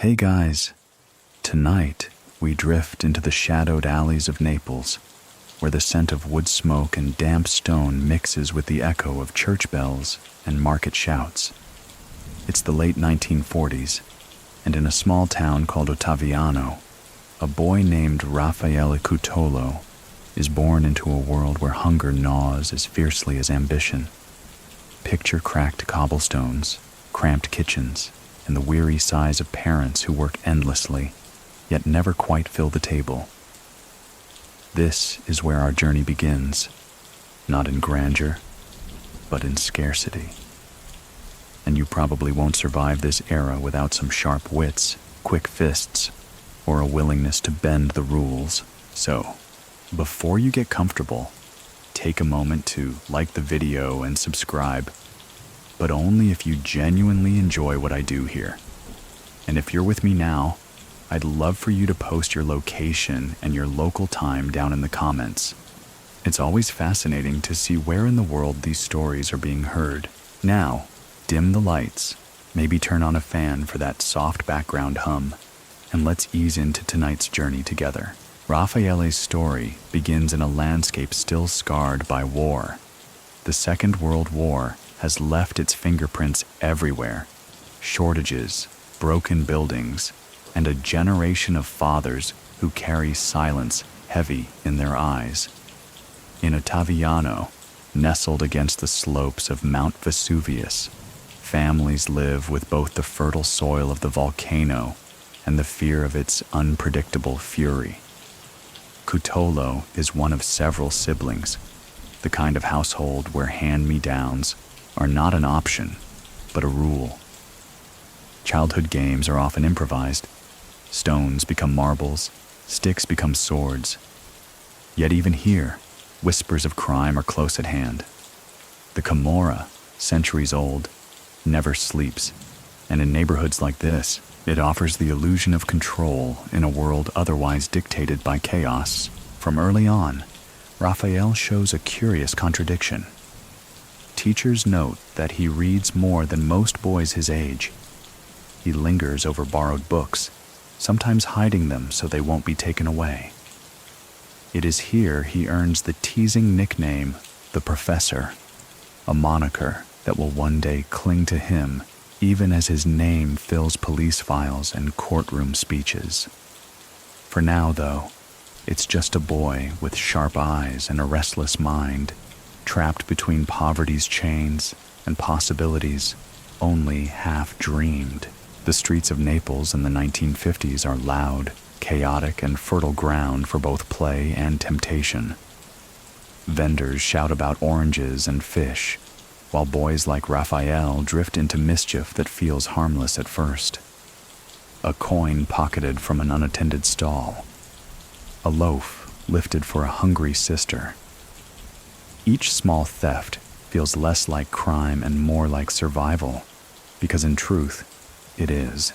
Hey guys, tonight we drift into the shadowed alleys of Naples, where the scent of wood smoke and damp stone mixes with the echo of church bells and market shouts. It's the late 1940s, and in a small town called Ottaviano, a boy named Raffaele Cutolo is born into a world where hunger gnaws as fiercely as ambition. Picture cracked cobblestones, cramped kitchens, and the weary sighs of parents who work endlessly, yet never quite fill the table. This is where our journey begins, not in grandeur, but in scarcity. And you probably won't survive this era without some sharp wits, quick fists, or a willingness to bend the rules. So, before you get comfortable, take a moment to like the video and subscribe, but only if you genuinely enjoy what I do here. And if you're with me now, I'd love for you to post your location and your local time down in the comments. It's always fascinating to see where in the world these stories are being heard. Now, dim the lights, maybe turn on a fan for that soft background hum, and let's ease into tonight's journey together. Raffaele's story begins in a landscape still scarred by war. The Second World War has left its fingerprints everywhere. Shortages, broken buildings, and a generation of fathers who carry silence heavy in their eyes. In Ottaviano, nestled against the slopes of Mount Vesuvius, families live with both the fertile soil of the volcano and the fear of its unpredictable fury. Cutolo is one of several siblings, the kind of household where hand-me-downs are not an option, but a rule. Childhood games are often improvised. Stones become marbles, sticks become swords. Yet even here, whispers of crime are close at hand. The Camorra, centuries old, never sleeps, and in neighborhoods like this, it offers the illusion of control in a world otherwise dictated by chaos. From early on, Raffaele shows a curious contradiction. Teachers note that he reads more than most boys his age. He lingers over borrowed books, sometimes hiding them so they won't be taken away. It is here he earns the teasing nickname, the Professor, a moniker that will one day cling to him even as his name fills police files and courtroom speeches. For now, though, it's just a boy with sharp eyes and a restless mind, trapped between poverty's chains and possibilities only half dreamed. The streets of Naples in the 1950s are loud, chaotic, and fertile ground for both play and temptation. Vendors shout about oranges and fish, while boys like Raffaele drift into mischief that feels harmless at first. A coin pocketed from an unattended stall. A loaf lifted for a hungry sister. Each small theft feels less like crime and more like survival, because in truth, it is.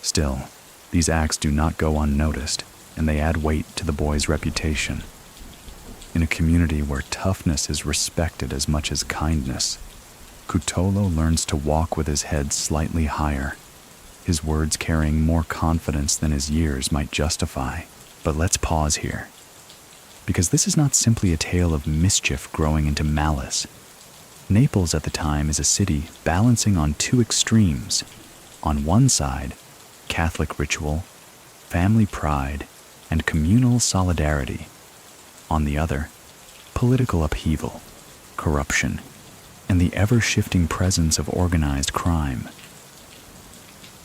Still, these acts do not go unnoticed, and they add weight to the boy's reputation. In a community where toughness is respected as much as kindness, Cutolo learns to walk with his head slightly higher, his words carrying more confidence than his years might justify. But let's pause here, because this is not simply a tale of mischief growing into malice. Naples at the time is a city balancing on two extremes. On one side, Catholic ritual, family pride, and communal solidarity. On the other, political upheaval, corruption, and the ever-shifting presence of organized crime.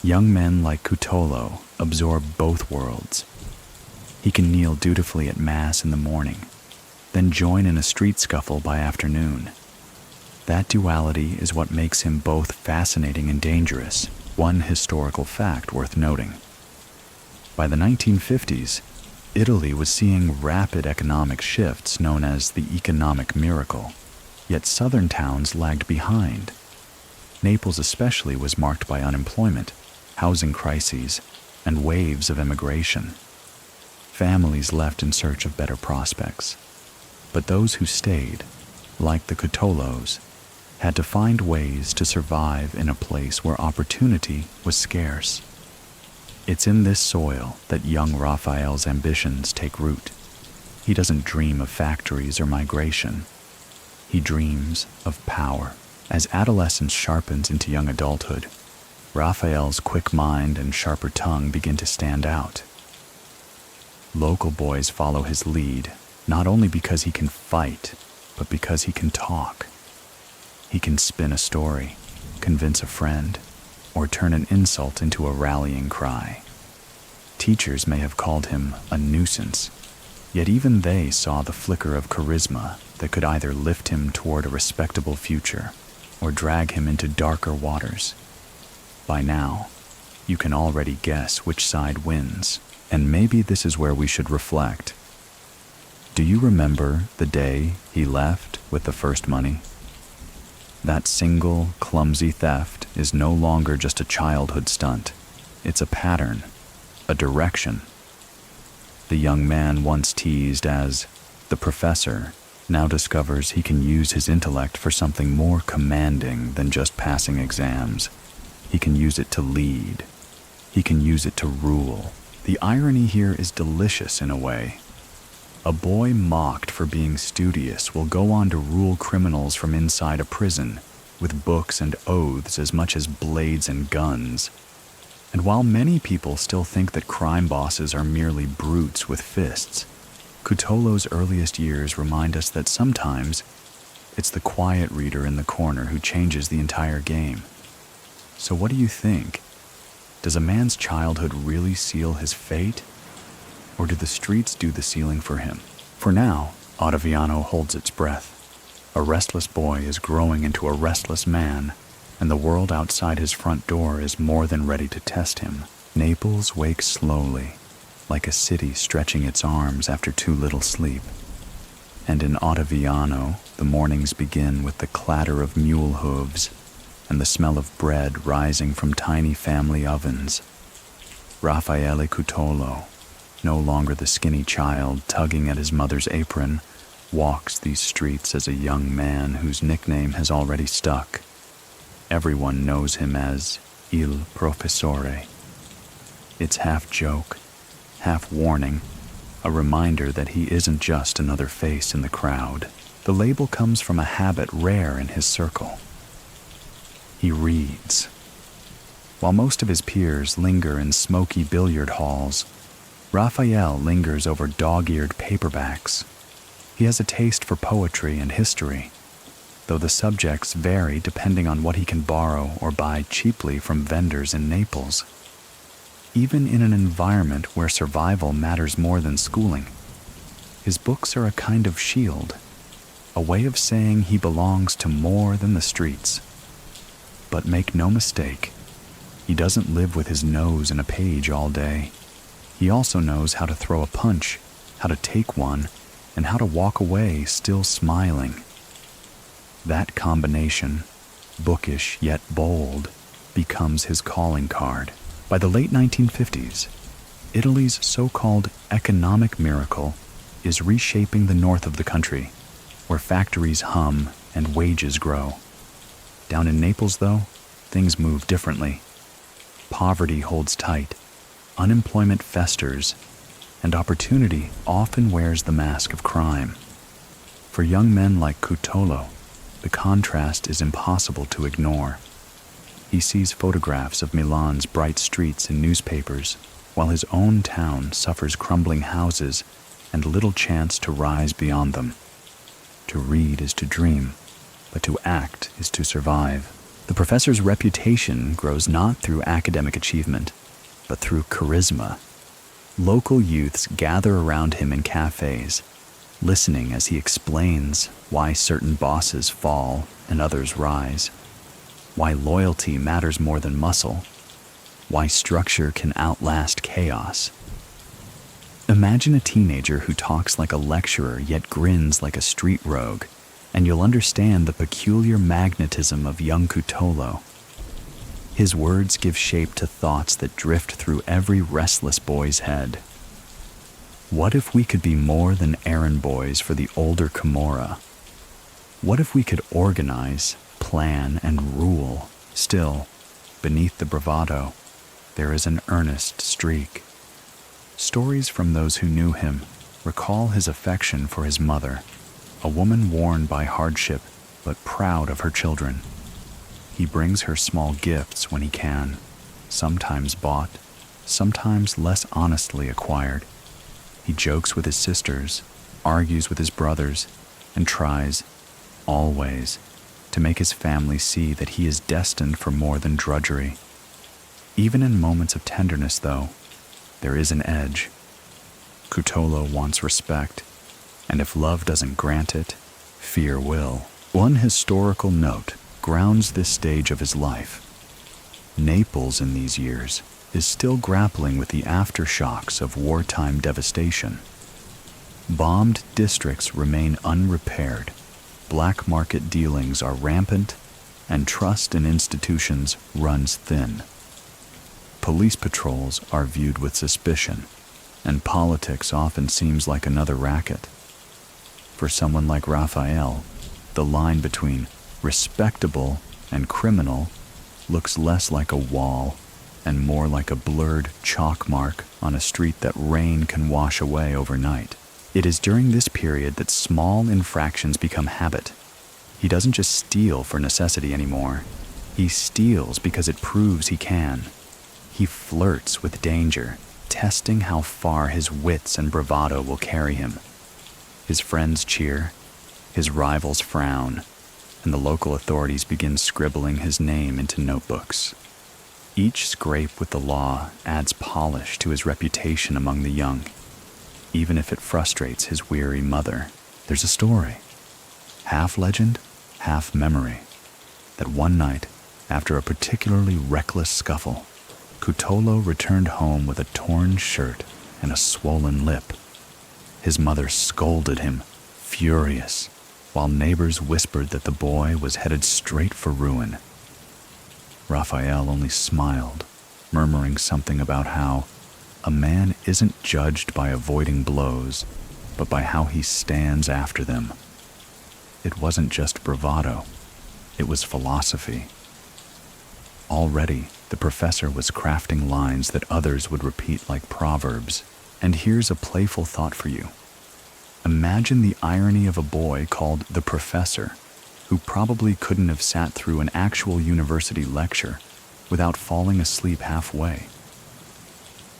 Young men like Cutolo absorb both worlds. He can kneel dutifully at Mass in the morning, then join in a street scuffle by afternoon. That duality is what makes him both fascinating and dangerous, one historical fact worth noting. By the 1950s, Italy was seeing rapid economic shifts known as the economic miracle, yet southern towns lagged behind. Naples especially was marked by unemployment, housing crises, and waves of immigration. Families left in search of better prospects, but those who stayed, like the Cutolos, had to find ways to survive in a place where opportunity was scarce. It's in this soil that young Raphael's ambitions take root. He doesn't dream of factories or migration. He dreams of power. As adolescence sharpens into young adulthood, Raphael's quick mind and sharper tongue begin to stand out. Local boys follow his lead, not only because he can fight, but because he can talk. He can spin a story, convince a friend, or turn an insult into a rallying cry. Teachers may have called him a nuisance, yet even they saw the flicker of charisma that could either lift him toward a respectable future or drag him into darker waters. By now, you can already guess which side wins, and maybe this is where we should reflect. Do you remember the day he left with the first money? That single, clumsy theft is no longer just a childhood stunt. It's a pattern, a direction. The young man once teased as the professor now discovers he can use his intellect for something more commanding than just passing exams. He can use it to lead. He can use it to rule. The irony here is delicious in a way. A boy mocked for being studious will go on to rule criminals from inside a prison with books and oaths as much as blades and guns. And while many people still think that crime bosses are merely brutes with fists, Cutolo's earliest years remind us that sometimes it's the quiet reader in the corner who changes the entire game. So what do you think? Does a man's childhood really seal his fate? Or do the streets do the sealing for him? For now, Ottaviano holds its breath. A restless boy is growing into a restless man, and the world outside his front door is more than ready to test him. Naples wakes slowly, like a city stretching its arms after too little sleep. And in Ottaviano, the mornings begin with the clatter of mule hooves and the smell of bread rising from tiny family ovens. Raffaele Cutolo, no longer the skinny child tugging at his mother's apron, walks these streets as a young man whose nickname has already stuck. Everyone knows him as Il Professore. It's half joke, half warning, a reminder that he isn't just another face in the crowd. The label comes from a habit rare in his circle. He reads. While most of his peers linger in smoky billiard halls, Raphael lingers over dog-eared paperbacks. He has a taste for poetry and history, though the subjects vary depending on what he can borrow or buy cheaply from vendors in Naples. Even in an environment where survival matters more than schooling, his books are a kind of shield, a way of saying he belongs to more than the streets. But make no mistake, he doesn't live with his nose in a page all day. He also knows how to throw a punch, how to take one, and how to walk away still smiling. That combination, bookish yet bold, becomes his calling card. By the late 1950s, Italy's so-called economic miracle is reshaping the north of the country, where factories hum and wages grow. Down in Naples, though, things move differently. Poverty holds tight, unemployment festers, and opportunity often wears the mask of crime. For young men like Cutolo, the contrast is impossible to ignore. He sees photographs of Milan's bright streets in newspapers, while his own town suffers crumbling houses and little chance to rise beyond them. To read is to dream, but to act is to survive. The professor's reputation grows not through academic achievement, but through charisma. Local youths gather around him in cafes, listening as he explains why certain bosses fall and others rise, why loyalty matters more than muscle, why structure can outlast chaos. Imagine a teenager who talks like a lecturer yet grins like a street rogue, and you'll understand the peculiar magnetism of young Cutolo. His words give shape to thoughts that drift through every restless boy's head. What if we could be more than errand boys for the older Camorra? What if we could organize, plan, and rule, still, beneath the bravado, there is an earnest streak. Stories from those who knew him recall his affection for his mother, a woman worn by hardship but proud of her children. He brings her small gifts when he can, sometimes bought, sometimes less honestly acquired. He jokes with his sisters, argues with his brothers, and tries, always, to make his family see that he is destined for more than drudgery. Even in moments of tenderness, though, there is an edge. Cutolo wants respect, and if love doesn't grant it, fear will. One historical note grounds this stage of his life. Naples in these years is still grappling with the aftershocks of wartime devastation. Bombed districts remain unrepaired, black market dealings are rampant, and trust in institutions runs thin. Police patrols are viewed with suspicion, and politics often seems like another racket. For someone like Raffaele, the line between respectable and criminal looks less like a wall and more like a blurred chalk mark on a street that rain can wash away overnight. It is during this period that small infractions become habit. He doesn't just steal for necessity anymore. He steals because it proves he can. He flirts with danger, testing how far his wits and bravado will carry him. His friends cheer, his rivals frown, and the local authorities begin scribbling his name into notebooks. Each scrape with the law adds polish to his reputation among the young. Even if it frustrates his weary mother, there's a story, half legend, half memory, that one night, after a particularly reckless scuffle, Cutolo returned home with a torn shirt and a swollen lip. His mother scolded him, furious, while neighbors whispered that the boy was headed straight for ruin. Raffaele only smiled, murmuring something about how a man isn't judged by avoiding blows, but by how he stands after them. It wasn't just bravado, it was philosophy. Already, the professor was crafting lines that others would repeat like proverbs. And here's a playful thought for you. Imagine the irony of a boy called the professor, who probably couldn't have sat through an actual university lecture without falling asleep halfway.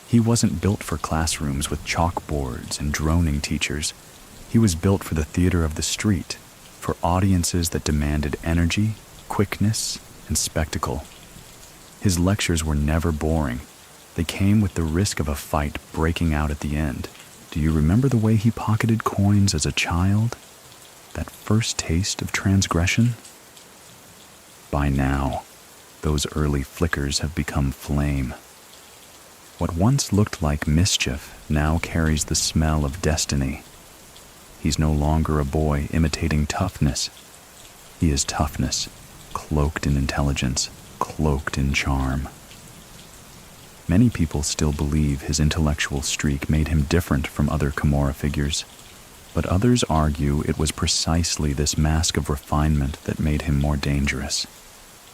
He wasn't built for classrooms with chalkboards and droning teachers. He was built for the theater of the street, for audiences that demanded energy, quickness, and spectacle. His lectures were never boring. They came with the risk of a fight breaking out at the end. Do you remember the way he pocketed coins as a child? That first taste of transgression? By now, those early flickers have become flame. What once looked like mischief now carries the smell of destiny. He's no longer a boy imitating toughness. He is toughness, cloaked in intelligence, cloaked in charm. Many people still believe his intellectual streak made him different from other Camorra figures, but others argue it was precisely this mask of refinement that made him more dangerous.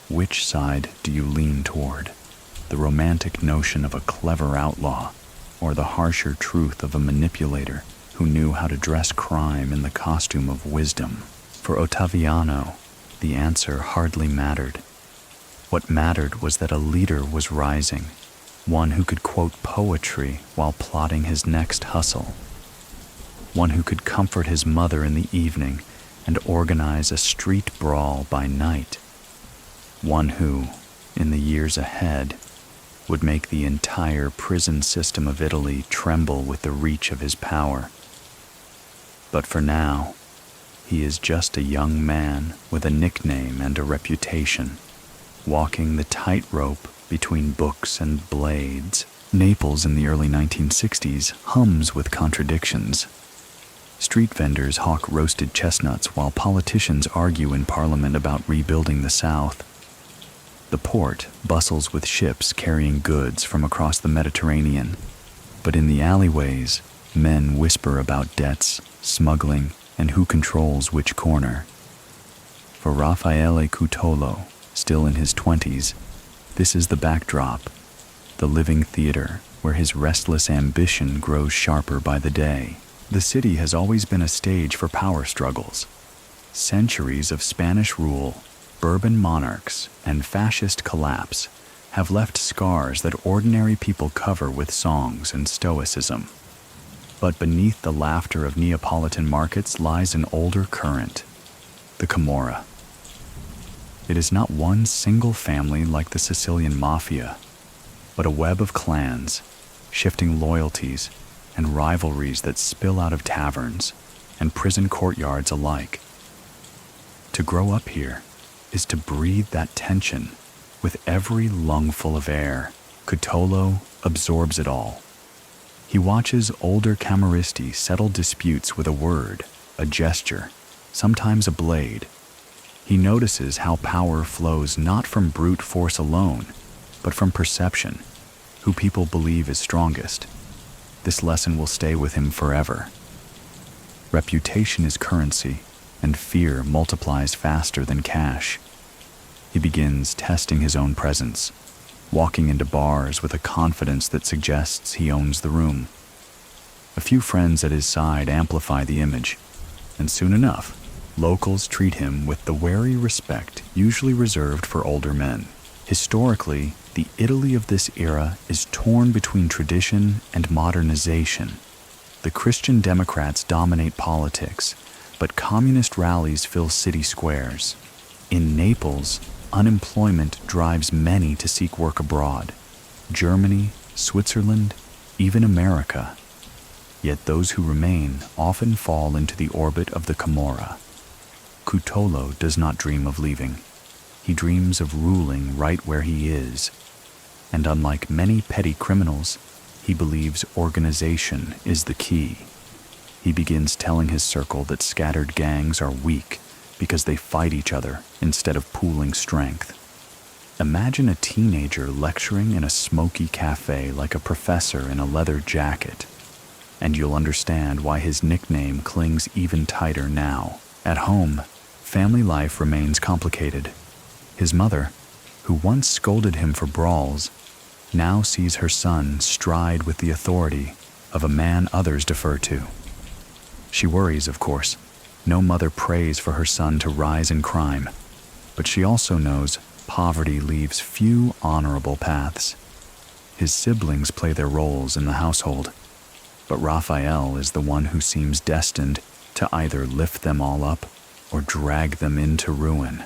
Which side do you lean toward? The romantic notion of a clever outlaw, or the harsher truth of a manipulator who knew how to dress crime in the costume of wisdom? For Ottaviano, the answer hardly mattered. What mattered was that a leader was rising, one who could quote poetry while plotting his next hustle, one who could comfort his mother in the evening and organize a street brawl by night, one who, in the years ahead, would make the entire prison system of Italy tremble with the reach of his power. But for now, he is just a young man with a nickname and a reputation, walking the tightrope between books and blades. Naples in the early 1960s hums with contradictions. Street vendors hawk roasted chestnuts while politicians argue in Parliament about rebuilding the South. The port bustles with ships carrying goods from across the Mediterranean, but in the alleyways, men whisper about debts, smuggling, and who controls which corner. For Raffaele Cutolo, still in his 20s, this is the backdrop. the living theater where his restless ambition grows sharper by the day. The city has always been a stage for power struggles. Centuries of Spanish rule, Bourbon monarchs, and fascist collapse have left scars that ordinary people cover with songs and stoicism. But beneath the laughter of Neapolitan markets lies an older current, the Camorra. It is not one single family like the Sicilian mafia, but a web of clans, shifting loyalties, and rivalries that spill out of taverns and prison courtyards alike. To grow up here is to breathe that tension with every lungful of air. Cutolo absorbs it all. He watches older Camorristi settle disputes with a word, a gesture, sometimes a blade. He notices how power flows not from brute force alone, but from perception, who people believe is strongest. This lesson will stay with him forever. Reputation is currency, and fear multiplies faster than cash. He begins testing his own presence, walking into bars with a confidence that suggests he owns the room. A few friends at his side amplify the image, and soon enough, locals treat him with the wary respect usually reserved for older men. Historically, the Italy of this era is torn between tradition and modernization. The Christian Democrats dominate politics, but communist rallies fill city squares. In Naples, unemployment drives many to seek work abroad. Germany, Switzerland, even America. Yet those who remain often fall into the orbit of the Camorra. Cutolo does not dream of leaving. He dreams of ruling right where he is. And unlike many petty criminals, he believes organization is the key. He begins telling his circle that scattered gangs are weak because they fight each other instead of pooling strength. Imagine a teenager lecturing in a smoky cafe like a professor in a leather jacket, and you'll understand why his nickname clings even tighter now. At home, family life remains complicated. His mother, who once scolded him for brawls, now sees her son stride with the authority of a man others defer to. She worries, of course. No mother prays for her son to rise in crime, but she also knows poverty leaves few honorable paths. His siblings play their roles in the household, but Raffaele is the one who seems destined to either lift them all up or drag them into ruin.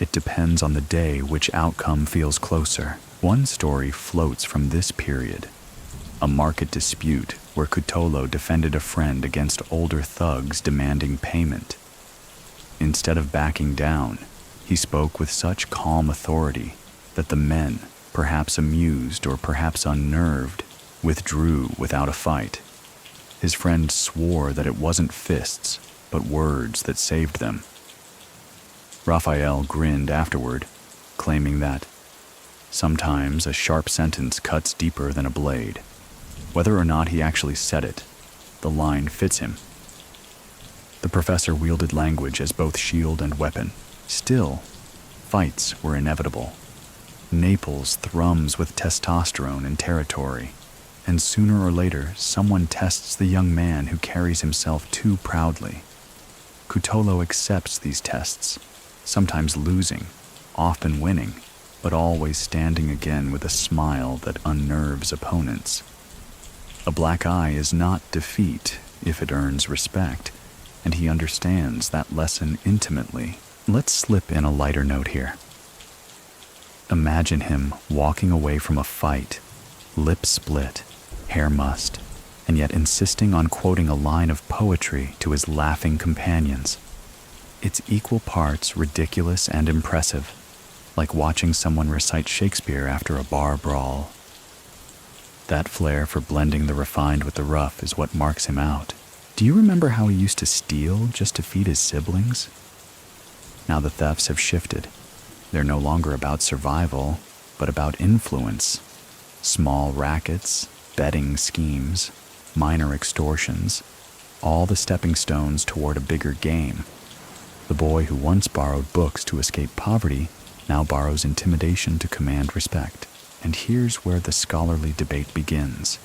It depends on the day which outcome feels closer. One story floats from this period. A market dispute where Cutolo defended a friend against older thugs demanding payment. Instead of backing down, he spoke with such calm authority that the men, perhaps amused or perhaps unnerved, withdrew without a fight. His friend swore that it wasn't fists, but words that saved them. Raffaele grinned afterward, claiming that sometimes a sharp sentence cuts deeper than a blade. Whether or not he actually said it, the line fits him. The professor wielded language as both shield and weapon. Still, fights were inevitable. Naples thrums with testosterone and territory, and sooner or later someone tests the young man who carries himself too proudly. Cutolo accepts these tests, sometimes losing, often winning, but always standing again with a smile that unnerves opponents. A black eye is not defeat if it earns respect, and he understands that lesson intimately. Let's slip in a lighter note here. Imagine him walking away from a fight, lips split, hair mussed, and yet insisting on quoting a line of poetry to his laughing companions. It's equal parts ridiculous and impressive, like watching someone recite Shakespeare after a bar brawl. That flair for blending the refined with the rough is what marks him out. Do you remember how he used to steal just to feed his siblings? Now the thefts have shifted. They're no longer about survival, but about influence. Small rackets, betting schemes, minor extortions, all the stepping stones toward a bigger game. The boy who once borrowed books to escape poverty now borrows intimidation to command respect. And here's where the scholarly debate begins.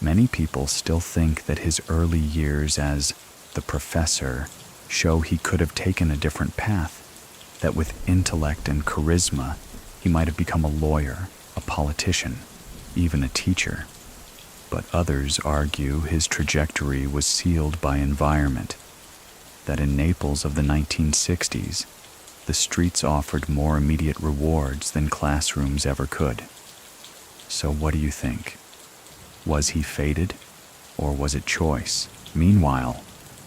Many people still think that his early years as the professor show he could have taken a different path, that with intellect and charisma, he might have become a lawyer, a politician, even a teacher. But others argue his trajectory was sealed by environment, that in Naples of the 1960s, the streets offered more immediate rewards than classrooms ever could. So what do you think? Was he fated, or was it choice? Meanwhile,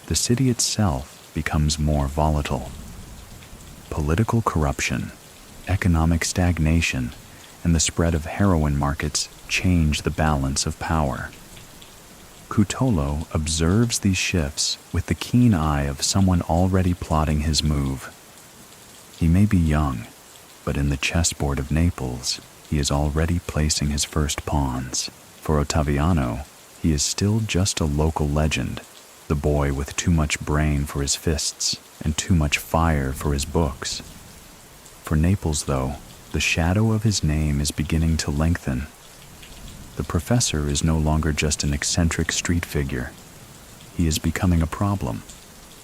the city itself becomes more volatile. Political corruption, economic stagnation, and the spread of heroin markets change the balance of power. Cutolo observes these shifts with the keen eye of someone already plotting his move. He may be young, but in the chessboard of Naples, he is already placing his first pawns. For Ottaviano, he is still just a local legend, the boy with too much brain for his fists and too much fire for his books. For Naples, though, the shadow of his name is beginning to lengthen. The professor is no longer just an eccentric street figure. He is becoming a problem,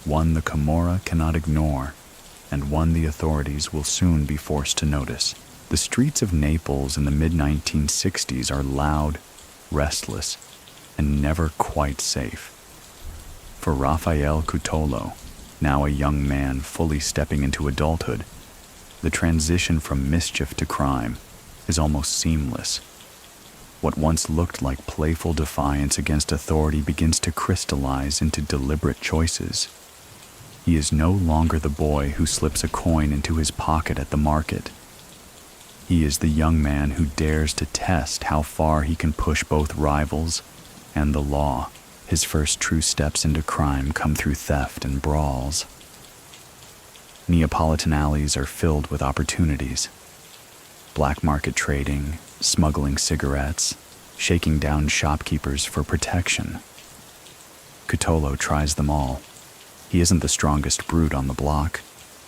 one the Camorra cannot ignore, and one the authorities will soon be forced to notice. The streets of Naples in the mid-1960s are loud, restless, and never quite safe. For Raffaele Cutolo, now a young man fully stepping into adulthood, the transition from mischief to crime is almost seamless. What once looked like playful defiance against authority begins to crystallize into deliberate choices. He is no longer the boy who slips a coin into his pocket at the market. He is the young man who dares to test how far he can push both rivals and the law. His first true steps into crime come through theft and brawls. Neapolitan alleys are filled with opportunities. Black market trading, smuggling cigarettes, shaking down shopkeepers for protection. Cutolo tries them all. He isn't the strongest brute on the block,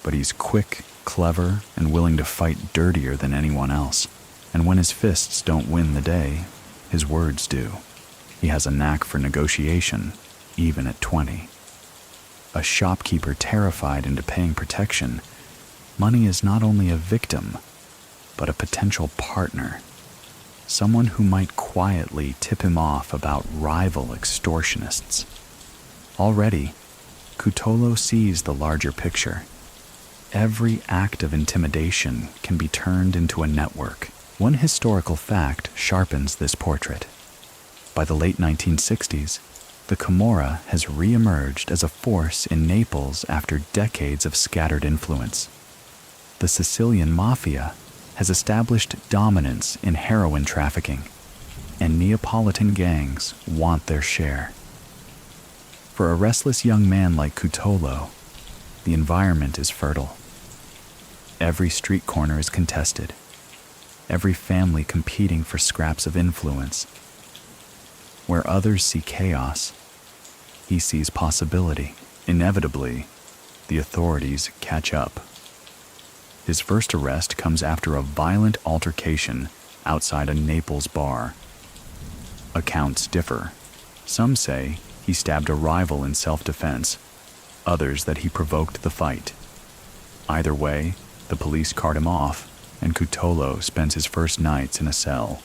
but he's quick, clever, and willing to fight dirtier than anyone else. And when his fists don't win the day, his words do. He has a knack for negotiation, even at 20. A shopkeeper terrified into paying protection, money is not only a victim, but a potential partner. Someone who might quietly tip him off about rival extortionists. Already, Cutolo sees the larger picture. Every act of intimidation can be turned into a network. One historical fact sharpens this portrait. By the late 1960s, the Camorra has re-emerged as a force in Naples after decades of scattered influence. The Sicilian mafia has established dominance in heroin trafficking, and Neapolitan gangs want their share. For a restless young man like Cutolo, the environment is fertile. Every street corner is contested, every family competing for scraps of influence. Where others see chaos, he sees possibility. Inevitably, the authorities catch up. His first arrest comes after a violent altercation outside a Naples bar. Accounts differ. Some say he stabbed a rival in self-defense, others that he provoked the fight. Either way, the police cart him off, and Cutolo spends his first nights in a cell.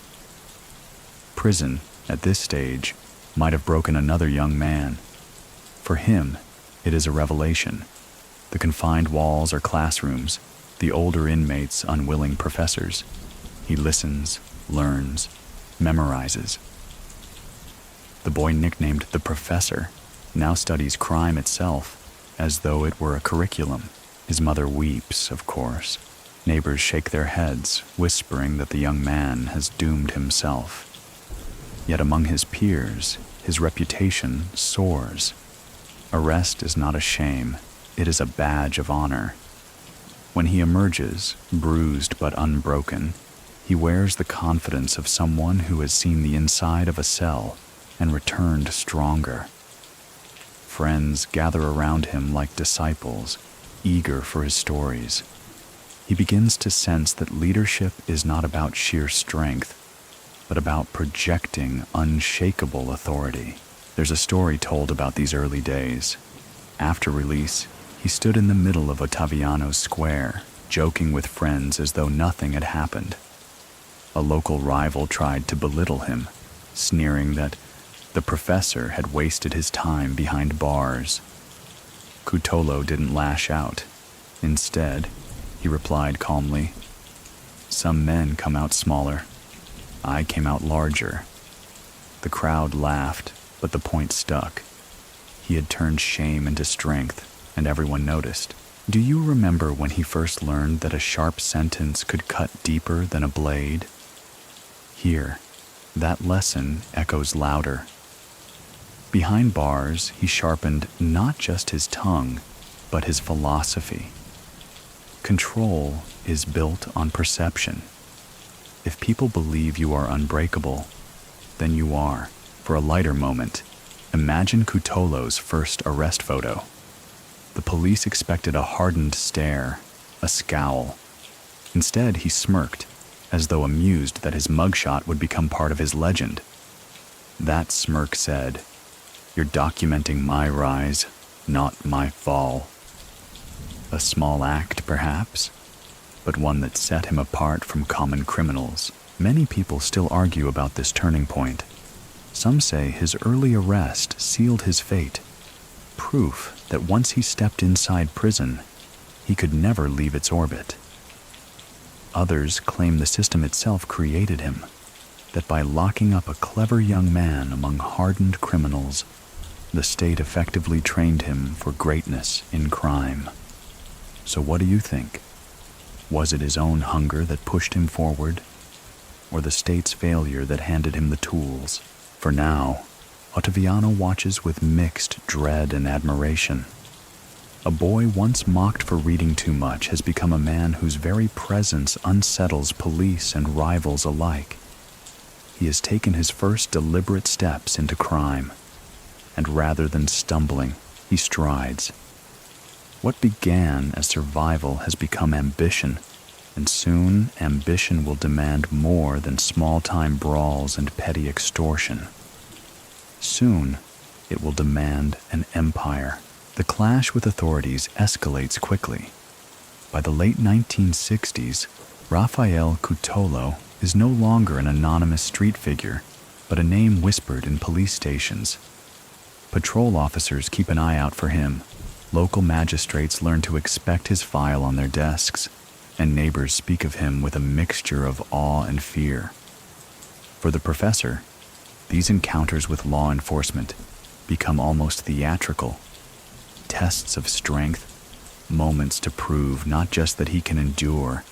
Prison, at this stage, might have broken another young man. For him, it is a revelation. The confined walls are classrooms, the older inmates unwilling professors. He listens, learns, memorizes. The boy nicknamed the Professor now studies crime itself as though it were a curriculum. His mother weeps, of course. Neighbors shake their heads, whispering that the young man has doomed himself. Yet among his peers, his reputation soars. Arrest is not a shame, it is a badge of honor. When he emerges, bruised but unbroken, he wears the confidence of someone who has seen the inside of a cell and returned stronger. Friends gather around him like disciples, eager for his stories. he begins to sense that leadership is not about sheer strength, but about projecting unshakable authority. There's a story told about these early days. After release, he stood in the middle of Ottaviano's square, joking with friends as though nothing had happened. A local rival tried to belittle him, sneering that the professor had wasted his time behind bars. Cutolo didn't lash out. Instead, he replied calmly, "Some men come out smaller. I came out larger." The crowd laughed, but the point stuck. He had turned shame into strength, and everyone noticed. Do you remember when he first learned that a sharp sentence could cut deeper than a blade? Here, that lesson echoes louder. Behind bars, he sharpened not just his tongue, but his philosophy. Control is built on perception. If people believe you are unbreakable, then you are. For a lighter moment, imagine Cutolo's first arrest photo. The police expected a hardened stare, a scowl. Instead, he smirked, as though amused that his mugshot would become part of his legend. That smirk said, "You're documenting my rise, not my fall." A small act, perhaps, but one that set him apart from common criminals. Many people still argue about this turning point. Some say his early arrest sealed his fate, proof that once he stepped inside prison, he could never leave its orbit. Others claim the system itself created him, that by locking up a clever young man among hardened criminals, the state effectively trained him for greatness in crime. So what do you think? Was it his own hunger that pushed him forward, or the state's failure that handed him the tools? For now, Ottaviano watches with mixed dread and admiration. A boy once mocked for reading too much has become a man whose very presence unsettles police and rivals alike. He has taken his first deliberate steps into crime, and rather than stumbling, he strides. What began as survival has become ambition, and soon ambition will demand more than small-time brawls and petty extortion. Soon, it will demand an empire. The clash with authorities escalates quickly. By the late 1960s, Raffaele Cutolo is no longer an anonymous street figure, but a name whispered in police stations. Patrol officers keep an eye out for him. Local magistrates learn to expect his file on their desks, and neighbors speak of him with a mixture of awe and fear. For the professor, these encounters with law enforcement become almost theatrical. Tests of strength, moments to prove not just that he can endure,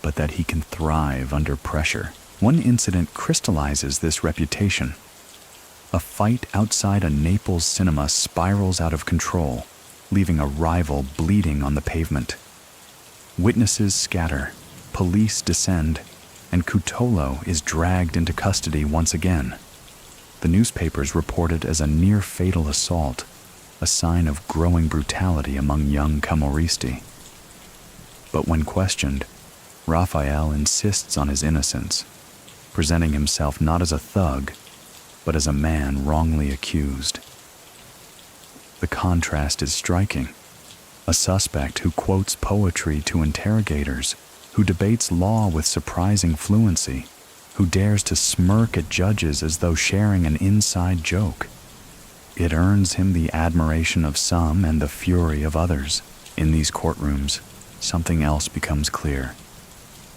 but that he can thrive under pressure. One incident crystallizes this reputation. A fight outside a Naples cinema spirals out of control, leaving a rival bleeding on the pavement. Witnesses scatter, police descend, and Cutolo is dragged into custody once again. The newspapers report it as a near-fatal assault, a sign of growing brutality among young Camorristi. But when questioned, Raffaele insists on his innocence, presenting himself not as a thug, but as a man wrongly accused. The contrast is striking. A suspect who quotes poetry to interrogators, who debates law with surprising fluency, who dares to smirk at judges as though sharing an inside joke. It earns him the admiration of some and the fury of others. In these courtrooms, something else becomes clear.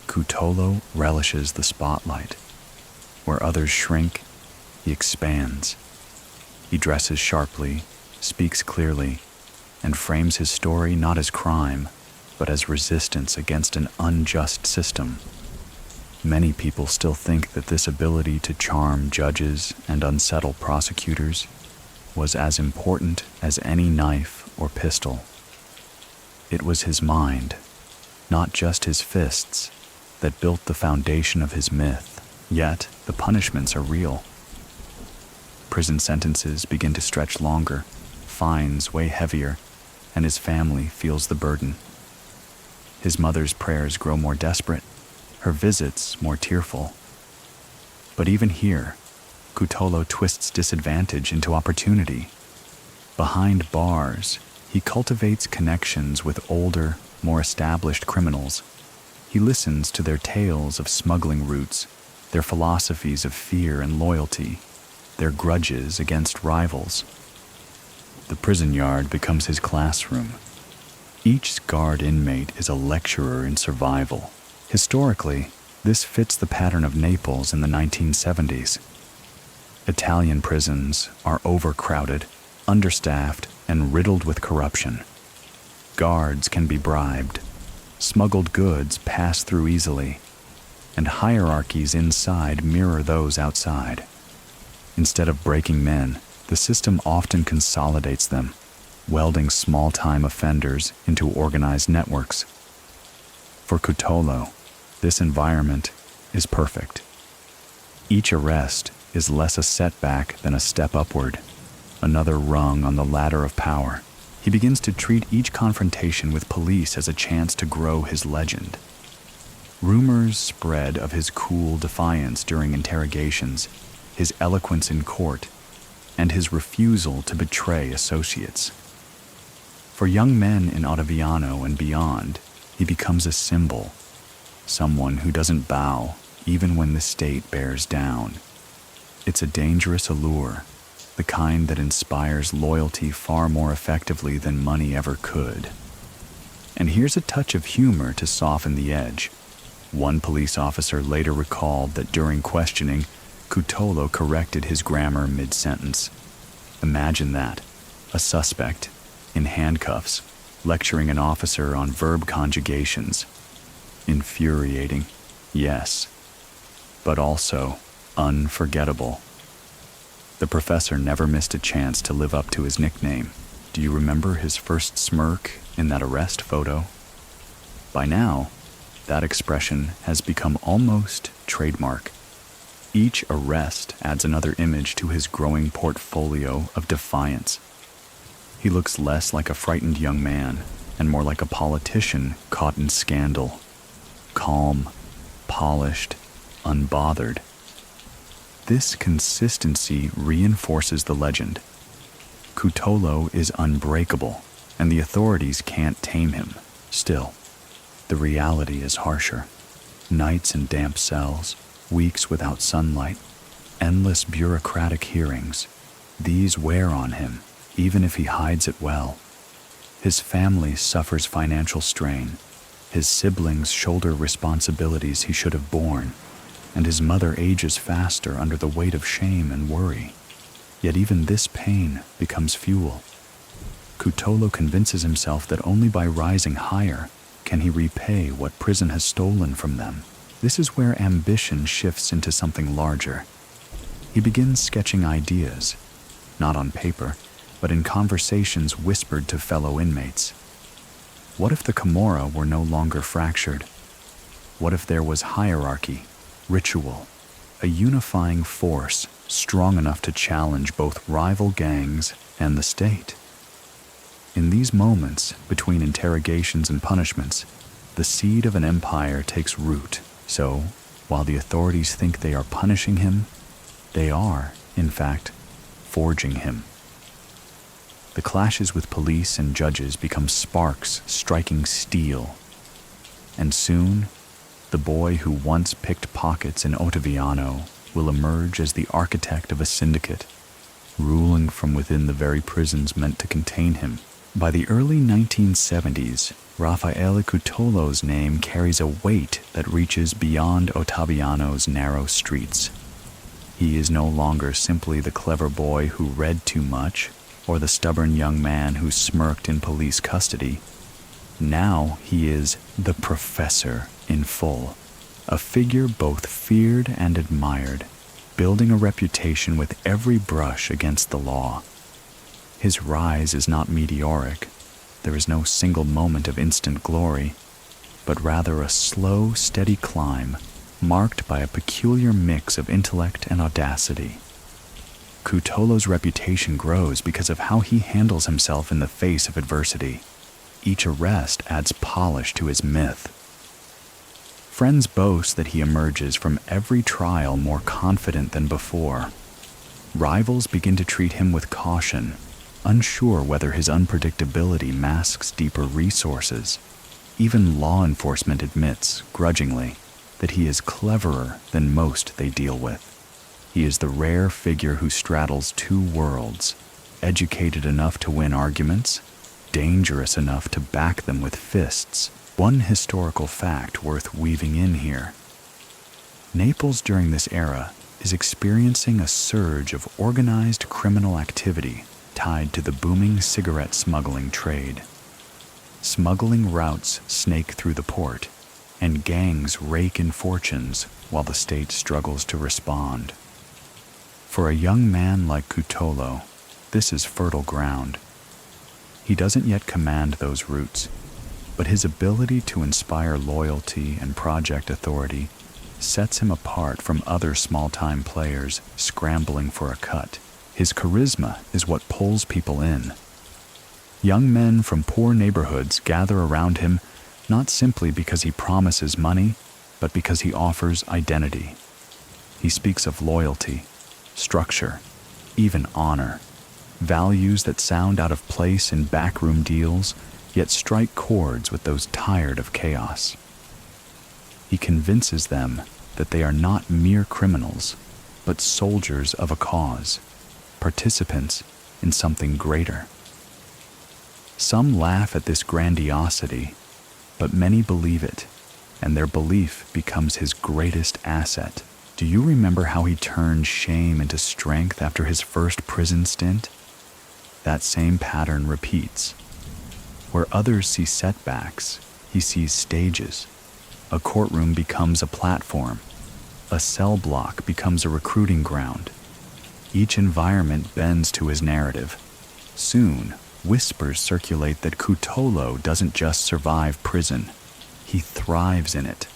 Cutolo relishes the spotlight. Where others shrink, he expands. He dresses sharply, speaks clearly, and frames his story not as crime, but as resistance against an unjust system. Many people still think that this ability to charm judges and unsettle prosecutors was as important as any knife or pistol. It was his mind, not just his fists, that built the foundation of his myth. Yet, the punishments are real. Prison sentences begin to stretch longer, fines weigh heavier, and his family feels the burden. His mother's prayers grow more desperate, her visits more tearful. But even here, Cutolo twists disadvantage into opportunity. Behind bars, he cultivates connections with older, more established criminals. He listens to their tales of smuggling routes, their philosophies of fear and loyalty, their grudges against rivals. The prison yard becomes his classroom. Each scarred inmate is a lecturer in survival. Historically, this fits the pattern of Naples in the 1970s. Italian prisons are overcrowded, understaffed, and riddled with corruption. Guards can be bribed, smuggled goods pass through easily, and hierarchies inside mirror those outside. Instead of breaking men, the system often consolidates them, welding small-time offenders into organized networks. For Cutolo, this environment is perfect. Each arrest is less a setback than a step upward, another rung on the ladder of power. He begins to treat each confrontation with police as a chance to grow his legend. Rumors spread of his cool defiance during interrogations, his eloquence in court, and his refusal to betray associates. For young men in Ottaviano and beyond, he becomes a symbol, someone who doesn't bow even when the state bears down. It's a dangerous allure, the kind that inspires loyalty far more effectively than money ever could. And here's a touch of humor to soften the edge. One police officer later recalled that during questioning, Cutolo corrected his grammar mid-sentence. Imagine that, a suspect, in handcuffs, lecturing an officer on verb conjugations. Infuriating, yes, but also unforgettable. The professor never missed a chance to live up to his nickname. Do you remember his first smirk in that arrest photo? By now, that expression has become almost trademark. Each arrest adds another image to his growing portfolio of defiance. He looks less like a frightened young man and more like a politician caught in scandal. Calm, polished, unbothered. This consistency reinforces the legend. Cutolo is unbreakable, and the authorities can't tame him. Still, the reality is harsher. Nights in damp cells, weeks without sunlight, endless bureaucratic hearings. These wear on him, even if he hides it well. His family suffers financial strain. His siblings shoulder responsibilities he should have borne, and his mother ages faster under the weight of shame and worry. Yet even this pain becomes fuel. Cutolo convinces himself that only by rising higher can he repay what prison has stolen from them. This is where ambition shifts into something larger. He begins sketching ideas, not on paper, but in conversations whispered to fellow inmates. What if the Camorra were no longer fractured? What if there was hierarchy, ritual, a unifying force strong enough to challenge both rival gangs and the state? In these moments between interrogations and punishments, the seed of an empire takes root. So, while the authorities think they are punishing him, they are, in fact, forging him. The clashes with police and judges become sparks striking steel. And soon, the boy who once picked pockets in Ottaviano will emerge as the architect of a syndicate, ruling from within the very prisons meant to contain him. By the early 1970s, Raffaele Cutolo's name carries a weight that reaches beyond Ottaviano's narrow streets. He is no longer simply the clever boy who read too much, or the stubborn young man who smirked in police custody. Now he is the professor in full, a figure both feared and admired, building a reputation with every brush against the law. His rise is not meteoric. There is no single moment of instant glory, but rather a slow, steady climb marked by a peculiar mix of intellect and audacity. Cutolo's reputation grows because of how he handles himself in the face of adversity. each arrest adds polish to his myth. Friends boast that he emerges from every trial more confident than before. Rivals begin to treat him with caution, unsure whether his unpredictability masks deeper resources. Even law enforcement admits, grudgingly, that he is cleverer than most they deal with. He is the rare figure who straddles two worlds, educated enough to win arguments, dangerous enough to back them with fists. One historical fact worth weaving in here. Naples during this era is experiencing a surge of organized criminal activity tied to the booming cigarette smuggling trade. Smuggling routes snake through the port, and gangs rake in fortunes while the state struggles to respond. For a young man like Cutolo, this is fertile ground. He doesn't yet command those routes, but his ability to inspire loyalty and project authority sets him apart from other small-time players scrambling for a cut. His charisma is what pulls people in. Young men from poor neighborhoods gather around him not simply because he promises money, but because he offers identity. He speaks of loyalty, structure, even honor, values that sound out of place in backroom deals, yet strike chords with those tired of chaos. He convinces them that they are not mere criminals, but soldiers of a cause, participants in something greater. Some laugh at this grandiosity, but many believe it, and their belief becomes his greatest asset. Do you remember how he turned shame into strength after his first prison stint? That same pattern repeats. Where others see setbacks, he sees stages. A courtroom becomes a platform. A cell block becomes a recruiting ground. Each environment bends to his narrative. Soon, whispers circulate that Cutolo doesn't just survive prison. He thrives in it.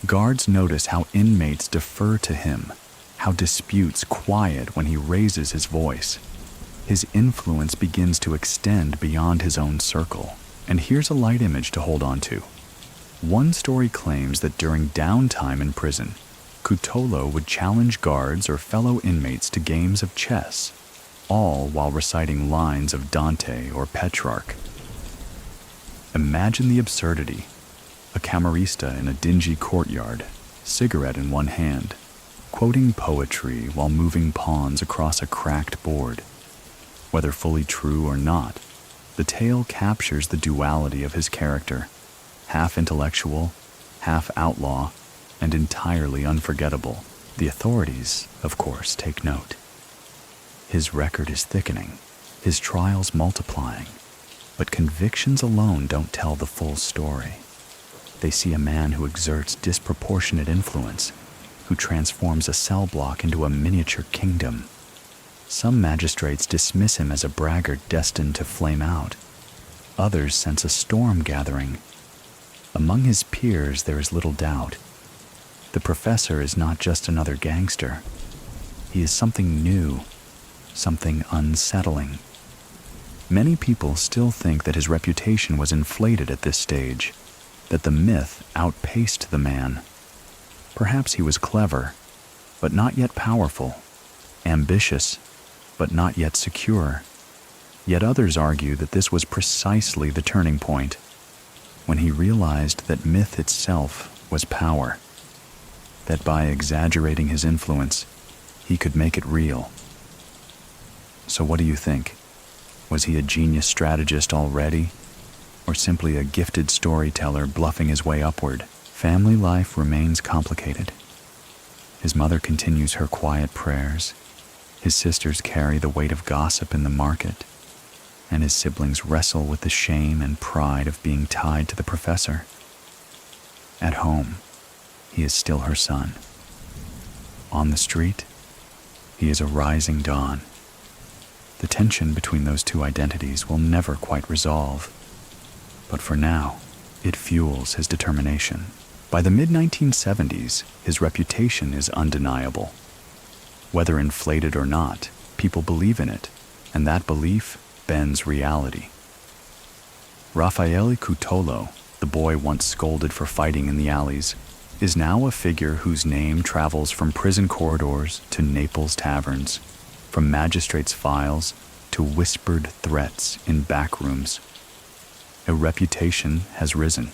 Guards notice how inmates defer to him, how disputes quiet when he raises his voice. His influence begins to extend beyond his own circle. And here's a light image to hold on to. One story claims that during downtime in prison, Cutolo would challenge guards or fellow inmates to games of chess, all while reciting lines of Dante or Petrarch. Imagine the absurdity. A camarista in a dingy courtyard, cigarette in one hand, quoting poetry while moving pawns across a cracked board. Whether fully true or not, the tale captures the duality of his character, half intellectual, half outlaw, and entirely unforgettable. The authorities, of course, take note. His record is thickening, his trials multiplying, but convictions alone don't tell the full story. They see a man who exerts disproportionate influence, who transforms a cell block into a miniature kingdom. Some magistrates dismiss him as a braggart destined to flame out. Others sense a storm gathering. Among his peers, there is little doubt. The professor is not just another gangster. He is something new, something unsettling. Many people still think that his reputation was inflated at this stage, that the myth outpaced the man. Perhaps he was clever, but not yet powerful, ambitious, but not yet secure. Yet others argue that this was precisely the turning point, when he realized that myth itself was power, that by exaggerating his influence, he could make it real. So what do you think? Was he a genius strategist already, or simply a gifted storyteller bluffing his way upward? Family life remains complicated. His mother continues her quiet prayers. His sisters carry the weight of gossip in the market, and his siblings wrestle with the shame and pride of being tied to the professor. At home, he is still her son. On the street, he is a rising dawn. The tension between those two identities will never quite resolve, but for now, it fuels his determination. By the mid-1970s, his reputation is undeniable. Whether inflated or not, people believe in it, and that belief bends reality. Raffaele Cutolo, the boy once scolded for fighting in the alleys, is now a figure whose name travels from prison corridors to Naples taverns, from magistrates' files to whispered threats in back rooms. A reputation has risen,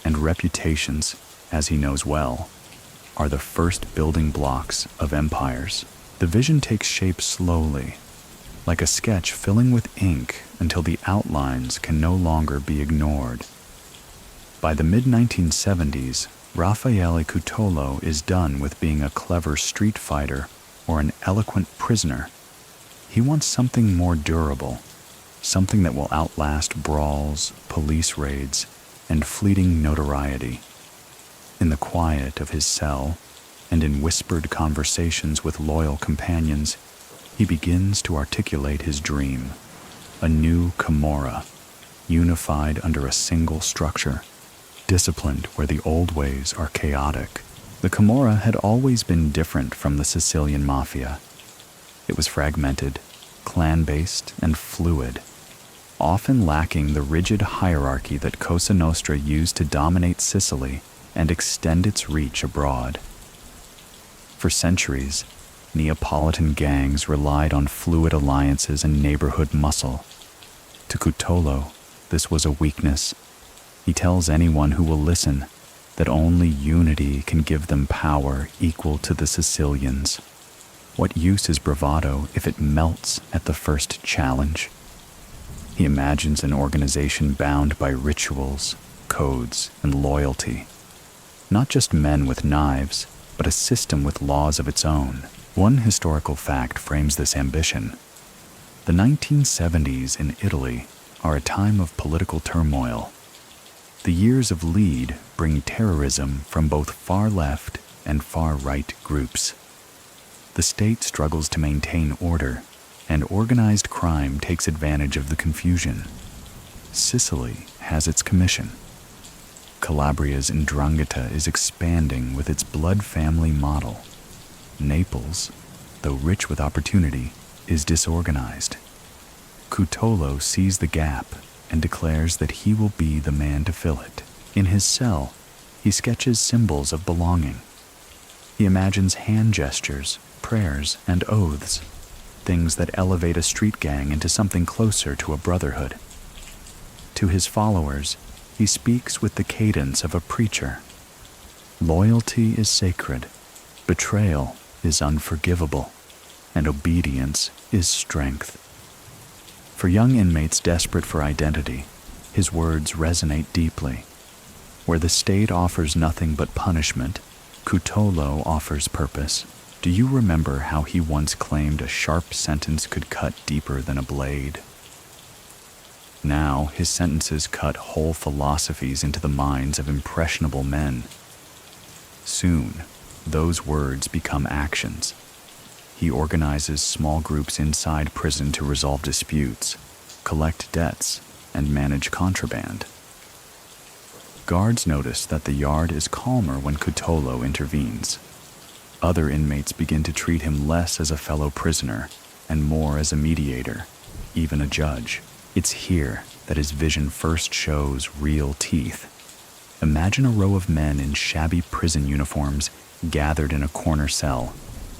and reputations, as he knows well, are the first building blocks of empires. The vision takes shape slowly, like a sketch filling with ink until the outlines can no longer be ignored. By the mid-1970s, Raffaele Cutolo is done with being a clever street fighter or an eloquent prisoner. He wants something more durable, something that will outlast brawls, police raids, and fleeting notoriety. In the quiet of his cell, and in whispered conversations with loyal companions, he begins to articulate his dream, a new Camorra, unified under a single structure, disciplined where the old ways are chaotic. The Camorra had always been different from the Sicilian mafia. It was fragmented, clan-based, and fluid, often lacking the rigid hierarchy that Cosa Nostra used to dominate Sicily and extend its reach abroad. For centuries, Neapolitan gangs relied on fluid alliances and neighborhood muscle. To Cutolo, this was a weakness. He tells anyone who will listen that only unity can give them power equal to the Sicilians. What use is bravado if it melts at the first challenge? He imagines an organization bound by rituals, codes, and loyalty. Not just men with knives, but a system with laws of its own. One historical fact frames this ambition. The 1970s in Italy are a time of political turmoil. The years of lead bring terrorism from both far-left and far-right groups. The state struggles to maintain order, and organized crime takes advantage of the confusion. Sicily has its commission. Calabria's 'Ndrangheta is expanding with its blood family model. Naples, though rich with opportunity, is disorganized. Cutolo sees the gap and declares that he will be the man to fill it. In his cell, he sketches symbols of belonging. He imagines hand gestures, prayers, and oaths, things that elevate a street gang into something closer to a brotherhood. To his followers, he speaks with the cadence of a preacher. Loyalty is sacred, betrayal is unforgivable, and obedience is strength. For young inmates desperate for identity, his words resonate deeply. Where the state offers nothing but punishment, Cutolo offers purpose. Do you remember how he once claimed a sharp sentence could cut deeper than a blade? Now, his sentences cut whole philosophies into the minds of impressionable men. Soon, those words become actions. He organizes small groups inside prison to resolve disputes, collect debts, and manage contraband. Guards notice that the yard is calmer when Cutolo intervenes. Other inmates begin to treat him less as a fellow prisoner and more as a mediator, even a judge. It's here that his vision first shows real teeth. Imagine a row of men in shabby prison uniforms gathered in a corner cell,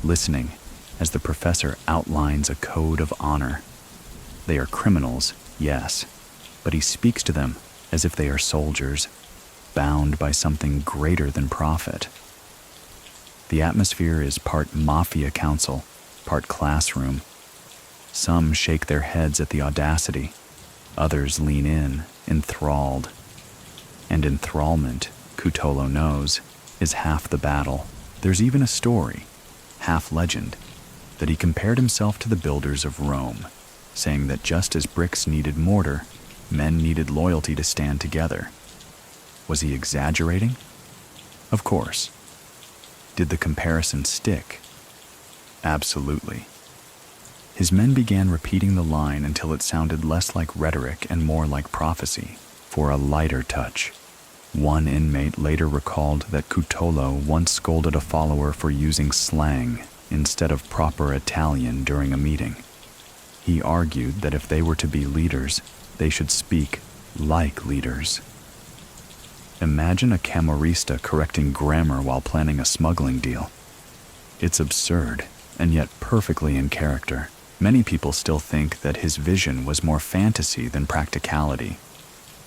listening as the professor outlines a code of honor. They are criminals, yes, but he speaks to them as if they are soldiers, bound by something greater than profit. The atmosphere is part mafia council, part classroom. Some shake their heads at the audacity, others lean in, enthralled. And enthrallment, Cutolo knows, is half the battle. There's even a story, half legend, that he compared himself to the builders of Rome, saying that just as bricks needed mortar, men needed loyalty to stand together. Was he exaggerating? Of course. Did the comparison stick? Absolutely. His men began repeating the line until it sounded less like rhetoric and more like prophecy, for a lighter touch. One inmate later recalled that Cutolo once scolded a follower for using slang instead of proper Italian during a meeting. He argued that if they were to be leaders, they should speak like leaders. Imagine a camorrista correcting grammar while planning a smuggling deal. It's absurd, and yet perfectly in character. Many people still think that his vision was more fantasy than practicality.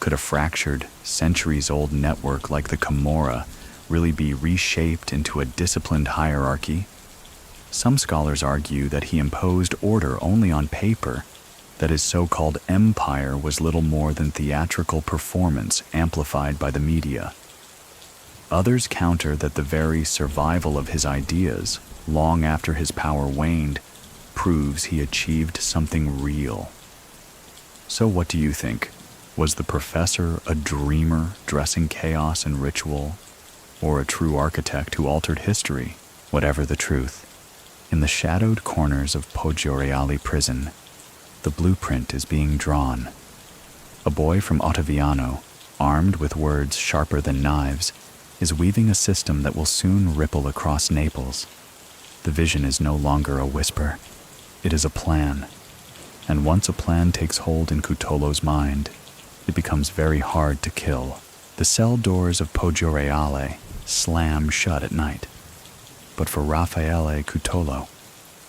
Could a fractured, centuries-old network like the Camorra really be reshaped into a disciplined hierarchy? Some scholars argue that he imposed order only on paper, that his so-called empire was little more than theatrical performance amplified by the media. Others counter that the very survival of his ideas, long after his power waned, proves he achieved something real. So what do you think? Was the professor a dreamer dressing chaos and ritual, or a true architect who altered history? Whatever the truth, in the shadowed corners of Poggioreale prison, the blueprint is being drawn. A boy from Ottaviano, armed with words sharper than knives, is weaving a system that will soon ripple across Naples. The vision is no longer a whisper. It is a plan. And once a plan takes hold in Cutolo's mind, it becomes very hard to kill. The cell doors of Poggioreale slam shut at night. But for Raffaele Cutolo,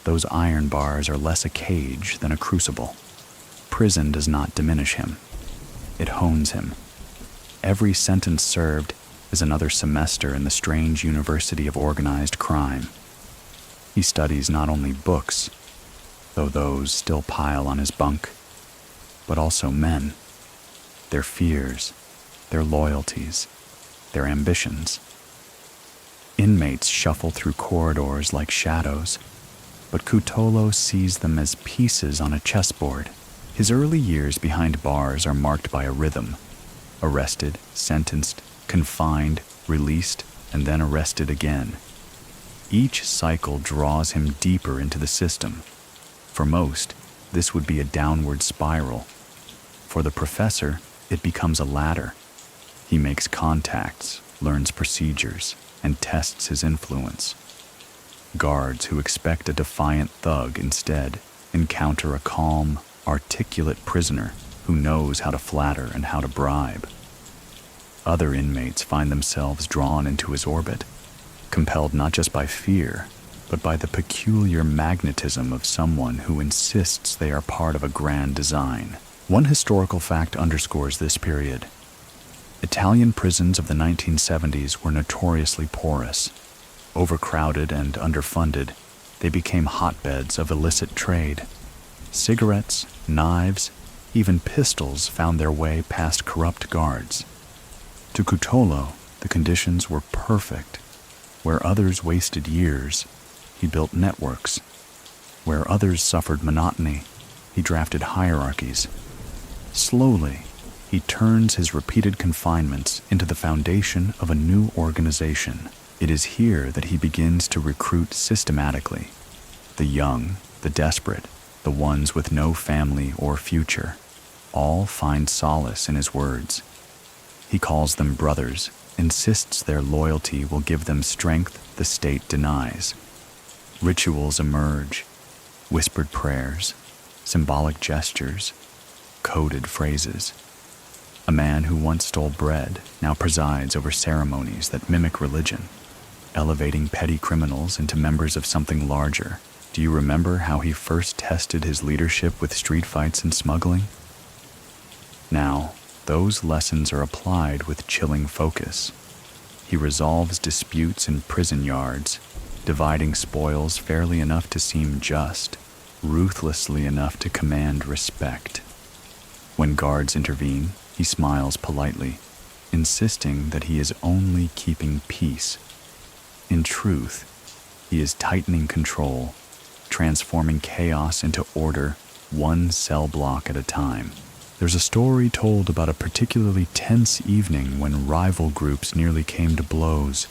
those iron bars are less a cage than a crucible. Prison does not diminish him. It hones him. Every sentence served is another semester in the strange university of organized crime. He studies not only books, though those still pile on his bunk, but also men, their fears, their loyalties, their ambitions. Inmates shuffle through corridors like shadows, but Cutolo sees them as pieces on a chessboard. His early years behind bars are marked by a rhythm: arrested, sentenced, confined, released, and then arrested again. Each cycle draws him deeper into the system. For most, this would be a downward spiral. For the professor, it becomes a ladder. He makes contacts, learns procedures, and tests his influence. Guards who expect a defiant thug instead encounter a calm, articulate prisoner who knows how to flatter and how to bribe. Other inmates find themselves drawn into his orbit, compelled not just by fear, but by the peculiar magnetism of someone who insists they are part of a grand design. One historical fact underscores this period. Italian prisons of the 1970s were notoriously porous. Overcrowded and underfunded, they became hotbeds of illicit trade. Cigarettes, knives, even pistols found their way past corrupt guards. To Cutolo, the conditions were perfect. Where others wasted years, he built networks. Where others suffered monotony, he drafted hierarchies. Slowly, he turns his repeated confinements into the foundation of a new organization. It is here that he begins to recruit systematically. The young, the desperate, the ones with no family or future, all find solace in his words. He calls them brothers, insists their loyalty will give them strength the state denies. Rituals emerge, whispered prayers, symbolic gestures, coded phrases. A man who once stole bread now presides over ceremonies that mimic religion, elevating petty criminals into members of something larger. Do you remember how he first tested his leadership with street fights and smuggling? Now, those lessons are applied with chilling focus. He resolves disputes in prison yards, dividing spoils fairly enough to seem just, ruthlessly enough to command respect. When guards intervene, he smiles politely, insisting that he is only keeping peace. In truth, he is tightening control, transforming chaos into order, one cell block at a time. There's a story told about a particularly tense evening when rival groups nearly came to blows.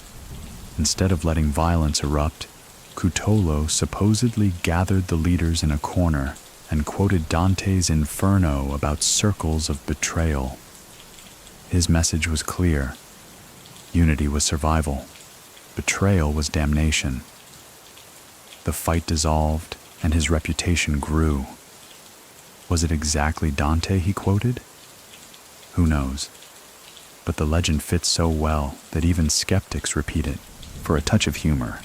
Instead of letting violence erupt, Cutolo supposedly gathered the leaders in a corner and quoted Dante's Inferno about circles of betrayal. His message was clear. Unity was survival. Betrayal was damnation. The fight dissolved, and his reputation grew. Was it exactly Dante he quoted? Who knows? But the legend fits so well that even skeptics repeat it, for a touch of humor.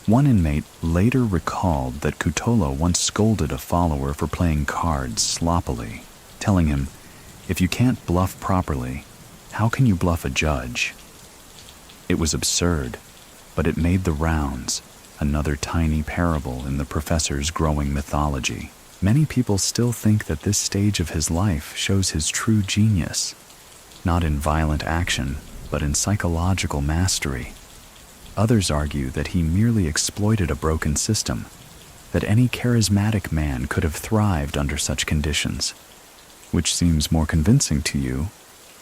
One inmate later recalled that Cutolo once scolded a follower for playing cards sloppily, telling him, "If you can't bluff properly, how can you bluff a judge?" It was absurd, but it made the rounds, another tiny parable in the professor's growing mythology. Many people still think that this stage of his life shows his true genius, not in violent action, but in psychological mastery. Others argue that he merely exploited a broken system, that any charismatic man could have thrived under such conditions. Which seems more convincing to you,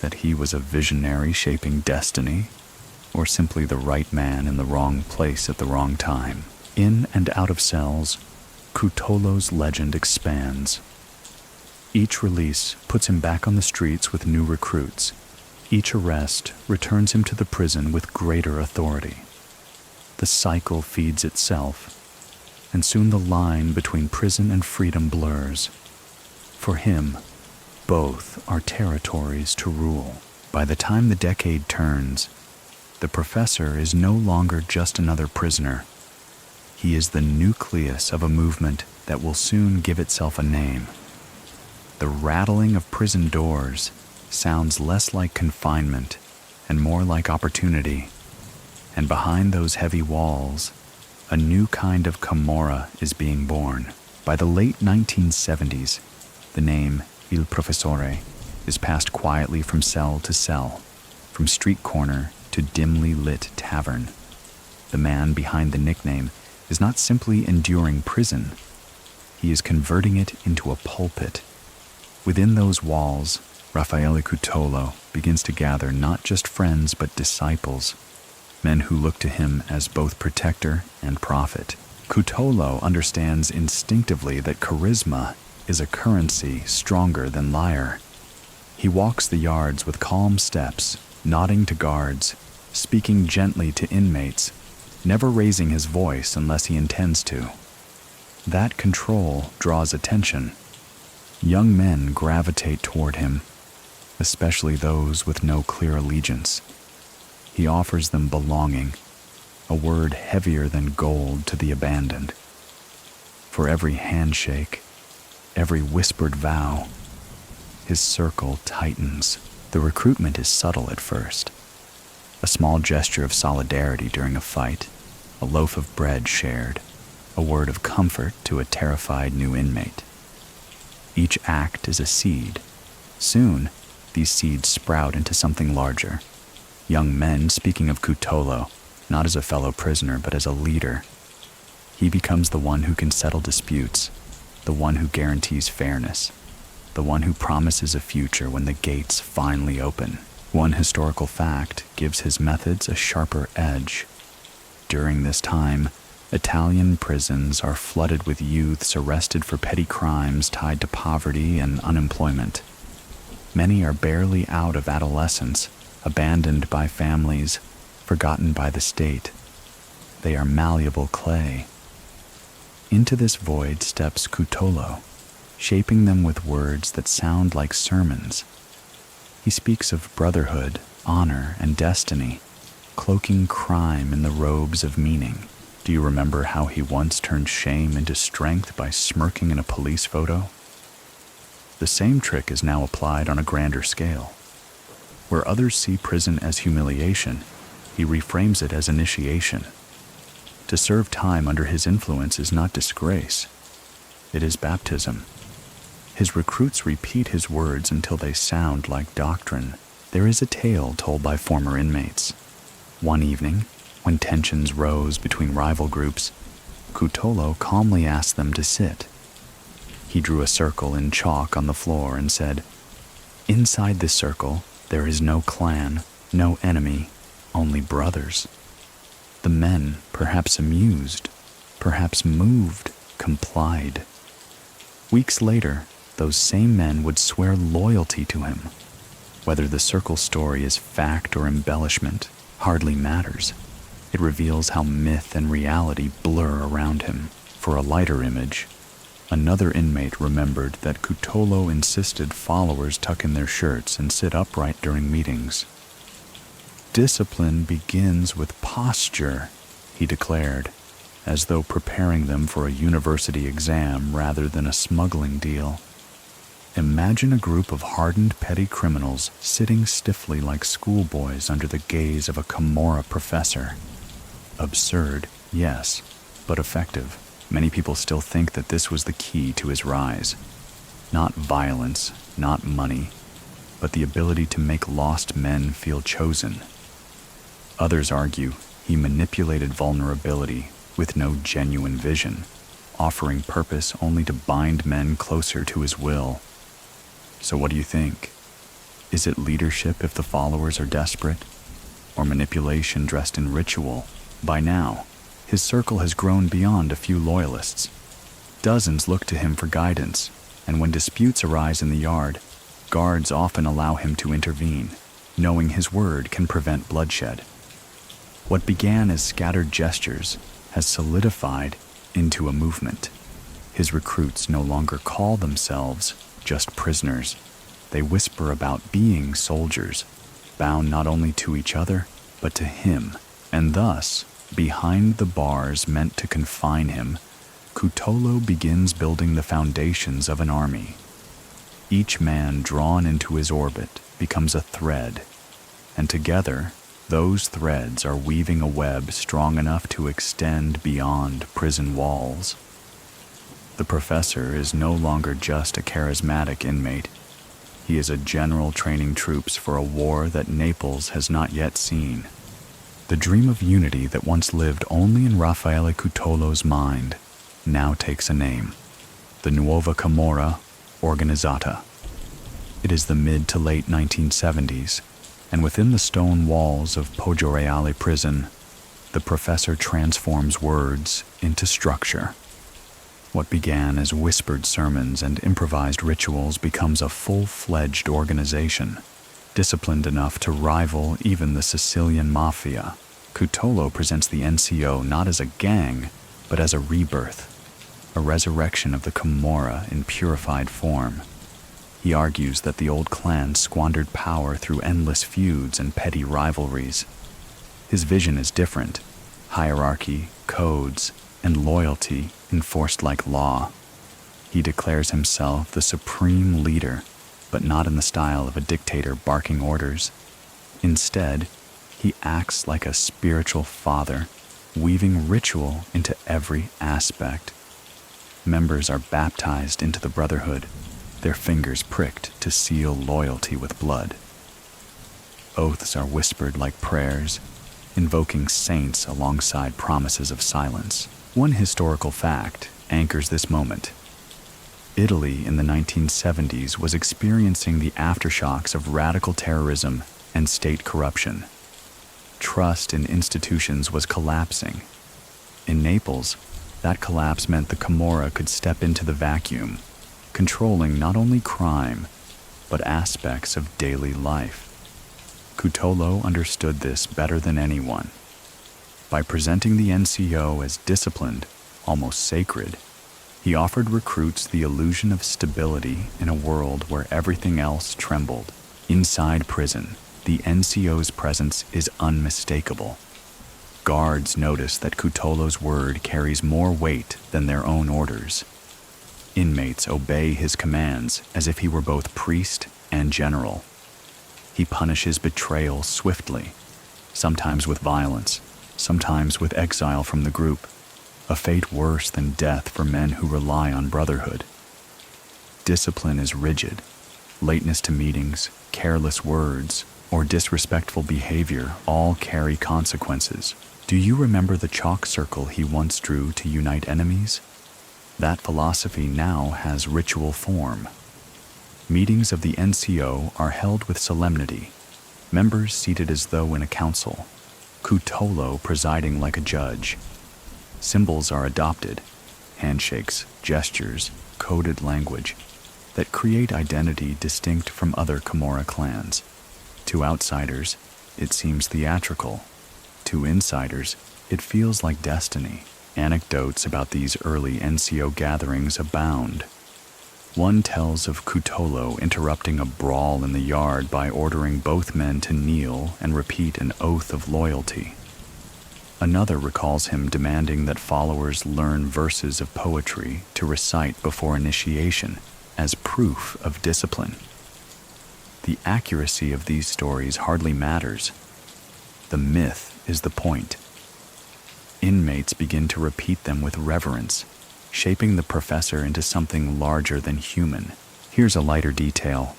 that he was a visionary shaping destiny, or simply the right man in the wrong place at the wrong time? In and out of cells, Cutolo's legend expands. Each release puts him back on the streets with new recruits. Each arrest returns him to the prison with greater authority. The cycle feeds itself, and soon the line between prison and freedom blurs. For him, both are territories to rule. By the time the decade turns, the professor is no longer just another prisoner. He is the nucleus of a movement that will soon give itself a name. The rattling of prison doors sounds less like confinement and more like opportunity. And behind those heavy walls, a new kind of Camorra is being born. By the late 1970s, the name Il Professore is passed quietly from cell to cell, from street corner to dimly lit tavern. The man behind the nickname is not simply enduring prison, he is converting it into a pulpit. Within those walls, Raffaele Cutolo begins to gather not just friends but disciples, men who look to him as both protector and prophet. Cutolo understands instinctively that charisma is a currency stronger than lyre. He walks the yards with calm steps, nodding to guards, speaking gently to inmates, never raising his voice unless he intends to. That control draws attention. Young men gravitate toward him, especially those with no clear allegiance. He offers them belonging, a word heavier than gold to the abandoned. For every handshake, every whispered vow, his circle tightens. The recruitment is subtle at first. A small gesture of solidarity during a fight, a loaf of bread shared, a word of comfort to a terrified new inmate. Each act is a seed. Soon, these seeds sprout into something larger. Young men speaking of Cutolo, not as a fellow prisoner but as a leader. He becomes the one who can settle disputes, the one who guarantees fairness, the one who promises a future when the gates finally open. One historical fact gives his methods a sharper edge. During this time, Italian prisons are flooded with youths arrested for petty crimes tied to poverty and unemployment. Many are barely out of adolescence, abandoned by families, forgotten by the state. They are malleable clay. Into this void steps Cutolo, shaping them with words that sound like sermons. He speaks of brotherhood, honor, and destiny, cloaking crime in the robes of meaning. Do you remember how he once turned shame into strength by smirking in a police photo? The same trick is now applied on a grander scale. Where others see prison as humiliation, he reframes it as initiation. To serve time under his influence is not disgrace. It is baptism. His recruits repeat his words until they sound like doctrine. There is a tale told by former inmates. One evening, when tensions rose between rival groups, Cutolo calmly asked them to sit. He drew a circle in chalk on the floor and said, "Inside this circle, there is no clan, no enemy, only brothers." The men, perhaps amused, perhaps moved, complied. Weeks later, those same men would swear loyalty to him. Whether the circle story is fact or embellishment hardly matters. It reveals how myth and reality blur around him. For a lighter image, Another inmate remembered that Cutolo insisted followers tuck in their shirts and sit upright during meetings. "Discipline begins with posture," he declared, as though preparing them for a university exam rather than a smuggling deal. Imagine a group of hardened petty criminals sitting stiffly like schoolboys under the gaze of a Camorra professor. Absurd, yes, but effective. Many people still think that this was the key to his rise. Not violence, not money, but the ability to make lost men feel chosen. Others argue he manipulated vulnerability with no genuine vision, offering purpose only to bind men closer to his will. So what do you think? Is it leadership if the followers are desperate? Or manipulation dressed in ritual? By now, his circle has grown beyond a few loyalists. Dozens look to him for guidance, and when disputes arise in the yard, guards often allow him to intervene, knowing his word can prevent bloodshed. What began as scattered gestures has solidified into a movement. His recruits no longer call themselves just prisoners. They whisper about being soldiers, bound not only to each other, but to him, and thus, behind the bars meant to confine him, Cutolo begins building the foundations of an army. Each man drawn into his orbit becomes a thread, and together, those threads are weaving a web strong enough to extend beyond prison walls. The professor is no longer just a charismatic inmate. He is a general training troops for a war that Naples has not yet seen. The dream of unity that once lived only in Raffaele Cutolo's mind now takes a name: the Nuova Camorra Organizzata. It is the mid to late 1970s, and within the stone walls of Poggioreale prison, the professor transforms words into structure. What began as whispered sermons and improvised rituals becomes a full-fledged organization, disciplined enough to rival even the Sicilian mafia. Cutolo presents the NCO not as a gang, but as a rebirth, a resurrection of the Camorra in purified form. He argues that the old clan squandered power through endless feuds and petty rivalries. His vision is different: hierarchy, codes, and loyalty enforced like law. He declares himself the supreme leader, but not in the style of a dictator barking orders. Instead, he acts like a spiritual father, weaving ritual into every aspect. Members are baptized into the brotherhood, their fingers pricked to seal loyalty with blood. Oaths are whispered like prayers, invoking saints alongside promises of silence. One historical fact anchors this moment. Italy in the 1970s was experiencing the aftershocks of radical terrorism and state corruption. Trust in institutions was collapsing. In Naples, that collapse meant the Camorra could step into the vacuum, controlling not only crime, but aspects of daily life. Cutolo understood this better than anyone. By presenting the NCO as disciplined, almost sacred, he offered recruits the illusion of stability in a world where everything else trembled. Inside prison, the NCO's presence is unmistakable. Guards notice that Cutolo's word carries more weight than their own orders. Inmates obey his commands as if he were both priest and general. He punishes betrayal swiftly, sometimes with violence, sometimes with exile from the group, a fate worse than death for men who rely on brotherhood. Discipline is rigid. Lateness to meetings, careless words, or disrespectful behavior all carry consequences. Do you remember the chalk circle he once drew to unite enemies? That philosophy now has ritual form. Meetings of the NCO are held with solemnity, members seated as though in a council, Cutolo presiding like a judge. Symbols are adopted, handshakes, gestures, coded language, that create identity distinct from other Camorra clans. To outsiders, it seems theatrical. To insiders, it feels like destiny. Anecdotes about these early NCO gatherings abound. One tells of Cutolo interrupting a brawl in the yard by ordering both men to kneel and repeat an oath of loyalty. Another recalls him demanding that followers learn verses of poetry to recite before initiation as proof of discipline. The accuracy of these stories hardly matters. The myth is the point. Inmates begin to repeat them with reverence, shaping the professor into something larger than human. Here's a lighter detail.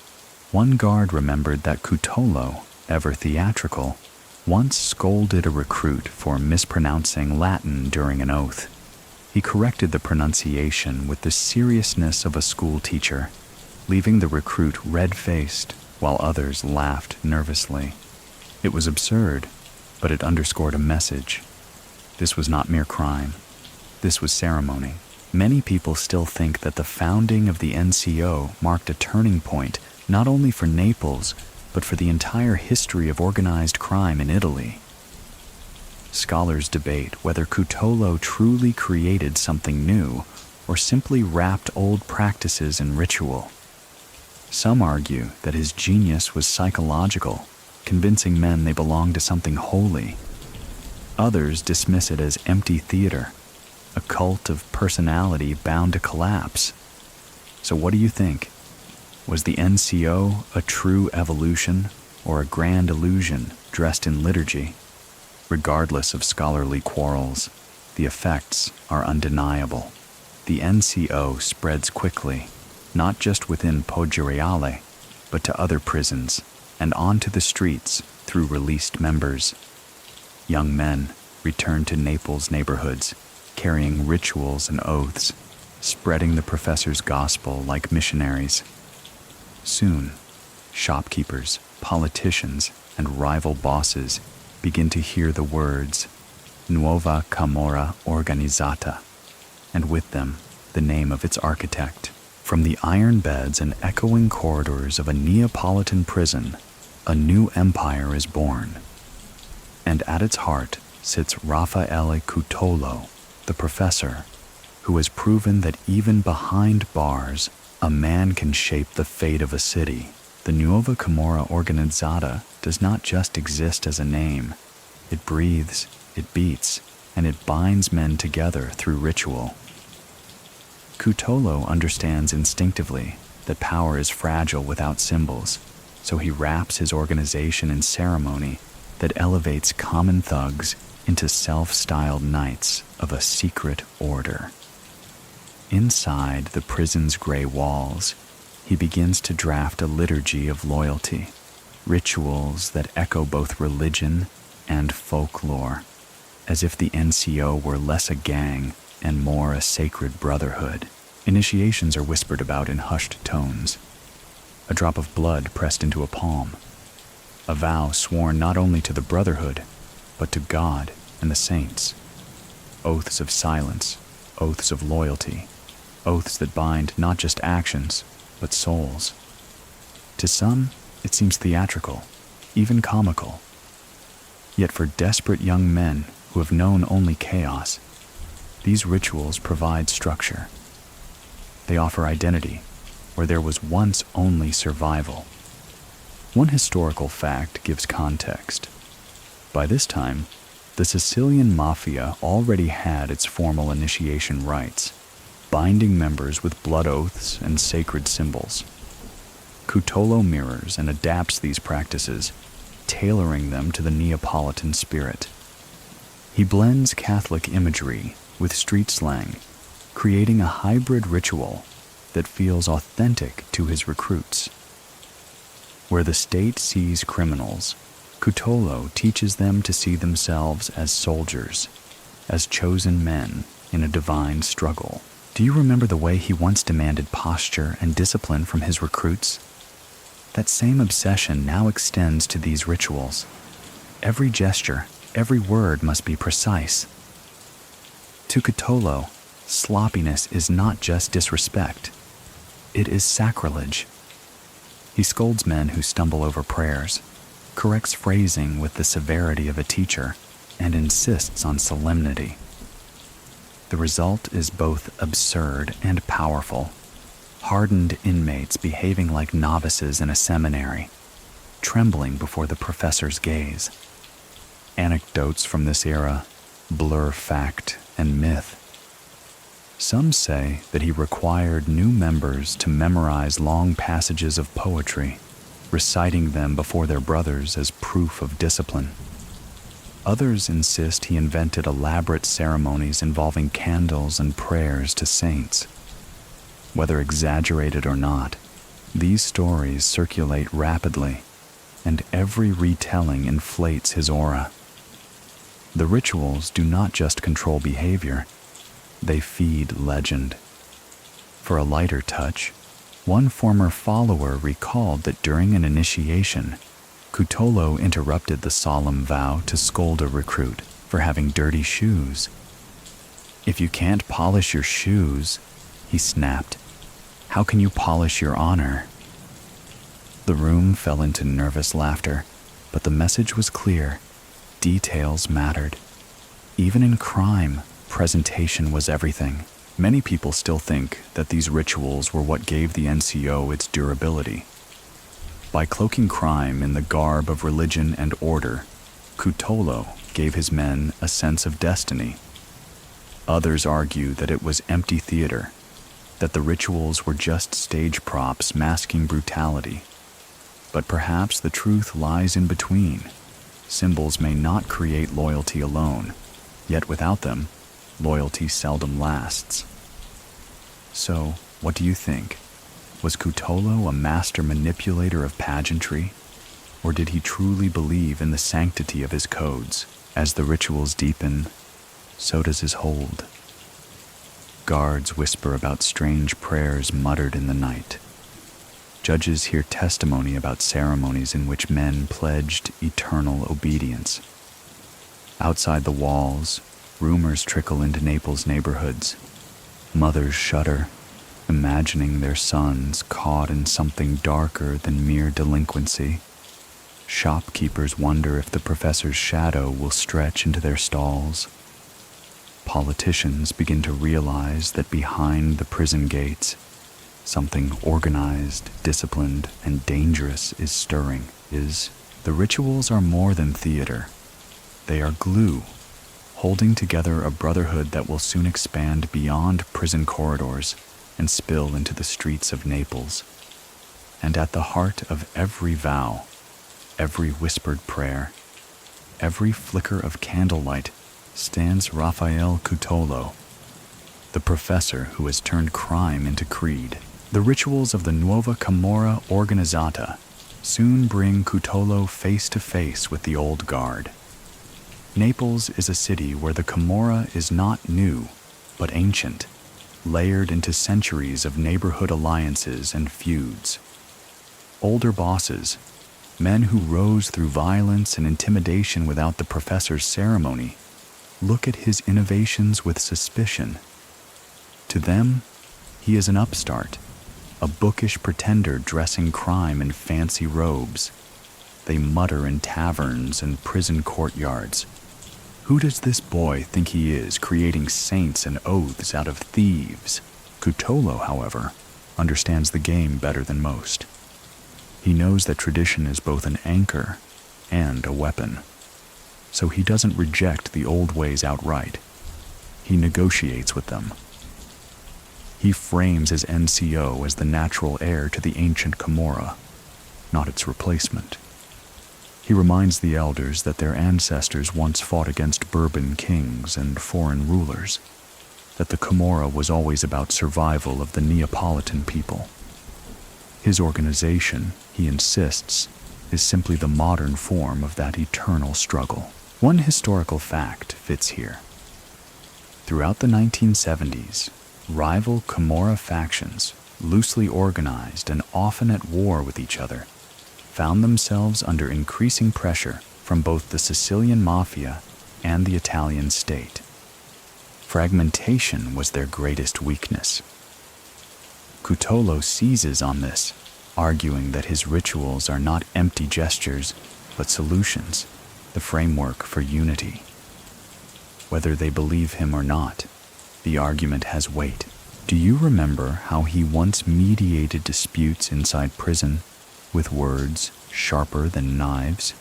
One guard remembered that Cutolo, ever theatrical, once scolded a recruit for mispronouncing Latin during an oath. He corrected the pronunciation with the seriousness of a school teacher, leaving the recruit red-faced while others laughed nervously. It was absurd, but it underscored a message. This was not mere crime. This was ceremony. Many people still think that the founding of the NCO marked a turning point not only for Naples, but for the entire history of organized crime in Italy. Scholars debate whether Cutolo truly created something new or simply wrapped old practices in ritual. Some argue that his genius was psychological, convincing men they belonged to something holy. Others dismiss it as empty theater, a cult of personality bound to collapse. So what do you think? Was the NCO a true evolution or a grand illusion dressed in liturgy? Regardless of scholarly quarrels, the effects are undeniable. The NCO spreads quickly, not just within Poggioreale, but to other prisons and onto the streets through released members. Young men return to Naples' neighborhoods, carrying rituals and oaths, spreading the professor's gospel like missionaries. Soon, shopkeepers, politicians, and rival bosses begin to hear the words Nuova Camorra Organizzata, and with them, the name of its architect. From the iron beds and echoing corridors of a Neapolitan prison, a new empire is born. And at its heart sits Raffaele Cutolo, the professor, who has proven that even behind bars, a man can shape the fate of a city. The Nuova Camorra Organizzata does not just exist as a name. It breathes, it beats, and it binds men together through ritual. Cutolo understands instinctively that power is fragile without symbols, so he wraps his organization in ceremony that elevates common thugs into self-styled knights of a secret order. Inside the prison's gray walls, he begins to draft a liturgy of loyalty, rituals that echo both religion and folklore, as if the NCO were less a gang and more a sacred brotherhood. Initiations are whispered about in hushed tones. A drop of blood pressed into a palm. A vow sworn not only to the brotherhood, but to God and the saints. Oaths of silence, oaths of loyalty, oaths that bind not just actions, but souls. To some, it seems theatrical, even comical. Yet for desperate young men who have known only chaos, these rituals provide structure. They offer identity where there was once only survival. One historical fact gives context. By this time, the Sicilian mafia already had its formal initiation rites, binding members with blood oaths and sacred symbols. Cutolo mirrors and adapts these practices, tailoring them to the Neapolitan spirit. He blends Catholic imagery with street slang, creating a hybrid ritual that feels authentic to his recruits. Where the state sees criminals, Cutolo teaches them to see themselves as soldiers, as chosen men in a divine struggle. Do you remember the way he once demanded posture and discipline from his recruits? That same obsession now extends to these rituals. Every gesture, every word must be precise. To Cutolo, sloppiness is not just disrespect. It is sacrilege. He scolds men who stumble over prayers, corrects phrasing with the severity of a teacher, and insists on solemnity. The result is both absurd and powerful. Hardened inmates behaving like novices in a seminary, trembling before the professor's gaze. Anecdotes from this era blur fact and myth. Some say that he required new members to memorize long passages of poetry, reciting them before their brothers as proof of discipline. Others insist he invented elaborate ceremonies involving candles and prayers to saints. Whether exaggerated or not, these stories circulate rapidly, and every retelling inflates his aura. The rituals do not just control behavior, they feed legend. For a lighter touch, one former follower recalled that during an initiation, Cutolo interrupted the solemn vow to scold a recruit for having dirty shoes. "If you can't polish your shoes," he snapped, "how can you polish your honor?" The room fell into nervous laughter, but the message was clear. Details mattered. Even in crime, presentation was everything. Many people still think that these rituals were what gave the NCO its durability. By cloaking crime in the garb of religion and order, Cutolo gave his men a sense of destiny. Others argue that it was empty theater, that the rituals were just stage props masking brutality. But perhaps the truth lies in between. Symbols may not create loyalty alone, yet without them, loyalty seldom lasts. So, what do you think? Was Cutolo a master manipulator of pageantry? Or did he truly believe in the sanctity of his codes? As the rituals deepen, so does his hold. Guards whisper about strange prayers muttered in the night. Judges hear testimony about ceremonies in which men pledged eternal obedience. Outside the walls, rumors trickle into Naples' neighborhoods. Mothers shudder, imagining their sons caught in something darker than mere delinquency. Shopkeepers wonder if the professor's shadow will stretch into their stalls. Politicians begin to realize that behind the prison gates, something organized, disciplined, and dangerous is stirring. The rituals are more than theater. They are glue, holding together a brotherhood that will soon expand beyond prison corridors and spill into the streets of Naples. And at the heart of every vow, every whispered prayer, every flicker of candlelight stands Raffaele Cutolo, the professor who has turned crime into creed. The rituals of the Nuova Camorra Organizzata soon bring Cutolo face to face with the old guard. Naples is a city where the Camorra is not new, but ancient, layered into centuries of neighborhood alliances and feuds. Older bosses, men who rose through violence and intimidation without the professor's ceremony, look at his innovations with suspicion. To them, he is an upstart, a bookish pretender dressing crime in fancy robes. They mutter in taverns and prison courtyards. Who does this boy think he is, creating saints and oaths out of thieves? Cutolo, however, understands the game better than most. He knows that tradition is both an anchor and a weapon. So he doesn't reject the old ways outright. He negotiates with them. He frames his NCO as the natural heir to the ancient Camorra, not its replacement. He reminds the elders that their ancestors once fought against Bourbon kings and foreign rulers, that the Camorra was always about survival of the Neapolitan people. His organization, he insists, is simply the modern form of that eternal struggle. One historical fact fits here. Throughout the 1970s, rival Camorra factions, loosely organized and often at war with each other, found themselves under increasing pressure from both the Sicilian mafia and the Italian state. Fragmentation was their greatest weakness. Cutolo seizes on this, arguing that his rituals are not empty gestures, but solutions, the framework for unity. Whether they believe him or not, the argument has weight. Do you remember how he once mediated disputes inside prison with words sharper than knives?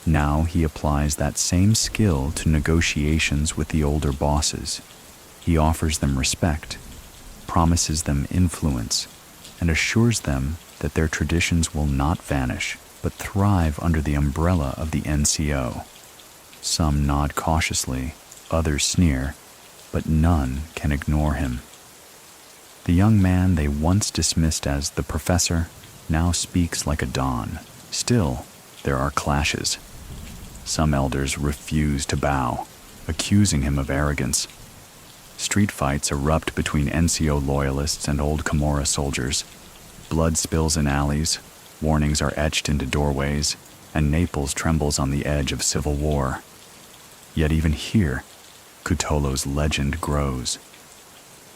Now he applies that same skill to negotiations with the older bosses. He offers them respect, promises them influence, and assures them that their traditions will not vanish, but thrive under the umbrella of the NCO. Some nod cautiously, others sneer, but none can ignore him. The young man they once dismissed as the professor now speaks like a don. Still, there are clashes. Some elders refuse to bow, accusing him of arrogance. Street fights erupt between NCO loyalists and old Camorra soldiers. Blood spills in alleys, warnings are etched into doorways, and Naples trembles on the edge of civil war. Yet even here, Cutolo's legend grows.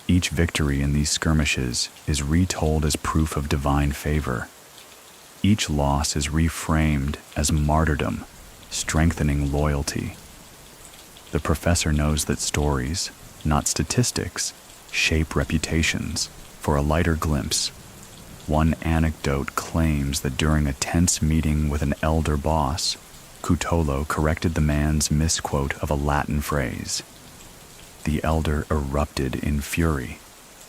Each victory in these skirmishes is retold as proof of divine favor. Each loss is reframed as martyrdom, strengthening loyalty. The professor knows that stories, not statistics, shape reputations. For a lighter glimpse, one anecdote claims that during a tense meeting with an elder boss, Cutolo corrected the man's misquote of a Latin phrase. The elder erupted in fury,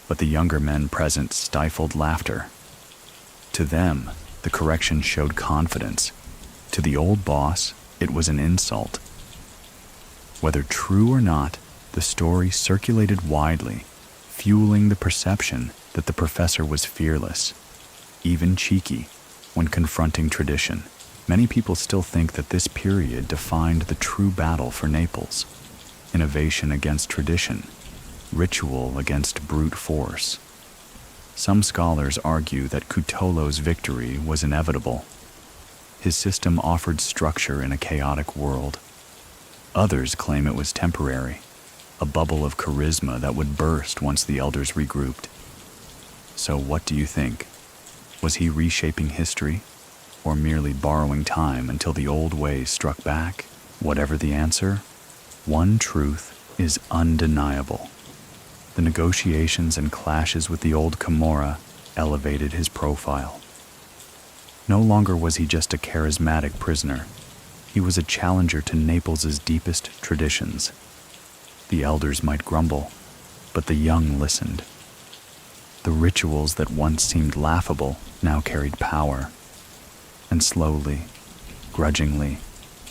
but the younger men present stifled laughter. To them, the correction showed confidence. To the old boss, it was an insult. Whether true or not, the story circulated widely, fueling the perception that the professor was fearless, even cheeky, when confronting tradition. Many people still think that this period defined the true battle for Naples. Innovation against tradition, ritual against brute force. Some scholars argue that Cutolo's victory was inevitable. His system offered structure in a chaotic world. Others claim it was temporary, a bubble of charisma that would burst once the elders regrouped. So what do you think? Was he reshaping history, or merely borrowing time until the old ways struck back? Whatever the answer, one truth is undeniable. The negotiations and clashes with the old Camorra elevated his profile. No longer was he just a charismatic prisoner. He was a challenger to Naples' deepest traditions. The elders might grumble, but the young listened. The rituals that once seemed laughable now carried power. And slowly, grudgingly,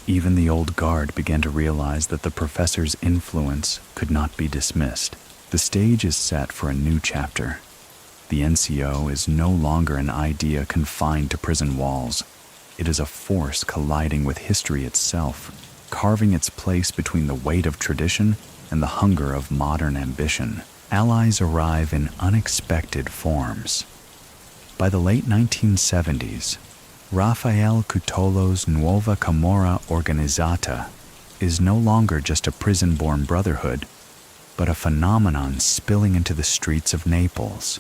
even the old guard began to realize that the professor's influence could not be dismissed. The stage is set for a new chapter. The NCO is no longer an idea confined to prison walls. It is a force colliding with history itself, carving its place between the weight of tradition and the hunger of modern ambition. Allies arrive in unexpected forms. By the late 1970s, Raffaele Cutolo's Nuova Camorra Organizzata is no longer just a prison-born brotherhood, but a phenomenon spilling into the streets of Naples.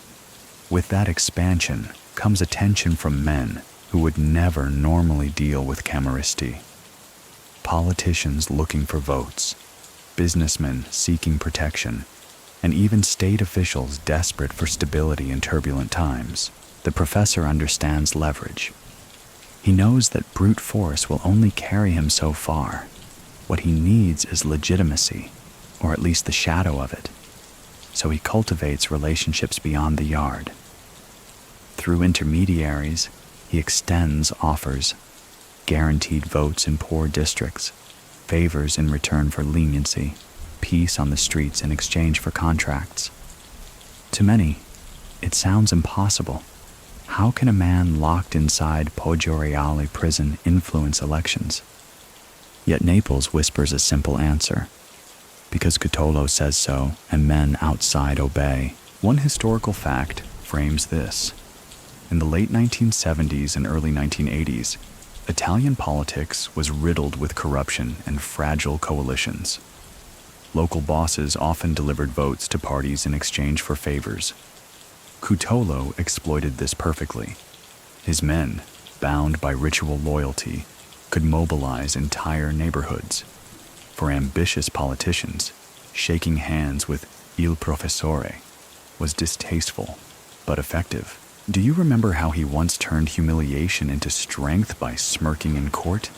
With that expansion comes attention from men who would never normally deal with Camorristi. Politicians looking for votes, businessmen seeking protection, and even state officials desperate for stability in turbulent times. The professor understands leverage. He knows that brute force will only carry him so far. What he needs is legitimacy, or at least the shadow of it. So he cultivates relationships beyond the yard. Through intermediaries, he extends offers, guaranteed votes in poor districts, favors in return for leniency, peace on the streets in exchange for contracts. To many, it sounds impossible. How can a man locked inside Poggio Reale prison influence elections? Yet Naples whispers a simple answer. Because Cutolo says so, and men outside obey. One historical fact frames this. In the late 1970s and early 1980s, Italian politics was riddled with corruption and fragile coalitions. Local bosses often delivered votes to parties in exchange for favors. Cutolo exploited this perfectly. His men, bound by ritual loyalty, could mobilize entire neighborhoods. For ambitious politicians, shaking hands with Il Professore, was distasteful but effective. Do you remember how he once turned humiliation into strength by smirking in court?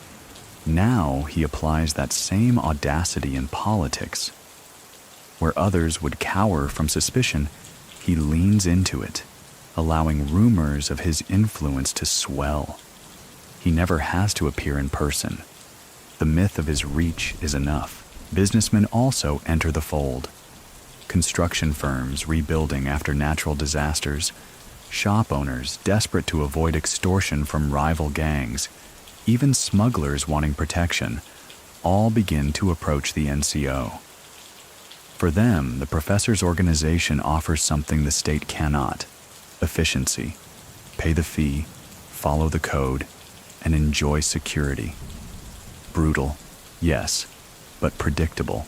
Now he applies that same audacity in politics. Where others would cower from suspicion, he leans into it, allowing rumors of his influence to swell. He never has to appear in person. The myth of his reach is enough. Businessmen also enter the fold. Construction firms rebuilding after natural disasters, shop owners desperate to avoid extortion from rival gangs, even smugglers wanting protection, all begin to approach the NCO. For them, the professor's organization offers something the state cannot: efficiency. Pay the fee, follow the code, and enjoy security. Brutal, yes, but predictable.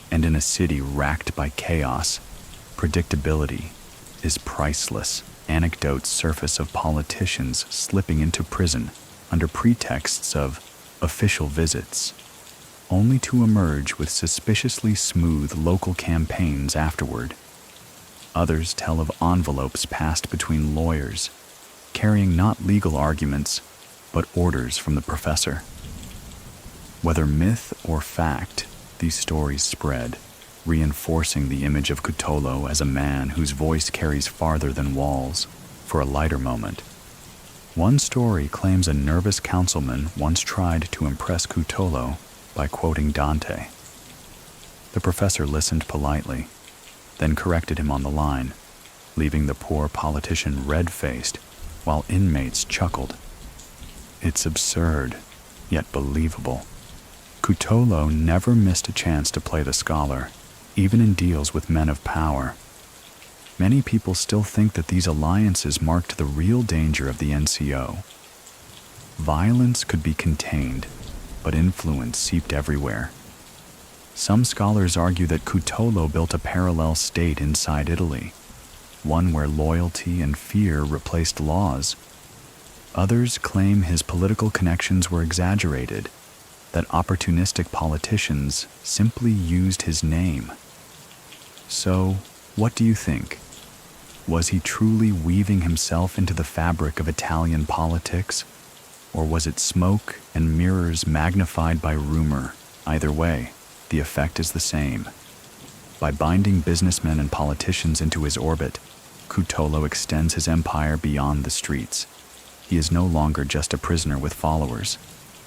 And in a city racked by chaos, predictability is priceless. Anecdotes surface of politicians slipping into prison under pretexts of official visits, only to emerge with suspiciously smooth local campaigns afterward. Others tell of envelopes passed between lawyers, carrying not legal arguments, but orders from the professor. Whether myth or fact, these stories spread, reinforcing the image of Cutolo as a man whose voice carries farther than walls. For a lighter moment, one story claims a nervous councilman once tried to impress Cutolo by quoting Dante. The professor listened politely, then corrected him on the line, leaving the poor politician red-faced, while inmates chuckled. It's absurd, yet believable. Cutolo never missed a chance to play the scholar, even in deals with men of power. Many people still think that these alliances marked the real danger of the NCO. Violence could be contained, but influence seeped everywhere. Some scholars argue that Cutolo built a parallel state inside Italy, one where loyalty and fear replaced laws. Others claim his political connections were exaggerated, that opportunistic politicians simply used his name. So, what do you think? Was he truly weaving himself into the fabric of Italian politics? Or was it smoke and mirrors magnified by rumor? Either way, the effect is the same. By binding businessmen and politicians into his orbit, Cutolo extends his empire beyond the streets. He is no longer just a prisoner with followers.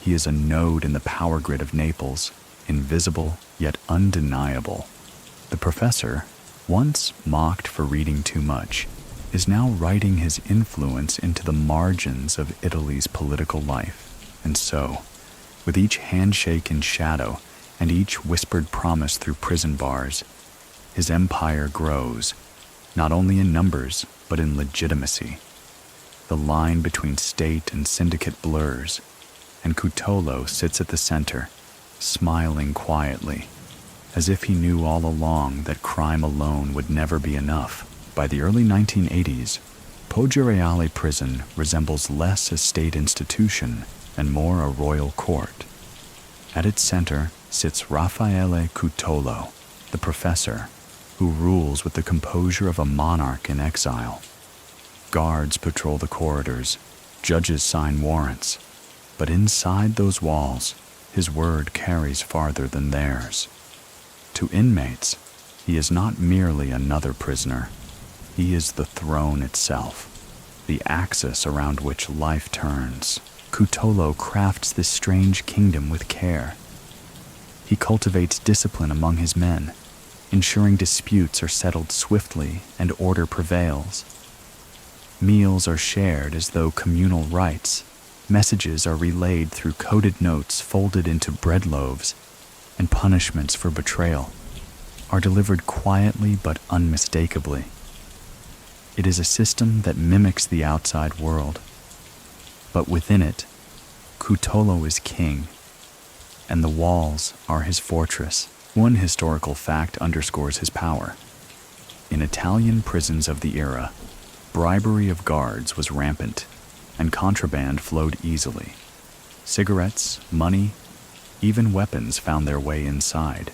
He is a node in the power grid of Naples, invisible yet undeniable. The professor, once mocked for reading too much, is now writing his influence into the margins of Italy's political life. And so, with each handshake in shadow and each whispered promise through prison bars, his empire grows, not only in numbers, but in legitimacy. The line between state and syndicate blurs, and Cutolo sits at the center, smiling quietly, as if he knew all along that crime alone would never be enough. By the early 1980s, Poggioreale prison resembles less a state institution and more a royal court. At its center sits Raffaele Cutolo, the professor, who rules with the composure of a monarch in exile. Guards patrol the corridors, judges sign warrants, but inside those walls, his word carries farther than theirs. To inmates, he is not merely another prisoner. He is the throne itself, the axis around which life turns. Cutolo crafts this strange kingdom with care. He cultivates discipline among his men, ensuring disputes are settled swiftly and order prevails. Meals are shared as though communal rites. Messages are relayed through coded notes folded into bread loaves, and punishments for betrayal are delivered quietly but unmistakably. It is a system that mimics the outside world, but within it, Cutolo is king, and the walls are his fortress. One historical fact underscores his power. In Italian prisons of the era, bribery of guards was rampant, and contraband flowed easily. Cigarettes, money, even weapons found their way inside.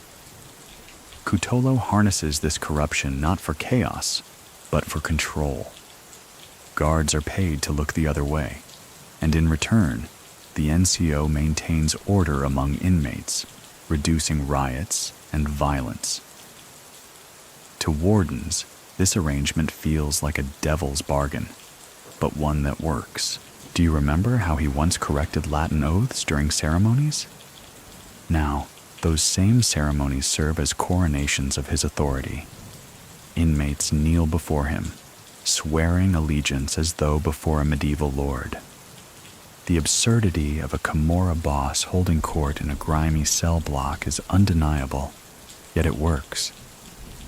Cutolo harnesses this corruption not for chaos, but for control. Guards are paid to look the other way, and in return, the NCO maintains order among inmates, reducing riots and violence. To wardens, this arrangement feels like a devil's bargain, but one that works. Do you remember how he once corrected Latin oaths during ceremonies? Now, those same ceremonies serve as coronations of his authority. Inmates kneel before him, swearing allegiance as though before a medieval lord. The absurdity of a Camorra boss holding court in a grimy cell block is undeniable, yet it works.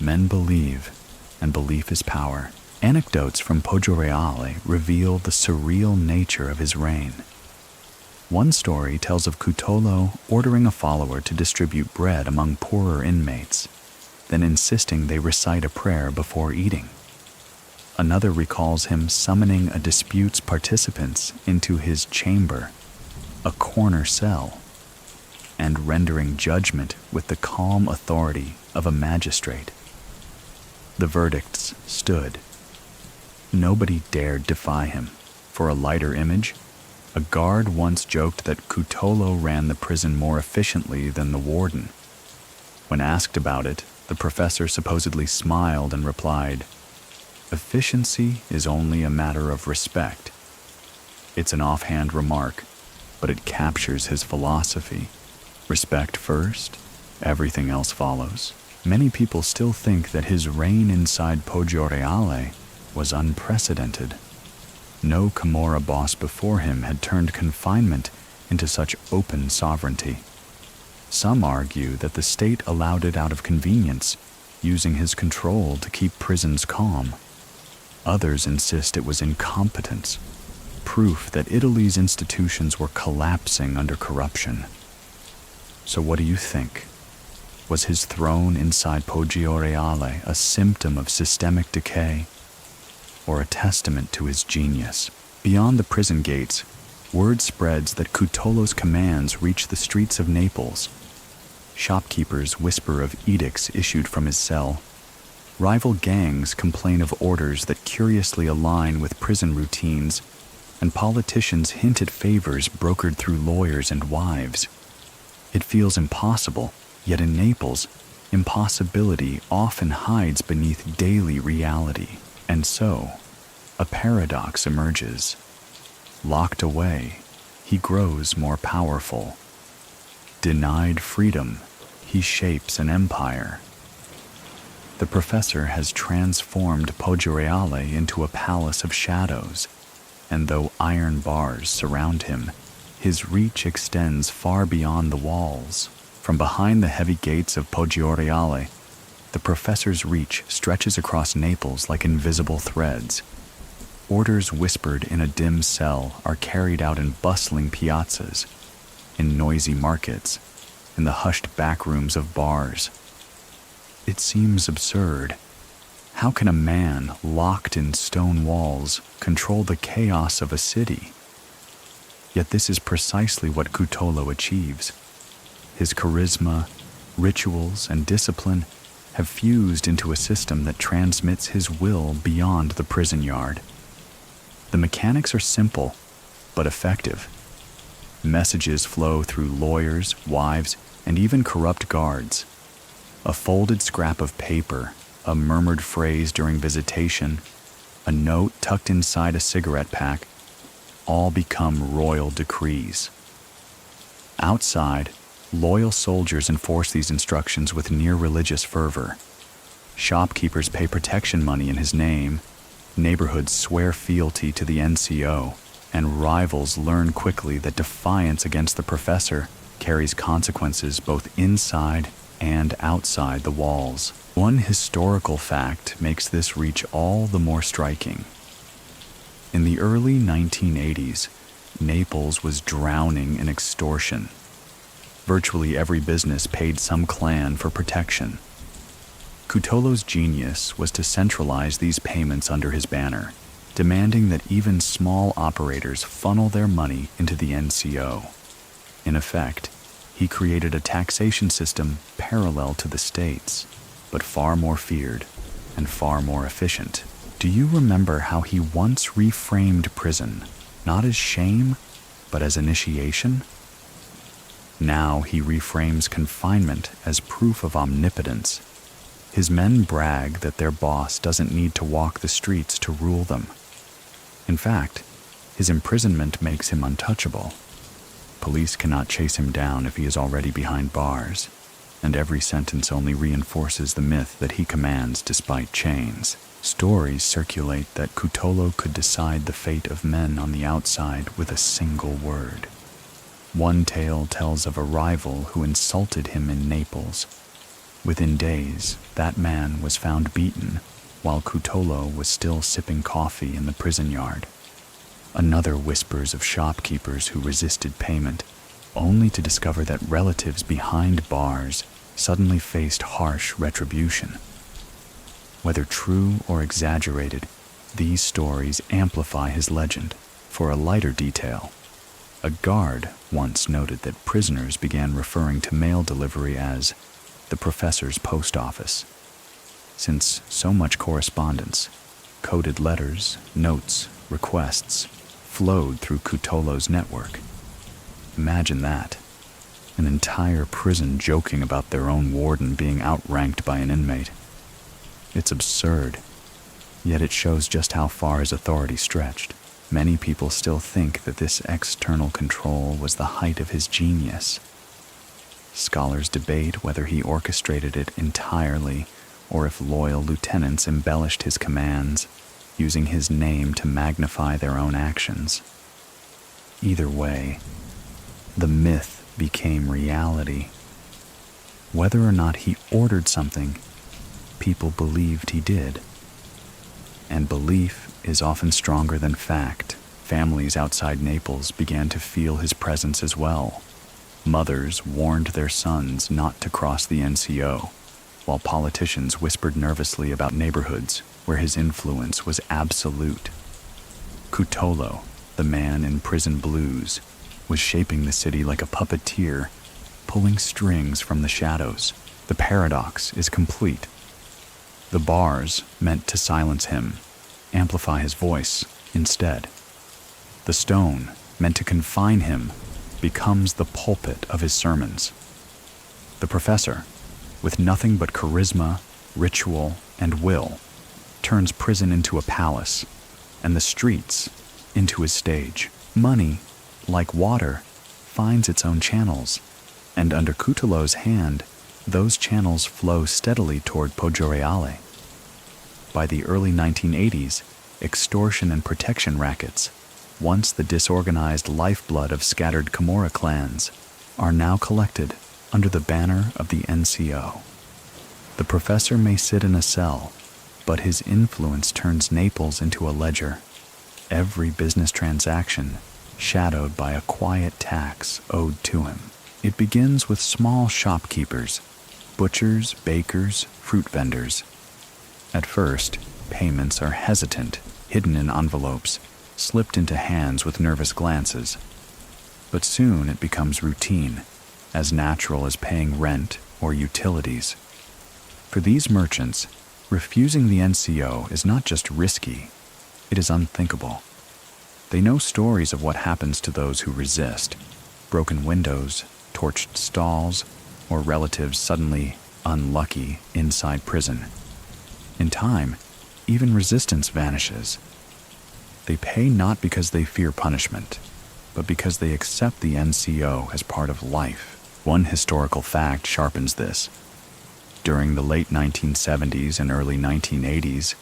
Men believe, and belief is power. Anecdotes from Poggioreale reveal the surreal nature of his reign. One story tells of Cutolo ordering a follower to distribute bread among poorer inmates, then insisting they recite a prayer before eating. Another recalls him summoning a dispute's participants into his chamber, a corner cell, and rendering judgment with the calm authority of a magistrate. The verdicts stood. Nobody dared defy him. For a lighter image, a guard once joked that Cutolo ran the prison more efficiently than the warden. When asked about it, the professor supposedly smiled and replied, "Efficiency is only a matter of respect." It's an offhand remark, but it captures his philosophy. Respect first, everything else follows. Many people still think that his reign inside Poggioreale was unprecedented. No Camorra boss before him had turned confinement into such open sovereignty. Some argue that the state allowed it out of convenience, using his control to keep prisons calm. Others insist it was incompetence, proof that Italy's institutions were collapsing under corruption. So what do you think? Was his throne inside Poggioreale a symptom of systemic decay, or a testament to his genius? Beyond the prison gates, word spreads that Cutolo's commands reach the streets of Naples. Shopkeepers whisper of edicts issued from his cell. Rival gangs complain of orders that curiously align with prison routines, and politicians hint at favors brokered through lawyers and wives. It feels impossible, yet in Naples, impossibility often hides beneath daily reality. And so, a paradox emerges. Locked away, he grows more powerful. Denied freedom, he shapes an empire. The professor has transformed Poggioreale into a palace of shadows, and though iron bars surround him, his reach extends far beyond the walls. From behind the heavy gates of Poggioreale, the professor's reach stretches across Naples like invisible threads. Orders whispered in a dim cell are carried out in bustling piazzas, in noisy markets, in the hushed back rooms of bars. It seems absurd. How can a man locked in stone walls control the chaos of a city? Yet this is precisely what Cutolo achieves. His charisma, rituals, and discipline have fused into a system that transmits his will beyond the prison yard. The mechanics are simple, but effective. Messages flow through lawyers, wives, and even corrupt guards. A folded scrap of paper, a murmured phrase during visitation, a note tucked inside a cigarette pack, all become royal decrees. Outside, loyal soldiers enforce these instructions with near-religious fervor. Shopkeepers pay protection money in his name, neighborhoods swear fealty to the NCO, and rivals learn quickly that defiance against the professor carries consequences both inside and outside the walls. One historical fact makes this reach all the more striking. In the early 1980s, Naples was drowning in extortion. Virtually every business paid some clan for protection. Cutolo's genius was to centralize these payments under his banner, demanding that even small operators funnel their money into the NCO. In effect, he created a taxation system parallel to the state's. but far more feared and far more efficient. Do you remember how he once reframed prison, not as shame, but as initiation? Now he reframes confinement as proof of omnipotence. His men brag that their boss doesn't need to walk the streets to rule them. In fact, his imprisonment makes him untouchable. Police cannot chase him down if he is already behind bars, and every sentence only reinforces the myth that he commands despite chains. Stories circulate that Cutolo could decide the fate of men on the outside with a single word. One tale tells of a rival who insulted him in Naples. Within days, that man was found beaten, while Cutolo was still sipping coffee in the prison yard. Another whispers of shopkeepers who resisted payment, only to discover that relatives behind bars suddenly faced harsh retribution. Whether true or exaggerated, these stories amplify his legend. For a lighter detail, a guard once noted that prisoners began referring to mail delivery as the professor's post office. Since so much correspondence, coded letters, notes, requests, flowed through Cutolo's network. Imagine that. An entire prison joking about their own warden being outranked by an inmate. It's absurd, yet it shows just how far his authority stretched. Many people still think that this external control was the height of his genius. Scholars debate whether he orchestrated it entirely or if loyal lieutenants embellished his commands, using his name to magnify their own actions. Either way, the myth became reality. Whether or not he ordered something, people believed he did. And belief is often stronger than fact. Families outside Naples began to feel his presence as well. Mothers warned their sons not to cross the NCO, while politicians whispered nervously about neighborhoods where his influence was absolute. Cutolo, the man in prison blues, was shaping the city like a puppeteer, pulling strings from the shadows. The paradox is complete. The bars, meant to silence him, amplify his voice instead. The stone, meant to confine him, becomes the pulpit of his sermons. The professor, with nothing but charisma, ritual, and will, turns prison into a palace, and the streets into his stage. Money, like water, finds its own channels, and under Cutolo's hand, those channels flow steadily toward Poggioreale. By the early 1980s, extortion and protection rackets, once the disorganized lifeblood of scattered Camorra clans, are now collected under the banner of the NCO. The professor may sit in a cell, but his influence turns Naples into a ledger. Every business transaction shadowed by a quiet tax owed to him. It begins with small shopkeepers, butchers, bakers, fruit vendors. At first, payments are hesitant, hidden in envelopes, slipped into hands with nervous glances. But soon it becomes routine, as natural as paying rent or utilities. For these merchants, refusing the NCO is not just risky, it is unthinkable. They know stories of what happens to those who resist: broken windows, torched stalls, or relatives suddenly unlucky inside prison. In time, even resistance vanishes. They pay not because they fear punishment, but because they accept the NCO as part of life. One historical fact sharpens this. During the late 1970s and early 1980s,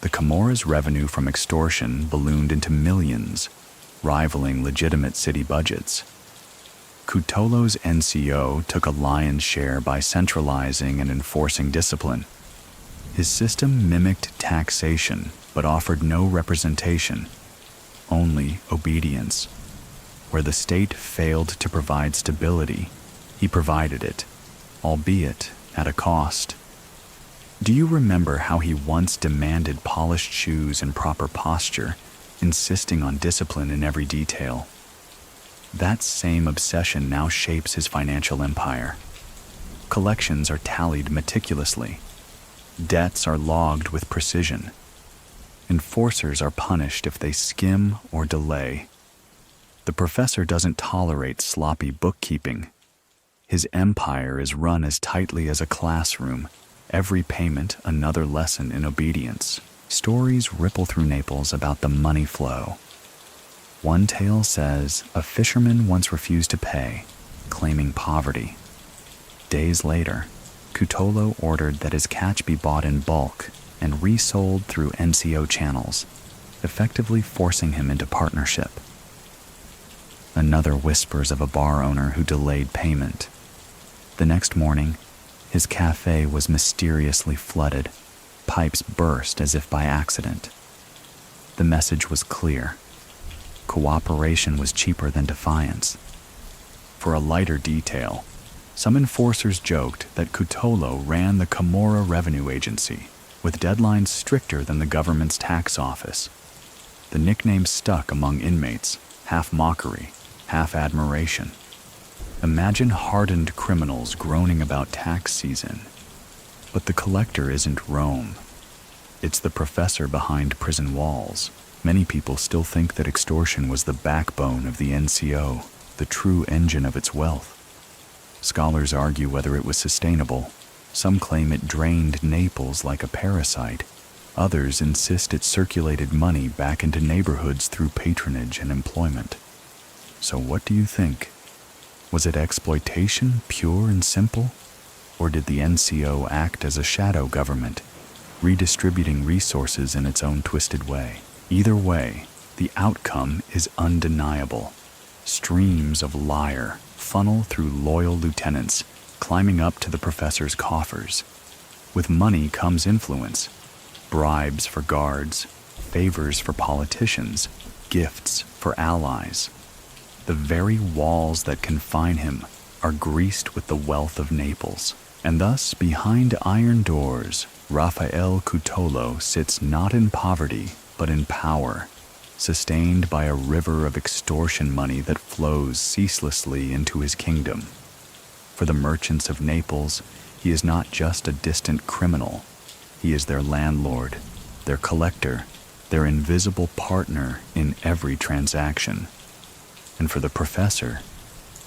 the Camorra's revenue from extortion ballooned into millions, rivaling legitimate city budgets. Cutolo's NCO took a lion's share by centralizing and enforcing discipline. His system mimicked taxation, but offered no representation, only obedience. Where the state failed to provide stability, he provided it, albeit at a cost. Do you remember how he once demanded polished shoes and proper posture, insisting on discipline in every detail? That same obsession now shapes his financial empire. Collections are tallied meticulously. Debts are logged with precision. Enforcers are punished if they skim or delay. The professor doesn't tolerate sloppy bookkeeping. His empire is run as tightly as a classroom, every payment another lesson in obedience. Stories ripple through Naples about the money flow. One tale says a fisherman once refused to pay, claiming poverty. Days later, Cutolo ordered that his catch be bought in bulk and resold through NCO channels, effectively forcing him into partnership. Another whispers of a bar owner who delayed payment. The next morning, his cafe was mysteriously flooded. Pipes burst as if by accident. The message was clear. Cooperation was cheaper than defiance. For a lighter detail, some enforcers joked that Cutolo ran the Camorra Revenue Agency, with deadlines stricter than the government's tax office. The nickname stuck among inmates, half mockery, half admiration. Imagine hardened criminals groaning about tax season. But the collector isn't Rome. It's the professor behind prison walls. Many people still think that extortion was the backbone of the NCO, the true engine of its wealth. Scholars argue whether it was sustainable. Some claim it drained Naples like a parasite. Others insist it circulated money back into neighborhoods through patronage and employment. So what do you think? Was it exploitation, pure and simple? Or did the NCO act as a shadow government, redistributing resources in its own twisted way? Either way, the outcome is undeniable. Streams of lyre funnel through loyal lieutenants, climbing up to the professor's coffers. With money comes influence, bribes for guards, favors for politicians, gifts for allies. The very walls that confine him are greased with the wealth of Naples. And thus, behind iron doors, Raffaele Cutolo sits not in poverty, but in power, sustained by a river of extortion money that flows ceaselessly into his kingdom. For the merchants of Naples, he is not just a distant criminal. He is their landlord, their collector, their invisible partner in every transaction. And for the professor,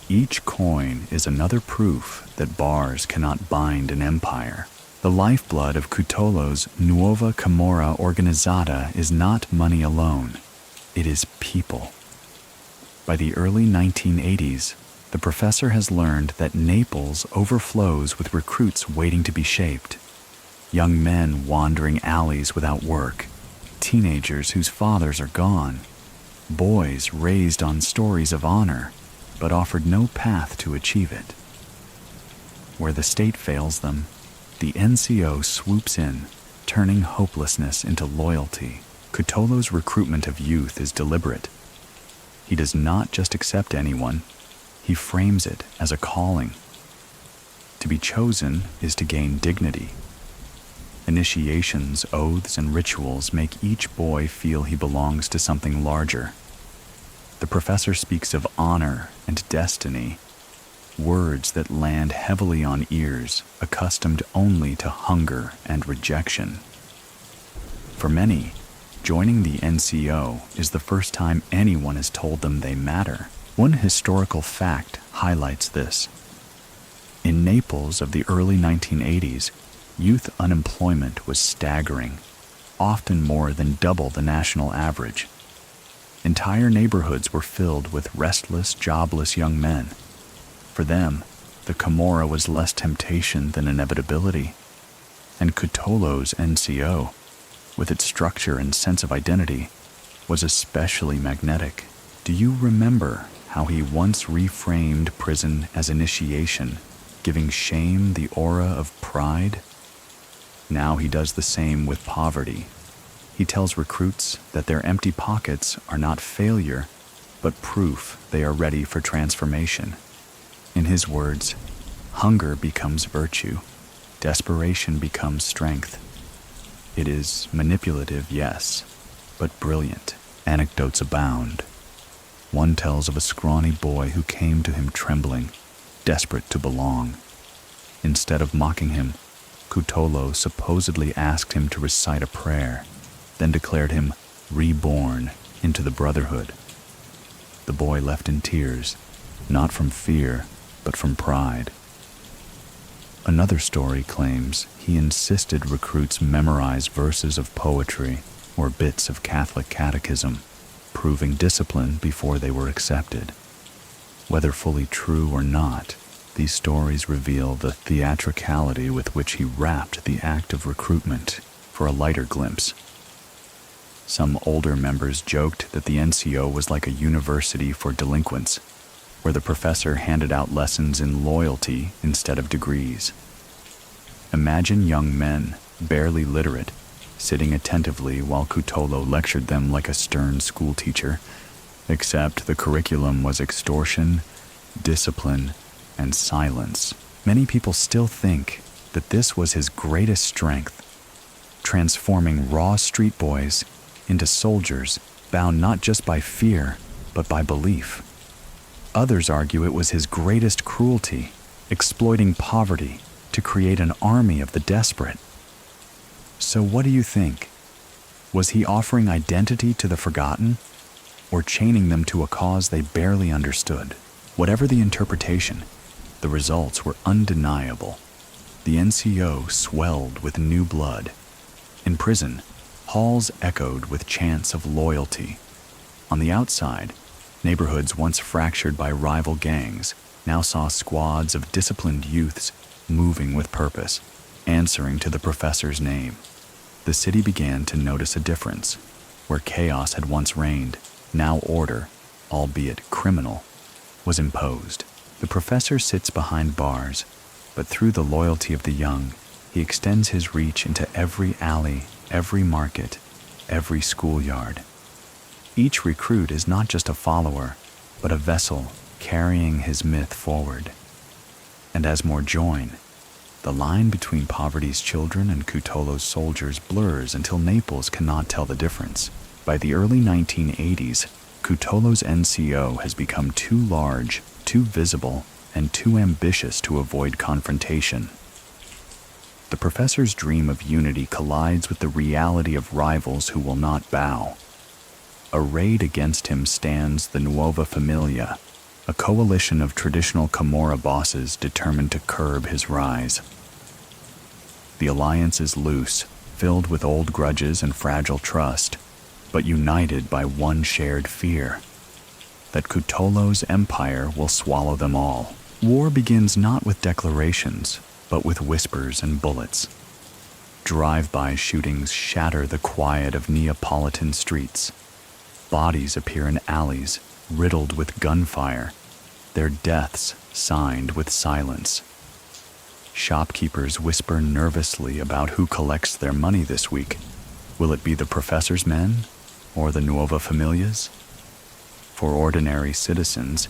each coin is another proof that bars cannot bind an empire. The lifeblood of Cutolo's Nuova Camorra Organizzata is not money alone. It is people. By the early 1980s, the professor has learned that Naples overflows with recruits waiting to be shaped. Young men wandering alleys without work, teenagers whose fathers are gone, boys raised on stories of honor, but offered no path to achieve it. Where the state fails them, the NCO swoops in, turning hopelessness into loyalty. Cutolo's recruitment of youth is deliberate. He does not just accept anyone, he frames it as a calling. To be chosen is to gain dignity. Initiations, oaths, and rituals make each boy feel he belongs to something larger. The professor speaks of honor and destiny, words that land heavily on ears accustomed only to hunger and rejection. For many, joining the NCO is the first time anyone has told them they matter. One historical fact highlights this. In Naples of the early 1980s, youth unemployment was staggering, often more than double the national average. Entire neighborhoods were filled with restless, jobless young men. For them, the Camorra was less temptation than inevitability. And Cutolo's NCO, with its structure and sense of identity, was especially magnetic. Do you remember how he once reframed prison as initiation, giving shame the aura of pride? Now he does the same with poverty. He tells recruits that their empty pockets are not failure, but proof they are ready for transformation. In his words, hunger becomes virtue, desperation becomes strength. It is manipulative, yes, but brilliant. Anecdotes abound. One tells of a scrawny boy who came to him trembling, desperate to belong. Instead of mocking him, Cutolo supposedly asked him to recite a prayer, then declared him reborn into the Brotherhood. The boy left in tears, not from fear, but from pride. Another story claims he insisted recruits memorize verses of poetry or bits of Catholic catechism, proving discipline before they were accepted. Whether fully true or not, these stories reveal the theatricality with which he wrapped the act of recruitment for a lighter glimpse. Some older members joked that the NCO was like a university for delinquents, where the professor handed out lessons in loyalty instead of degrees. Imagine young men, barely literate, sitting attentively while Cutolo lectured them like a stern schoolteacher, except the curriculum was extortion, discipline, and silence. Many people still think that this was his greatest strength, transforming raw street boys into soldiers bound not just by fear, but by belief. Others argue it was his greatest cruelty, exploiting poverty to create an army of the desperate. So what do you think? Was he offering identity to the forgotten, or chaining them to a cause they barely understood? Whatever the interpretation, the results were undeniable. The NCO swelled with new blood. In prison, halls echoed with chants of loyalty. On the outside, neighborhoods once fractured by rival gangs now saw squads of disciplined youths moving with purpose, answering to the professor's name. The city began to notice a difference. Where chaos had once reigned, now order, albeit criminal, was imposed. The professor sits behind bars, but through the loyalty of the young, he extends his reach into every alley, every market, every schoolyard. Each recruit is not just a follower, but a vessel carrying his myth forward. And as more join, the line between poverty's children and Cutolo's soldiers blurs until Naples cannot tell the difference. By the early 1980s, Cutolo's NCO has become too large, too visible, and too ambitious to avoid confrontation. The professor's dream of unity collides with the reality of rivals who will not bow. Arrayed against him stands the Nuova Familia, a coalition of traditional Camorra bosses determined to curb his rise. The alliance is loose, filled with old grudges and fragile trust, but united by one shared fear: that Cutolo's empire will swallow them all. War begins not with declarations, but with whispers and bullets. Drive-by shootings shatter the quiet of Neapolitan streets. Bodies appear in alleys, riddled with gunfire, their deaths signed with silence. Shopkeepers whisper nervously about who collects their money this week. Will it be the professor's men or the Nuova Familias? For ordinary citizens,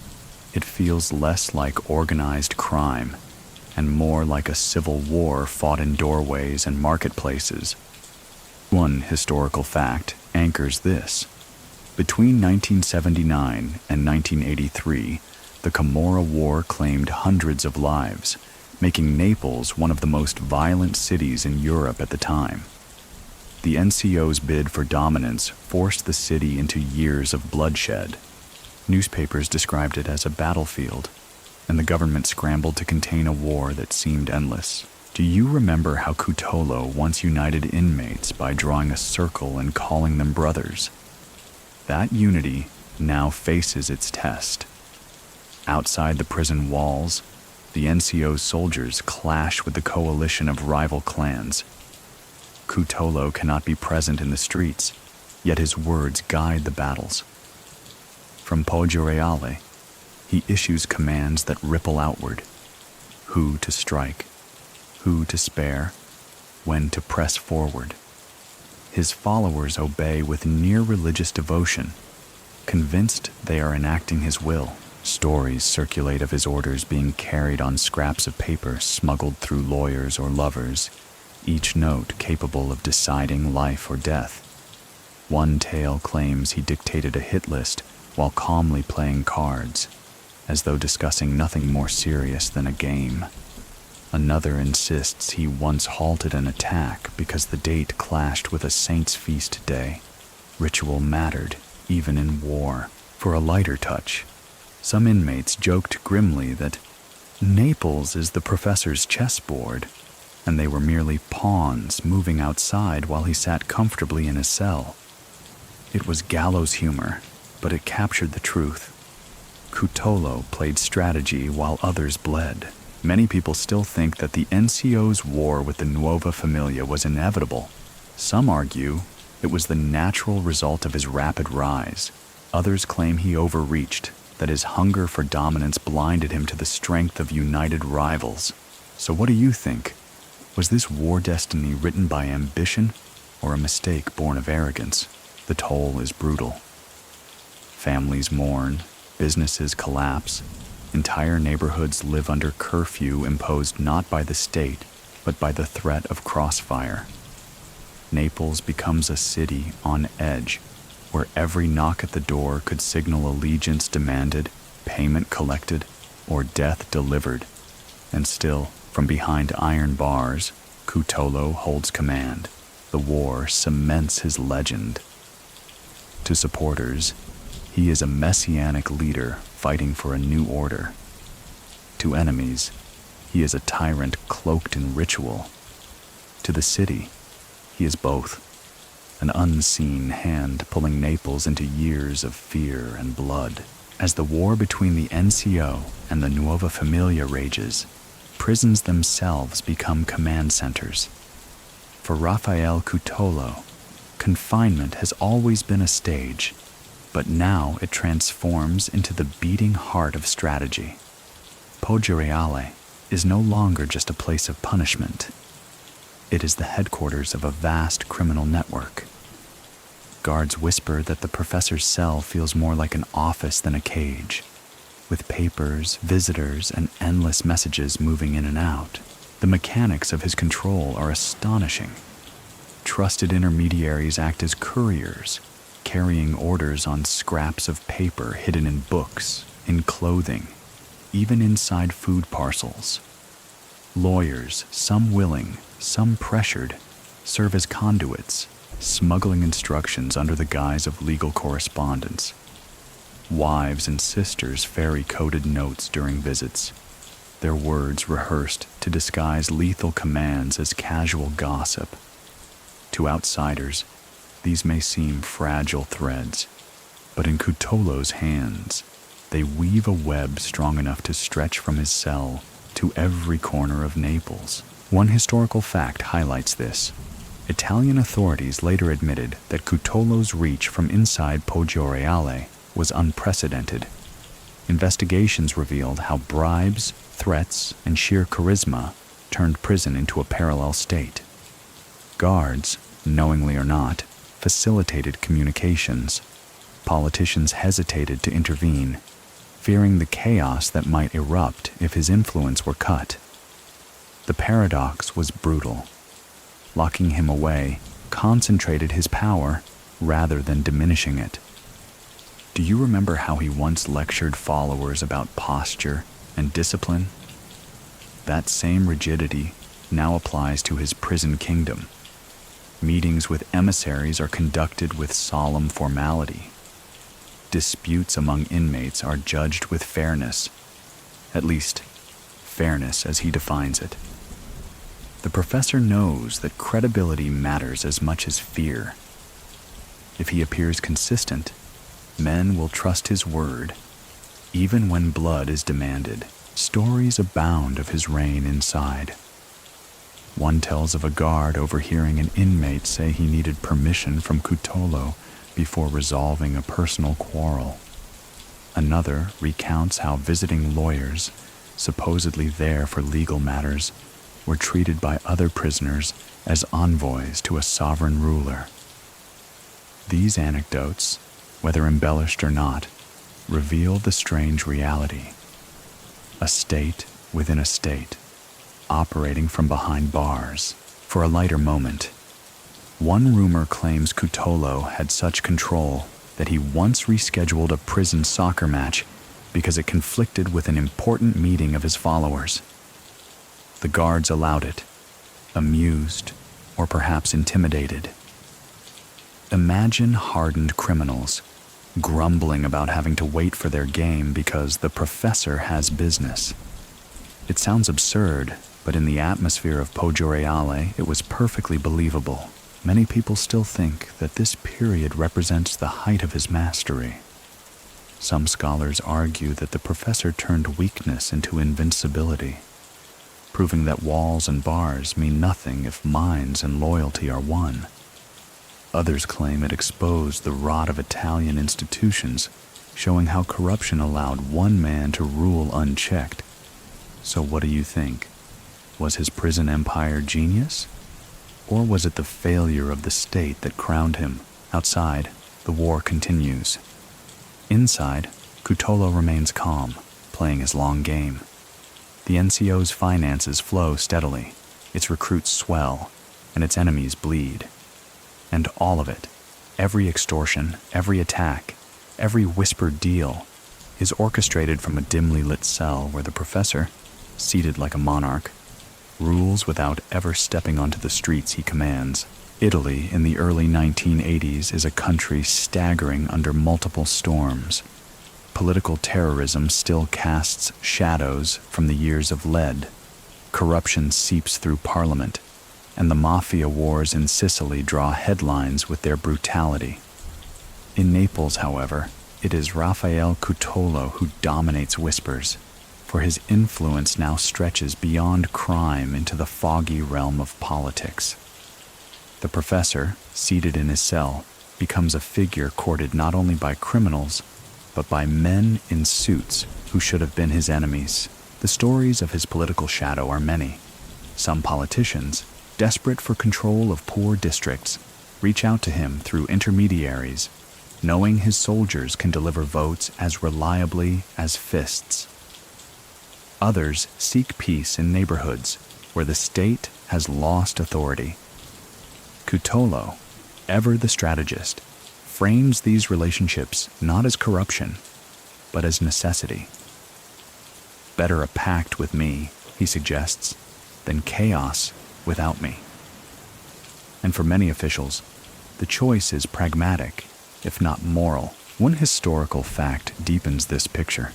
it feels less like organized crime and more like a civil war fought in doorways and marketplaces. One historical fact anchors this. Between 1979 and 1983, the Camorra War claimed hundreds of lives, making Naples one of the most violent cities in Europe at the time. The NCO's bid for dominance forced the city into years of bloodshed. Newspapers described it as a battlefield, and the government scrambled to contain a war that seemed endless. Do you remember how Cutolo once united inmates by drawing a circle and calling them brothers? That unity now faces its test. Outside the prison walls, the NCO's soldiers clash with the coalition of rival clans. Cutolo cannot be present in the streets, yet his words guide the battles. From Poggio Reale, he issues commands that ripple outward: who to strike, who to spare, when to press forward. His followers obey with near religious devotion, convinced they are enacting his will. Stories circulate of his orders being carried on scraps of paper smuggled through lawyers or lovers, each note capable of deciding life or death. One tale claims he dictated a hit list while calmly playing cards, as though discussing nothing more serious than a game. Another insists he once halted an attack because the date clashed with a saint's feast day. Ritual mattered, even in war. For a lighter touch, some inmates joked grimly that Naples is the professor's chessboard, and they were merely pawns moving outside while he sat comfortably in his cell. It was gallows humor, but it captured the truth. Cutolo played strategy while others bled. Many people still think that the NCO's war with the Nuova Familia was inevitable. Some argue it was the natural result of his rapid rise. Others claim he overreached, that his hunger for dominance blinded him to the strength of united rivals. So what do you think? Was this war destiny written by ambition or a mistake born of arrogance? The toll is brutal. Families mourn, businesses collapse, entire neighborhoods live under curfew imposed not by the state, but by the threat of crossfire. Naples becomes a city on edge, where every knock at the door could signal allegiance demanded, payment collected, or death delivered. And still, from behind iron bars, Cutolo holds command. The war cements his legend. To supporters, he is a messianic leader fighting for a new order. To enemies, he is a tyrant cloaked in ritual. To the city, he is both. An unseen hand pulling Naples into years of fear and blood. As the war between the NCO and the Nuova Familia rages, prisons themselves become command centers. For Raffaele Cutolo, confinement has always been a stage, but now it transforms into the beating heart of strategy. Poggioreale is no longer just a place of punishment. It is the headquarters of a vast criminal network. Guards whisper that the professor's cell feels more like an office than a cage, with papers, visitors, and endless messages moving in and out. The mechanics of his control are astonishing. Trusted intermediaries act as couriers, carrying orders on scraps of paper hidden in books, in clothing, even inside food parcels. Lawyers, some willing, some pressured, serve as conduits, smuggling instructions under the guise of legal correspondence. Wives and sisters ferry coded notes during visits, their words rehearsed to disguise lethal commands as casual gossip. To outsiders, these may seem fragile threads, but in Cutolo's hands, they weave a web strong enough to stretch from his cell to every corner of Naples. One historical fact highlights this. Italian authorities later admitted that Cutolo's reach from inside Poggioreale was unprecedented. Investigations revealed how bribes, threats, and sheer charisma turned prison into a parallel state. Guards, knowingly or not, facilitated communications. Politicians hesitated to intervene, fearing the chaos that might erupt if his influence were cut. The paradox was brutal. Locking him away concentrated his power rather than diminishing it. Do you remember how he once lectured followers about posture and discipline? That same rigidity now applies to his prison kingdom. Meetings with emissaries are conducted with solemn formality. Disputes among inmates are judged with fairness, at least fairness as he defines it. The professor knows that credibility matters as much as fear. If he appears consistent, men will trust his word, even when blood is demanded. Stories abound of his reign inside. One tells of a guard overhearing an inmate say he needed permission from Cutolo before resolving a personal quarrel. Another recounts how visiting lawyers, supposedly there for legal matters, were treated by other prisoners as envoys to a sovereign ruler. These anecdotes, whether embellished or not, reveal the strange reality. A state within a state, operating from behind bars. For a lighter moment, one rumor claims Cutolo had such control that he once rescheduled a prison soccer match because it conflicted with an important meeting of his followers. The guards allowed it, amused or perhaps intimidated. Imagine hardened criminals grumbling about having to wait for their game because the professor has business. It sounds absurd, but in the atmosphere of Poggio Reale, it was perfectly believable. Many people still think that this period represents the height of his mastery. Some scholars argue that the professor turned weakness into invincibility, proving that walls and bars mean nothing if minds and loyalty are one. Others claim it exposed the rot of Italian institutions, showing how corruption allowed one man to rule unchecked. So what do you think? Was his prison empire genius? Or was it the failure of the state that crowned him? Outside, the war continues. Inside, Cutolo remains calm, playing his long game. The NCO's finances flow steadily, its recruits swell, and its enemies bleed. And all of it, every extortion, every attack, every whispered deal, is orchestrated from a dimly lit cell where the professor, seated like a monarch, rules without ever stepping onto the streets he commands. Italy in the early 1980s is a country staggering under multiple storms. Political terrorism still casts shadows from the years of lead. Corruption seeps through parliament, and the mafia wars in Sicily draw headlines with their brutality. In Naples, however, it is Raffaele Cutolo who dominates whispers, for his influence now stretches beyond crime into the foggy realm of politics. The professor, seated in his cell, becomes a figure courted not only by criminals, but by men in suits who should have been his enemies. The stories of his political shadow are many. Some politicians, desperate for control of poor districts, reach out to him through intermediaries, knowing his soldiers can deliver votes as reliably as fists. Others seek peace in neighborhoods where the state has lost authority. Cutolo, ever the strategist, frames these relationships not as corruption, but as necessity. Better a pact with me, he suggests, than chaos without me. And for many officials, the choice is pragmatic, if not moral. One historical fact deepens this picture.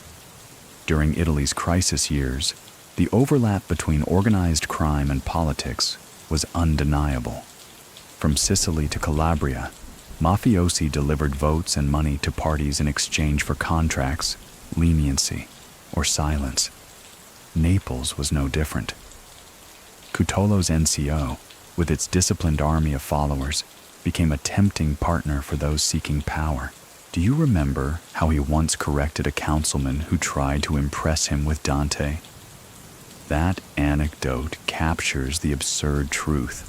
During Italy's crisis years, the overlap between organized crime and politics was undeniable. From Sicily to Calabria, mafiosi delivered votes and money to parties in exchange for contracts, leniency, or silence. Naples was no different. Cutolo's NCO, with its disciplined army of followers, became a tempting partner for those seeking power. Do you remember how he once corrected a councilman who tried to impress him with Dante? That anecdote captures the absurd truth.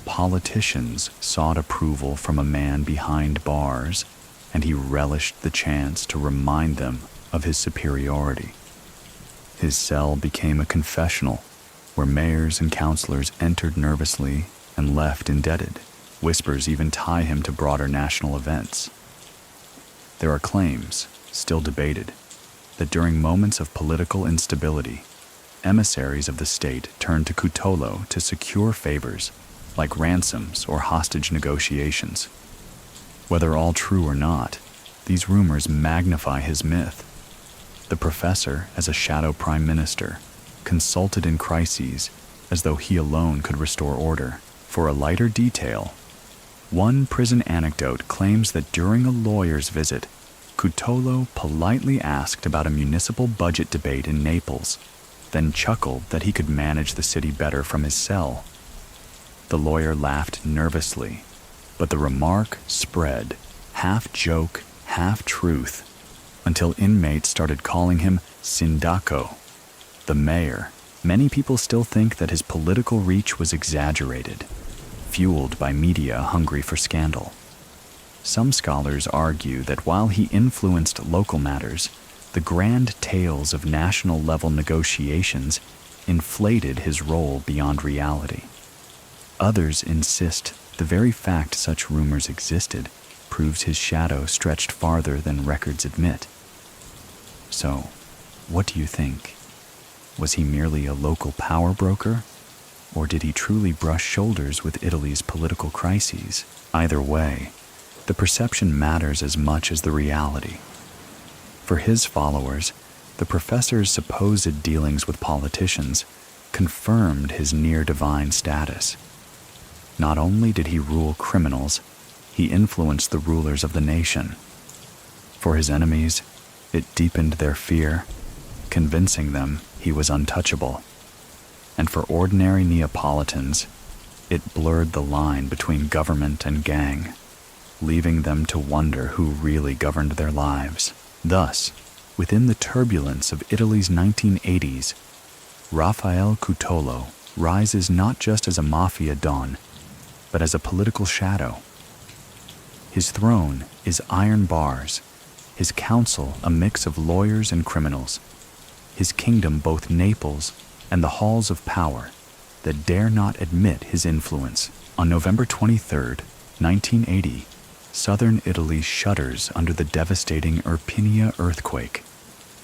Politicians sought approval from a man behind bars, and he relished the chance to remind them of his superiority. His cell became a confessional, where mayors and councilors entered nervously and left indebted. Whispers even tie him to broader national events. There are claims, still debated, that during moments of political instability, emissaries of the state turned to Cutolo to secure favors, like ransoms or hostage negotiations. Whether all true or not, these rumors magnify his myth. The professor, as a shadow prime minister, consulted in crises as though he alone could restore order. For a lighter detail, one prison anecdote claims that during a lawyer's visit, Cutolo politely asked about a municipal budget debate in Naples, then chuckled that he could manage the city better from his cell. The lawyer laughed nervously, but the remark spread, half joke, half truth, until inmates started calling him Sindaco, the mayor. Many people still think that his political reach was exaggerated, fueled by media hungry for scandal. Some scholars argue that while he influenced local matters, the grand tales of national-level negotiations inflated his role beyond reality. Others insist the very fact such rumors existed proves his shadow stretched farther than records admit. So, what do you think? Was he merely a local power broker? Or did he truly brush shoulders with Italy's political crises? Either way, the perception matters as much as the reality. For his followers, the professor's supposed dealings with politicians confirmed his near-divine status. Not only did he rule criminals, he influenced the rulers of the nation. For his enemies, it deepened their fear, convincing them he was untouchable. And for ordinary Neapolitans, it blurred the line between government and gang, leaving them to wonder who really governed their lives. Thus, within the turbulence of Italy's 1980s, Raffaele Cutolo rises not just as a mafia don, but as a political shadow. His throne is iron bars, his council a mix of lawyers and criminals, his kingdom both Naples and the halls of power that dare not admit his influence. On November 23, 1980, southern Italy shudders under the devastating Irpinia earthquake.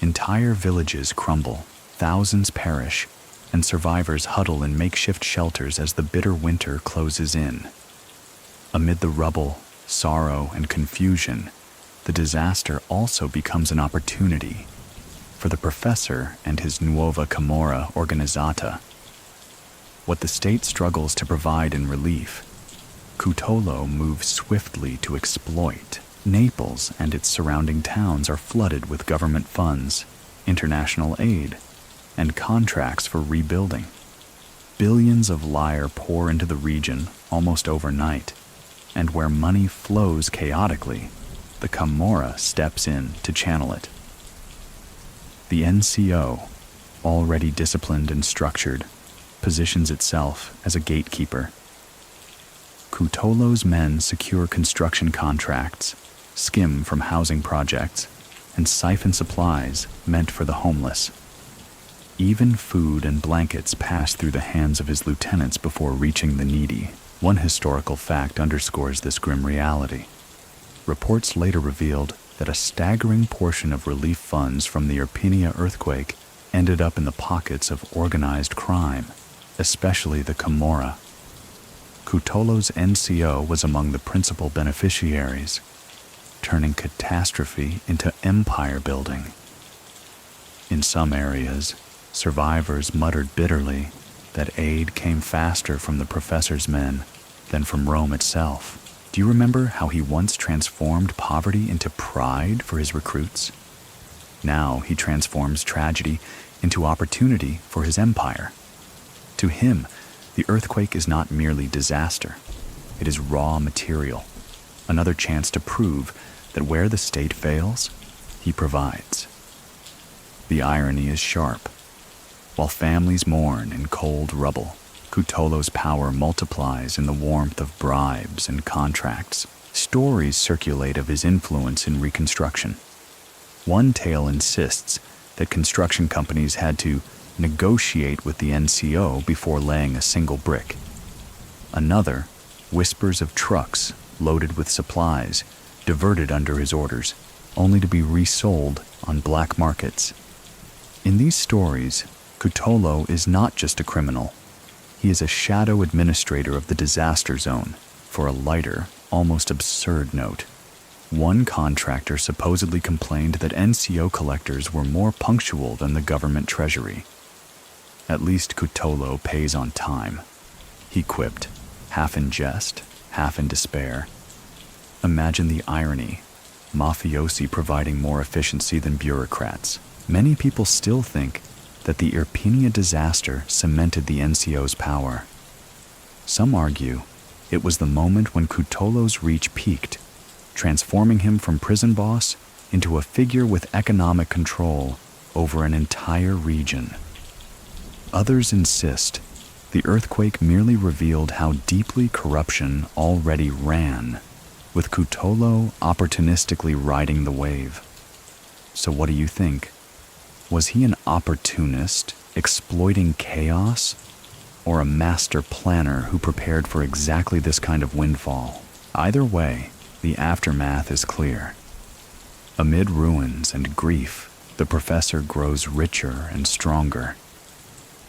Entire villages crumble, thousands perish, and survivors huddle in makeshift shelters as the bitter winter closes in. Amid the rubble, sorrow, and confusion, the disaster also becomes an opportunity for the professor and his Nuova Camorra Organizzata. What the state struggles to provide in relief, Cutolo moves swiftly to exploit. Naples and its surrounding towns are flooded with government funds, international aid, and contracts for rebuilding. Billions of lire pour into the region almost overnight, and where money flows chaotically, the Camorra steps in to channel it. The NCO, already disciplined and structured, positions itself as a gatekeeper. Cutolo's men secure construction contracts, skim from housing projects, and siphon supplies meant for the homeless. Even food and blankets pass through the hands of his lieutenants before reaching the needy. One historical fact underscores this grim reality. Reports later revealed that a staggering portion of relief funds from the Irpinia earthquake ended up in the pockets of organized crime, especially the Camorra. Cutolo's NCO was among the principal beneficiaries, turning catastrophe into empire building. In some areas, survivors muttered bitterly that aid came faster from the professor's men than from Rome itself. Do you remember how he once transformed poverty into pride for his recruits? Now he transforms tragedy into opportunity for his empire. To him, the earthquake is not merely disaster. It is raw material, another chance to prove that where the state fails, he provides. The irony is sharp. While families mourn in cold rubble, Cutolo's power multiplies in the warmth of bribes and contracts. Stories circulate of his influence in reconstruction. One tale insists that construction companies had to negotiate with the NCO before laying a single brick. Another whispers of trucks loaded with supplies diverted under his orders, only to be resold on black markets. In these stories, Cutolo is not just a criminal. He is a shadow administrator of the disaster zone. For a lighter, almost absurd note, one contractor supposedly complained that NCO collectors were more punctual than the government treasury. At least Cutolo pays on time, he quipped, half in jest, half in despair. Imagine the irony, mafiosi providing more efficiency than bureaucrats. Many people still think that the Irpinia disaster cemented the NCO's power. Some argue it was the moment when Cutolo's reach peaked, transforming him from prison boss into a figure with economic control over an entire region. Others insist the earthquake merely revealed how deeply corruption already ran, with Cutolo opportunistically riding the wave. So what do you think? Was he an opportunist exploiting chaos, or a master planner who prepared for exactly this kind of windfall? Either way, the aftermath is clear. Amid ruins and grief, the professor grows richer and stronger.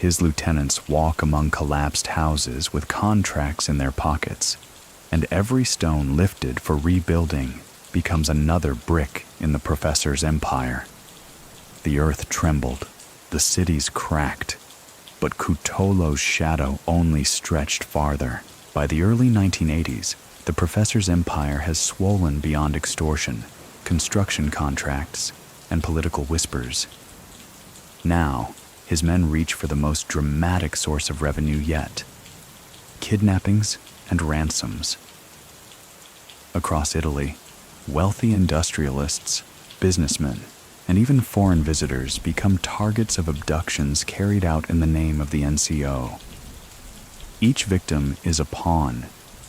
His lieutenants walk among collapsed houses with contracts in their pockets, and every stone lifted for rebuilding becomes another brick in the professor's empire. The earth trembled, the cities cracked, but Cutolo's shadow only stretched farther. By the early 1980s, the professor's empire has swollen beyond extortion, construction contracts, and political whispers. Now, his men reach for the most dramatic source of revenue yet: kidnappings and ransoms. Across Italy, wealthy industrialists, businessmen, and even foreign visitors become targets of abductions carried out in the name of the NCO. Each victim is a pawn,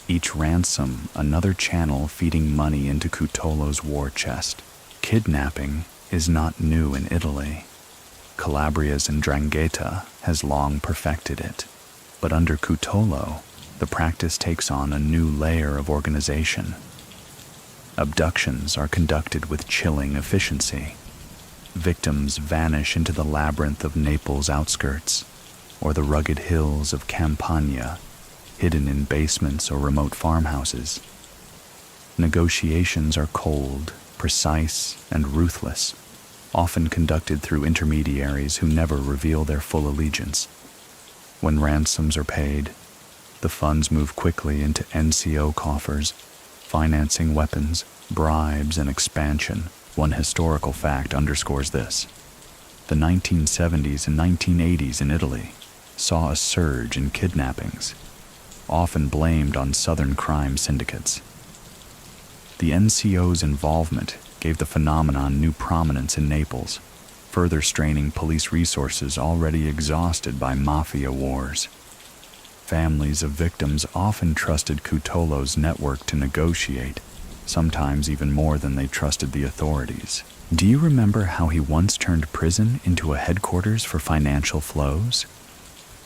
each ransom another channel feeding money into Cutolo's war chest. Kidnapping is not new in Italy. Calabria's 'Ndrangheta has long perfected it, but under Cutolo, the practice takes on a new layer of organization. Abductions are conducted with chilling efficiency. Victims vanish into the labyrinth of Naples' outskirts, or the rugged hills of Campania, hidden in basements or remote farmhouses. Negotiations are cold, precise, and ruthless, often conducted through intermediaries who never reveal their full allegiance. When ransoms are paid, the funds move quickly into NCO coffers, financing weapons, bribes, and expansion. One historical fact underscores this. The 1970s and 1980s in Italy saw a surge in kidnappings, often blamed on southern crime syndicates. The NCO's involvement gave the phenomenon new prominence in Naples, further straining police resources already exhausted by mafia wars. Families of victims often trusted Cutolo's network to negotiate, sometimes even more than they trusted the authorities. Do you remember how he once turned prison into a headquarters for financial flows?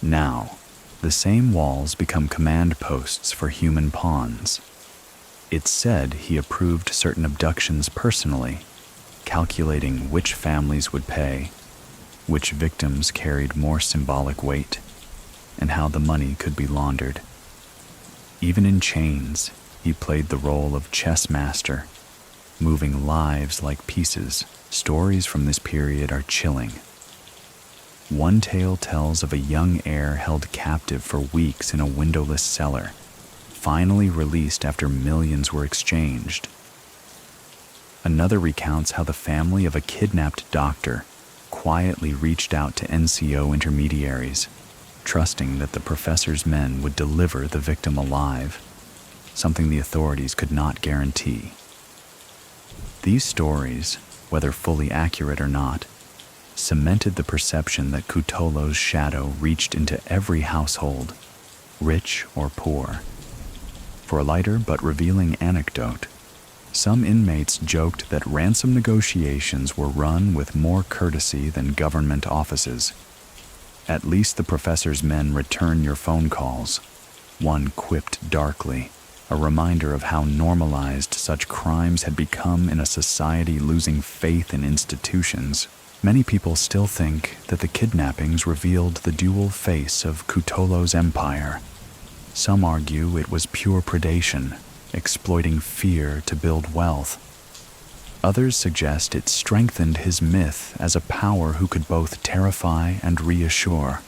Now, the same walls become command posts for human pawns. It's said he approved certain abductions personally, calculating which families would pay, which victims carried more symbolic weight, and how the money could be laundered. Even in chains, he played the role of chess master, moving lives like pieces. Stories from this period are chilling. One tale tells of a young heir held captive for weeks in a windowless cellar, finally released after millions were exchanged. Another recounts how the family of a kidnapped doctor quietly reached out to NCO intermediaries, trusting that the professor's men would deliver the victim alive, something the authorities could not guarantee. These stories, whether fully accurate or not, cemented the perception that Cutolo's shadow reached into every household, rich or poor. For a lighter but revealing anecdote, some inmates joked that ransom negotiations were run with more courtesy than government offices. "At least the professor's men return your phone calls," one quipped darkly, a reminder of how normalized such crimes had become in a society losing faith in institutions. Many people still think that the kidnappings revealed the dual face of Cutolo's empire. Some argue it was pure predation, exploiting fear to build wealth. Others suggest it strengthened his myth as a power who could both terrify and reassure,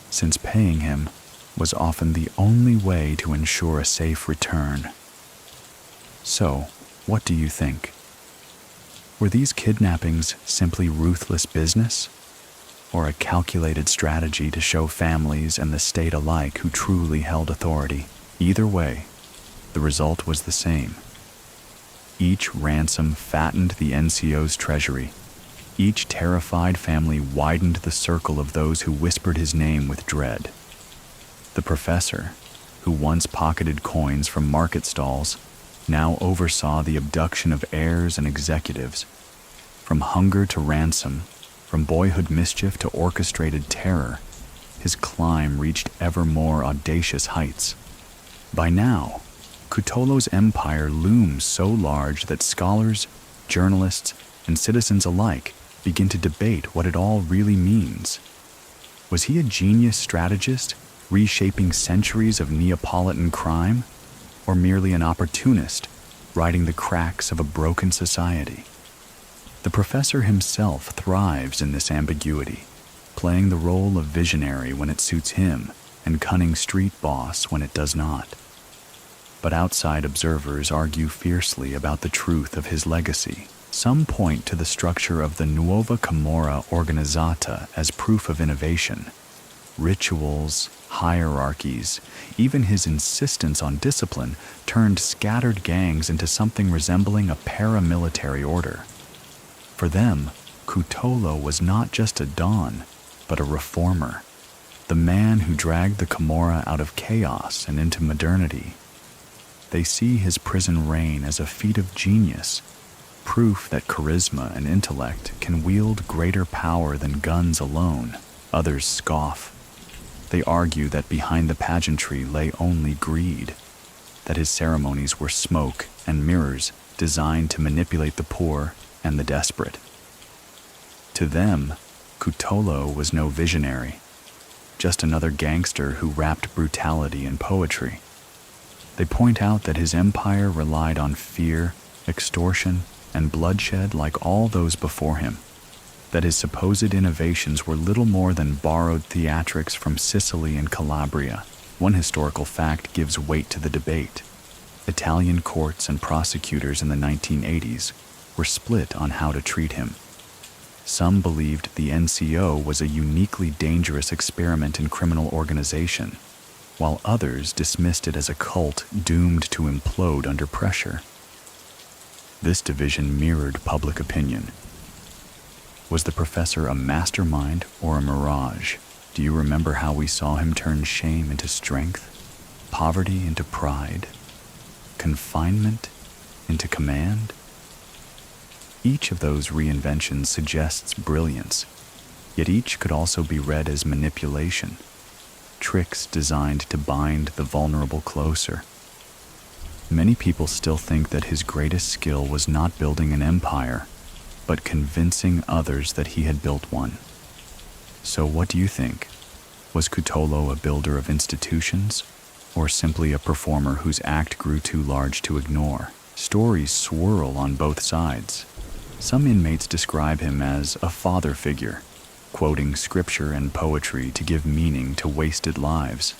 since paying him was often the only way to ensure a safe return. So, what do you think? Were these kidnappings simply ruthless business, or a calculated strategy to show families and the state alike who truly held authority? Either way, the result was the same. Each ransom fattened the NCO's treasury. Each terrified family widened the circle of those who whispered his name with dread. The professor, who once pocketed coins from market stalls, now oversaw the abduction of heirs and executives. From hunger to ransom, from boyhood mischief to orchestrated terror, his climb reached ever more audacious heights. By now, Cutolo's empire looms so large that scholars, journalists, and citizens alike begin to debate what it all really means. Was he a genius strategist, reshaping centuries of Neapolitan crime, or merely an opportunist, riding the cracks of a broken society? The professor himself thrives in this ambiguity, playing the role of visionary when it suits him and cunning street boss when it does not. But outside observers argue fiercely about the truth of his legacy. Some point to the structure of the Nuova Camorra Organizzata as proof of innovation. Rituals, hierarchies, even his insistence on discipline turned scattered gangs into something resembling a paramilitary order. For them, Cutolo was not just a don, but a reformer, the man who dragged the Camorra out of chaos and into modernity. They see his prison reign as a feat of genius, proof that charisma and intellect can wield greater power than guns alone. Others scoff. They argue that behind the pageantry lay only greed, that his ceremonies were smoke and mirrors designed to manipulate the poor and the desperate. To them, Cutolo was no visionary, just another gangster who wrapped brutality in poetry. They point out that his empire relied on fear, extortion, and bloodshed like all those before him, that his supposed innovations were little more than borrowed theatrics from Sicily and Calabria. One historical fact gives weight to the debate. Italian courts and prosecutors in the 1980s were split on how to treat him. Some believed the NCO was a uniquely dangerous experiment in criminal organization, while others dismissed it as a cult doomed to implode under pressure. This division mirrored public opinion. Was the professor a mastermind or a mirage? Do you remember how we saw him turn shame into strength, poverty into pride, confinement into command? Each of those reinventions suggests brilliance, yet each could also be read as manipulation, tricks designed to bind the vulnerable closer. Many people still think that his greatest skill was not building an empire, but convincing others that he had built one. So what do you think? Was Cutolo a builder of institutions, or simply a performer whose act grew too large to ignore? Stories swirl on both sides. Some inmates describe him as a father figure, quoting scripture and poetry to give meaning to wasted lives.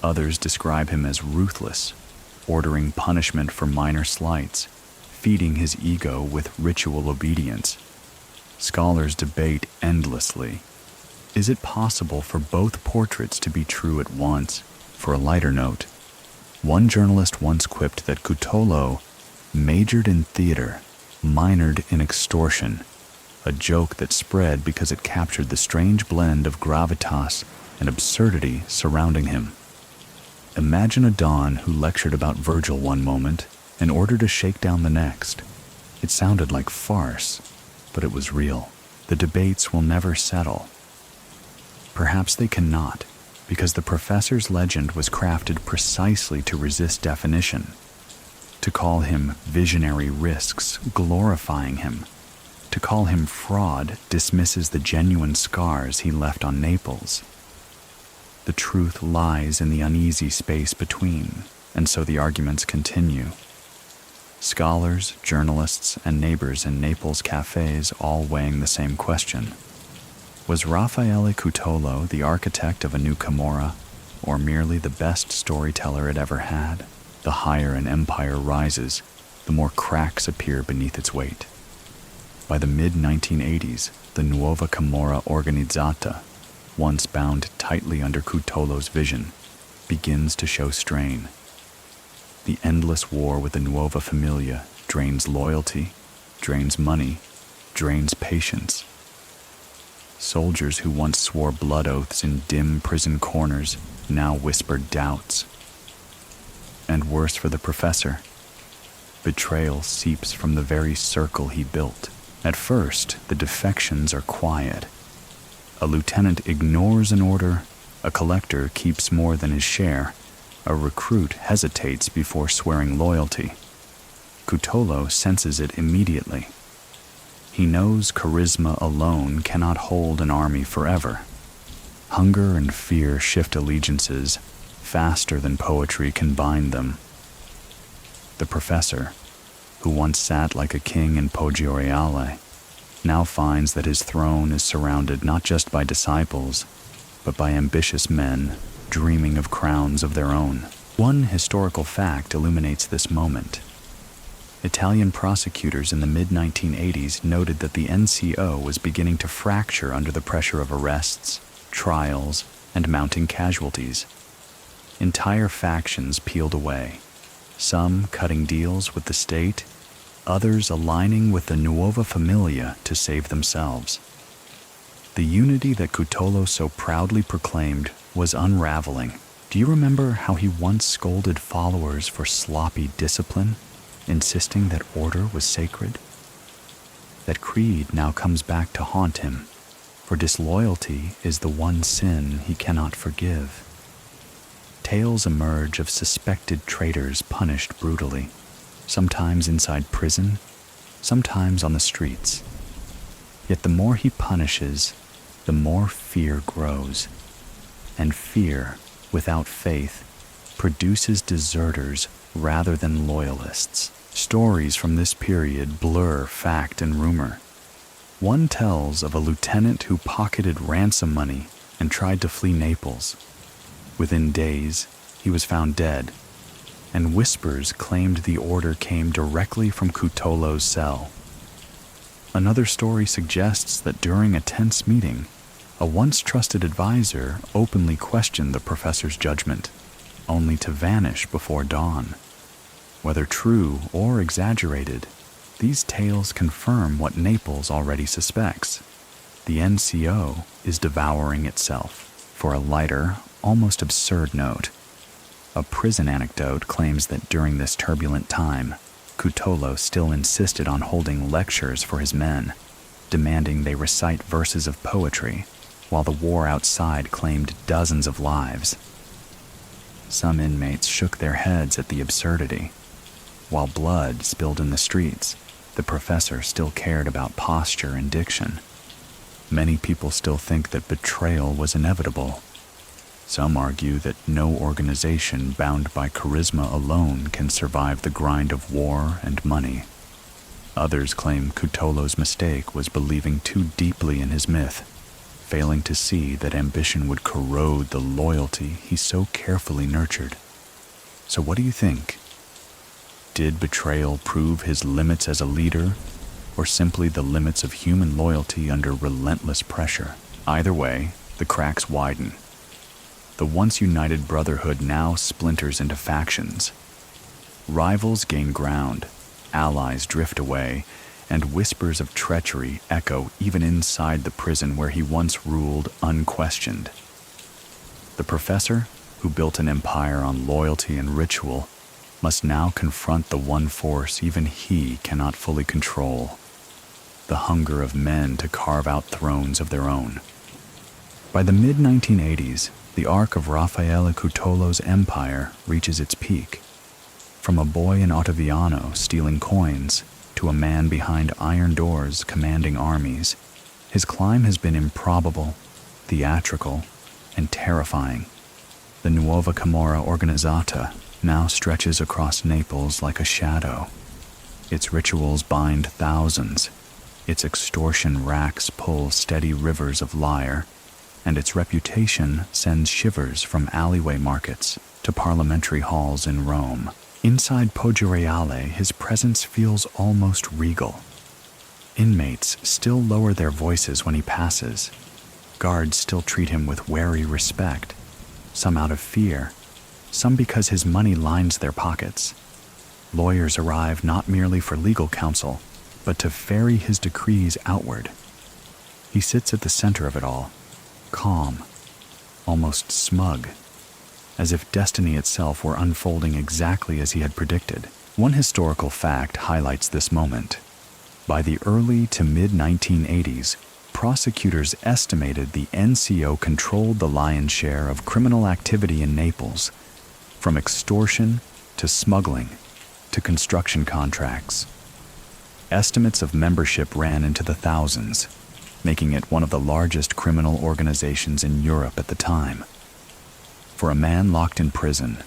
Others describe him as ruthless, ordering punishment for minor slights, feeding his ego with ritual obedience. Scholars debate endlessly. Is it possible for both portraits to be true at once? For a lighter note, one journalist once quipped that Cutolo majored in theater, minored in extortion, a joke that spread because it captured the strange blend of gravitas and absurdity surrounding him. Imagine a don who lectured about Virgil one moment and ordered a shakedown the next. It sounded like farce, but it was real. The debates will never settle. Perhaps they cannot, because the professor's legend was crafted precisely to resist definition. To call him visionary risks glorifying him. To call him fraud dismisses the genuine scars he left on Naples. The truth lies in the uneasy space between, and so the arguments continue. Scholars, journalists, and neighbors in Naples cafes all weighing the same question. Was Raffaele Cutolo the architect of a new Camorra, or merely the best storyteller it ever had? The higher an empire rises, the more cracks appear beneath its weight. By the mid-1980s, the Nuova Camorra Organizzata, once bound tightly under Cutolo's vision, begins to show strain. The endless war with the Nuova Familia drains loyalty, drains money, drains patience. Soldiers who once swore blood oaths in dim prison corners now whisper doubts. And worse for the professor, betrayal seeps from the very circle he built. At first, the defections are quiet. A lieutenant ignores an order, a collector keeps more than his share, a recruit hesitates before swearing loyalty. Cutolo senses it immediately. He knows charisma alone cannot hold an army forever. Hunger and fear shift allegiances faster than poetry can bind them. The professor, who once sat like a king in Poggio Reale, now finds that his throne is surrounded not just by disciples, but by ambitious men dreaming of crowns of their own. One historical fact illuminates this moment. Italian prosecutors in the mid-1980s noted that the NCO was beginning to fracture under the pressure of arrests, trials, and mounting casualties. Entire factions peeled away, some cutting deals with the state, others aligning with the Nuova Familia to save themselves. The unity that Cutolo so proudly proclaimed was unraveling. Do you remember how he once scolded followers for sloppy discipline, insisting that order was sacred? That creed now comes back to haunt him, for disloyalty is the one sin he cannot forgive. Tales emerge of suspected traitors punished brutally, sometimes inside prison, sometimes on the streets. Yet the more he punishes, the more fear grows. And fear, without faith, produces deserters rather than loyalists. Stories from this period blur fact and rumor. One tells of a lieutenant who pocketed ransom money and tried to flee Naples. Within days, he was found dead, and whispers claimed the order came directly from Cutolo's cell. Another story suggests that during a tense meeting, a once trusted advisor openly questioned the professor's judgment, only to vanish before dawn. Whether true or exaggerated, these tales confirm what Naples already suspects. The NCO is devouring itself. For a lighter, almost absurd note, a prison anecdote claims that during this turbulent time, Cutolo still insisted on holding lectures for his men, demanding they recite verses of poetry, while the war outside claimed dozens of lives. Some inmates shook their heads at the absurdity. While blood spilled in the streets, the professor still cared about posture and diction. Many people still think that betrayal was inevitable. Some argue that no organization bound by charisma alone can survive the grind of war and money. Others claim Cutolo's mistake was believing too deeply in his myth, failing to see that ambition would corrode the loyalty he so carefully nurtured. So what do you think? Did betrayal prove his limits as a leader, or simply the limits of human loyalty under relentless pressure? Either way, the cracks widen. The once united brotherhood now splinters into factions. Rivals gain ground, allies drift away, and whispers of treachery echo even inside the prison where he once ruled unquestioned. The professor, who built an empire on loyalty and ritual, must now confront the one force even he cannot fully control: the hunger of men to carve out thrones of their own. By the mid-1980s, the arc of Raffaele Cutolo's empire reaches its peak. From a boy in Ottaviano stealing coins to a man behind iron doors commanding armies, his climb has been improbable, theatrical, and terrifying. The Nuova Camorra Organizzata now stretches across Naples like a shadow. Its rituals bind thousands, its extortion racks pull steady rivers of lyre, and its reputation sends shivers from alleyway markets to parliamentary halls in Rome. Inside Poggio Reale, his presence feels almost regal. Inmates still lower their voices when he passes. Guards still treat him with wary respect, some out of fear, some because his money lines their pockets. Lawyers arrive not merely for legal counsel, but to ferry his decrees outward. He sits at the center of it all, calm, almost smug, as if destiny itself were unfolding exactly as he had predicted. One historical fact highlights this moment. By the early to mid-1980s, prosecutors estimated the NCO controlled the lion's share of criminal activity in Naples, from extortion to smuggling to construction contracts. Estimates of membership ran into the thousands. making it one of the largest criminal organizations in Europe at the time. For a man locked in prison,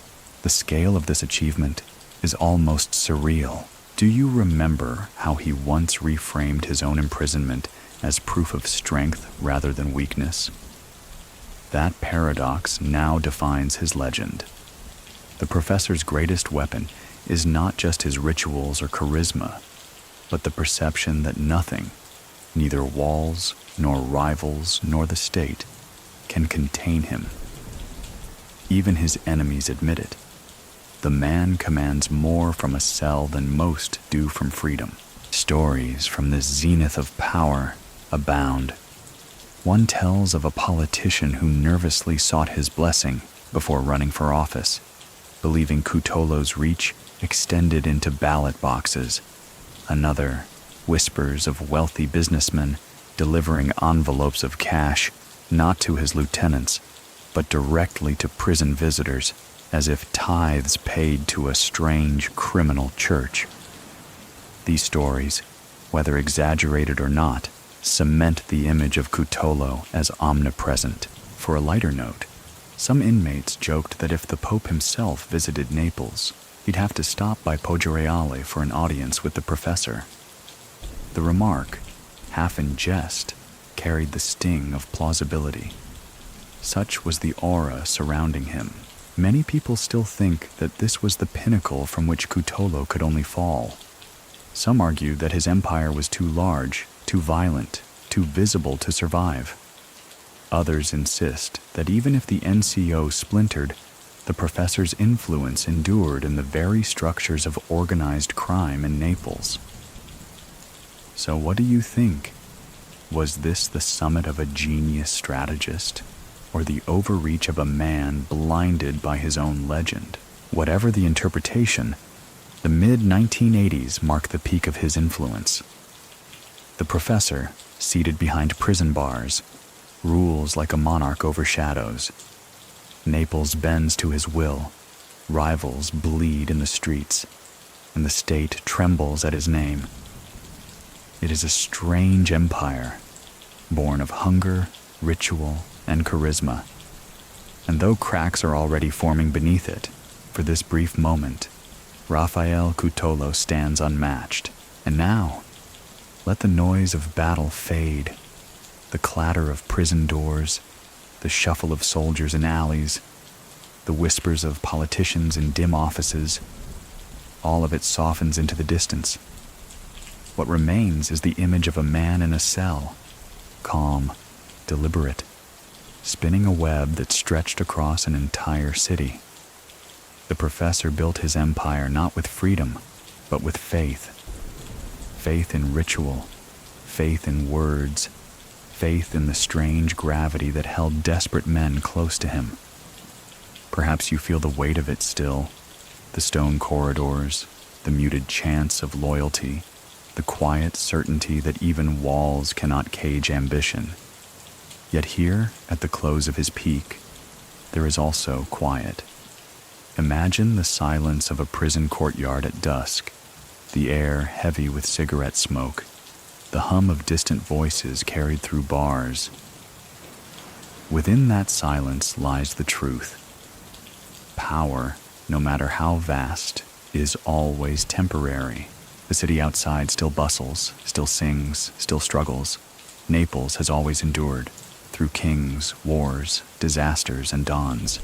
the scale of this achievement is almost surreal. Do you remember how he once reframed his own imprisonment as proof of strength rather than weakness? That paradox now defines his legend. The professor's greatest weapon is not just his rituals or charisma, but the perception that nothing, neither walls, nor rivals, nor the state, can contain him. Even his enemies admit it. The man commands more from a cell than most do from freedom. Stories from this zenith of power abound. One tells of a politician who nervously sought his blessing before running for office, believing Cutolo's reach extended into ballot boxes. Another whispers of wealthy businessmen delivering envelopes of cash not to his lieutenants, but directly to prison visitors, as if tithes paid to a strange criminal church. These stories, whether exaggerated or not, cement the image of Cutolo as omnipresent. For a lighter note, some inmates joked that if the Pope himself visited Naples, he'd have to stop by Poggioreale for an audience with the professor. The remark, half in jest, carried the sting of plausibility. Such was the aura surrounding him. Many people still think that this was the pinnacle from which Cutolo could only fall. Some argue that his empire was too large, too violent, too visible to survive. Others insist that even if the NCO splintered, the professor's influence endured in the very structures of organized crime in Naples. So what do you think? Was this the summit of a genius strategist, or the overreach of a man blinded by his own legend? Whatever the interpretation, the mid-1980s mark the peak of his influence. The professor, seated behind prison bars, rules like a monarch over shadows. Naples bends to his will, rivals bleed in the streets, and the state trembles at his name. It is a strange empire, born of hunger, ritual, and charisma. And though cracks are already forming beneath it, for this brief moment, Raffaele Cutolo stands unmatched. And now, let the noise of battle fade, the clatter of prison doors, the shuffle of soldiers in alleys, the whispers of politicians in dim offices. All of it softens into the distance. What remains is the image of a man in a cell, calm, deliberate, spinning a web that stretched across an entire city. The professor built his empire not with freedom, but with faith. Faith in ritual, faith in words, faith in the strange gravity that held desperate men close to him. Perhaps you feel the weight of it still, the stone corridors, the muted chants of loyalty, the quiet certainty that even walls cannot cage ambition. Yet here, at the close of his peak, there is also quiet. Imagine the silence of a prison courtyard at dusk, the air heavy with cigarette smoke, the hum of distant voices carried through bars. Within that silence lies the truth. Power, no matter how vast, is always temporary. The city outside still bustles, still sings, still struggles. Naples has always endured, through kings, wars, disasters, and dawns.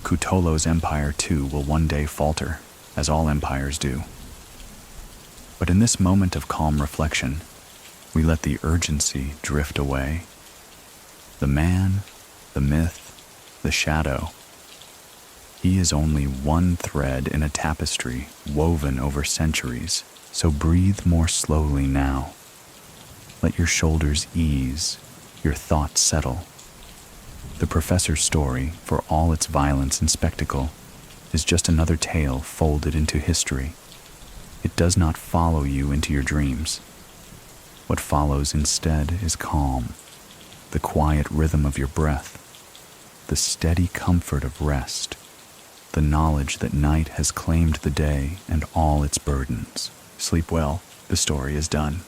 Cutolo's empire, too, will one day falter, as all empires do. But in this moment of calm reflection, we let the urgency drift away. The man, the myth, the shadow, he is only one thread in a tapestry woven over centuries. So breathe more slowly now. Let your shoulders ease, your thoughts settle. The professor's story, for all its violence and spectacle, is just another tale folded into history. It does not follow you into your dreams. What follows instead is calm, the quiet rhythm of your breath, the steady comfort of rest, the knowledge that night has claimed the day and all its burdens. Sleep well, the story is done.